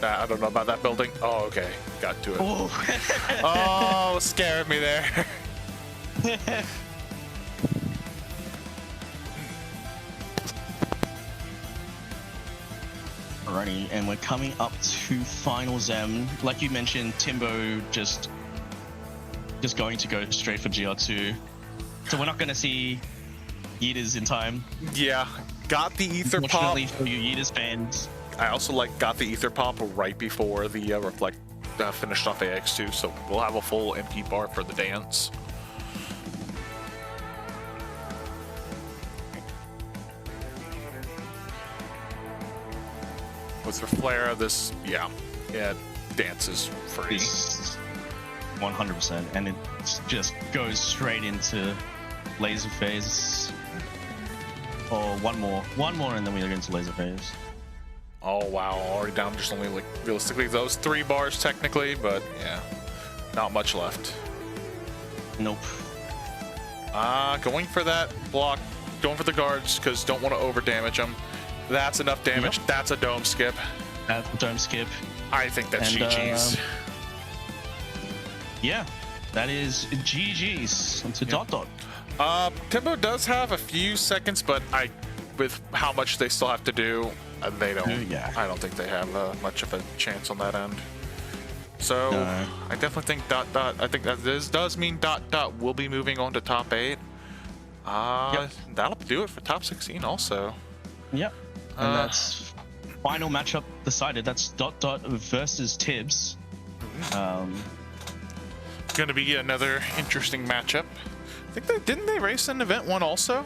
I don't know about that building. Oh, okay. Got to it. Oh. Oh, scared me there. Alrighty, and we're coming up to Final Zem. Like you mentioned, Timbo just going to go straight for GR2. So we're not going to see Yeeters in time. Yeah. Got the ether pop. Unfortunately for you Yeeters fans. I also got the ether pop right before the reflect finished off AX2, so we'll have a full MP bar for the dance. With the flare, this dance is free. Is 100%, and it just goes straight into laser phase. Or one more, and then we go into laser phase. Oh wow, already down just only like realistically those 3 bars technically, but yeah, not much left. Nope. Going for that block, going for the guards because don't want to over damage them. That's enough damage. Yep. That's a dome skip. Dome skip. I think that's And, GG's. Yeah, that is GG's to Dot Dot. Timbo does have a few seconds, but with how much they still have to do, they don't. Yeah. I don't think they have much of a chance on that end. So No. I definitely think Dot Dot. I think that this does mean Dot Dot will be moving on to top 8. Yep. That'll do it for top 16 also. Yep. And that's final matchup decided. That's Dot Dot versus Tibbs. Gonna be another interesting matchup. I think didn't they race in event 1 also?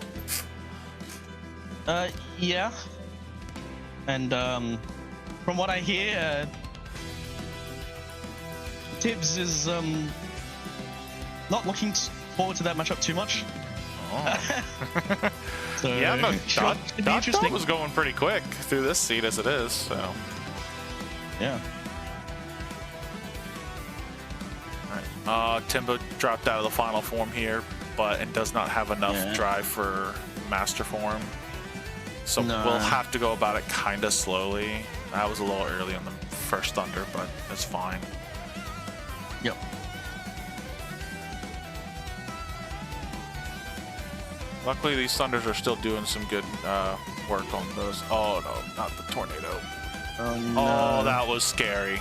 Yeah. And from what I hear, Tibbs is not looking forward to that matchup too much. Oh. So Yeah, no, should be Dot interesting. was going pretty quick through this seed as it is, so. Yeah. Timbo dropped out of the final form here, but it does not have enough Yeah. drive for master form. So No. we'll have to go about it kind of slowly. That was a little early on the first Thunder, but it's fine. Yep. Luckily, these Thunders are still doing some good work on those. Oh no, not the tornado. Oh, Oh, that was scary.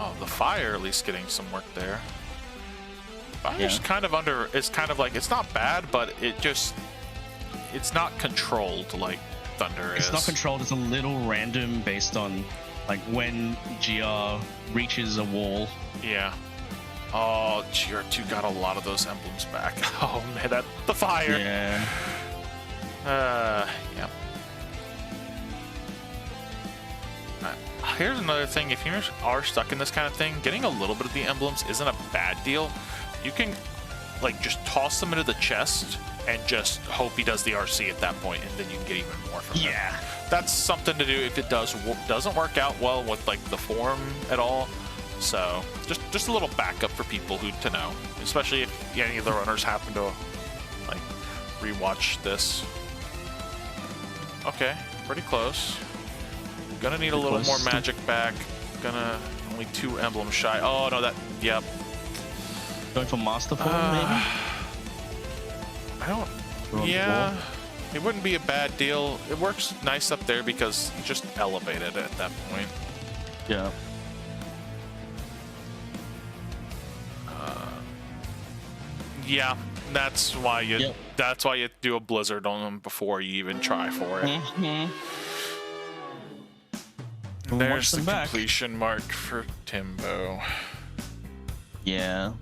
Oh, the fire at least getting some work there. Fire's Yeah. kind of under. It's kind of like it's not bad, but it's not controlled like Thunder is. It's not controlled. It's a little random based on like when GR reaches a wall. Yeah. Oh, GR2 got a lot of those emblems back. Oh man, the fire. Yeah. Yeah. here's another thing. If you are stuck in this kind of thing, getting a little bit of the emblems isn't a bad deal. You can like just toss them into the chest and just hope he does the RC at that point, and then you can get even more from him. Yeah. That's something to do if it doesn't work out well with like the form at all. So just a little backup for people who to know, especially if any of the runners happen to like rewatch this. Okay, pretty close. Gonna need a little more magic back. Gonna only 2 emblems shy. Oh no, yep. Going for Master Form, maybe? I don't. Yeah, it wouldn't be a bad deal. It works nice up there because you just elevated it at that point. Yeah. Yeah, that's why you. Yep. That's why you do a blizzard on them before you even try for it. There's the completion mark for Timbo. Yeah.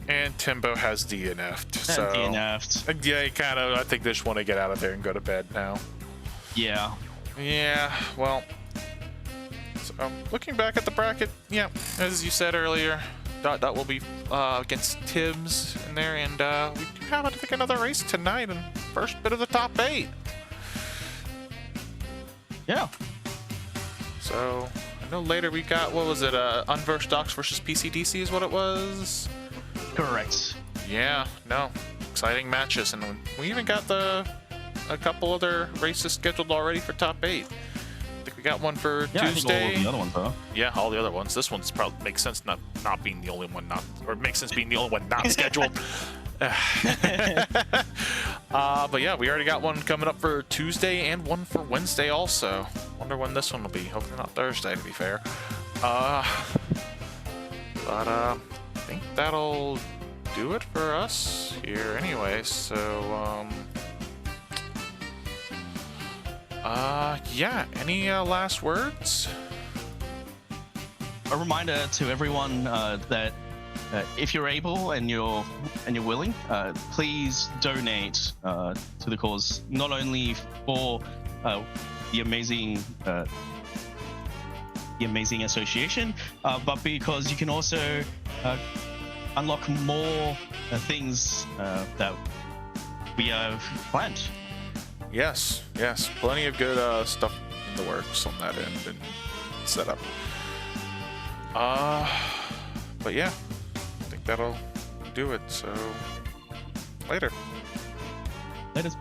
And Timbo has DNF'd. So DNF'd. yeah, he kind of. I think they just want to get out of there and go to bed now. Yeah. Yeah. Well. So looking back at the bracket, yeah, as you said earlier, Dot will be against Tibbs in there, and we do have, I think, another race tonight and first bit of the top 8. Yeah. So I know later we got, what was it, Unversed Docs versus PCDC is what it was? Correct. Yeah, no, exciting matches, and we even got a couple other races scheduled already for top 8. I think we got one for Tuesday. I think all the other ones are. Yeah, all the other ones. This one's probably makes sense not being the only one or it makes sense being the only one not scheduled. But yeah, we already got one coming up for Tuesday and one for Wednesday also. Wonder when this one will be. Hopefully not Thursday, to be fair. But I think that'll do it for us here anyway. So yeah, any last words? A reminder to everyone that if you're able and you're willing, please donate to the cause. Not only for the amazing association, but because you can also unlock more things that we have planned. Yes, plenty of good stuff in the works on that end and set up. But yeah, I think that'll do it. So later. Later.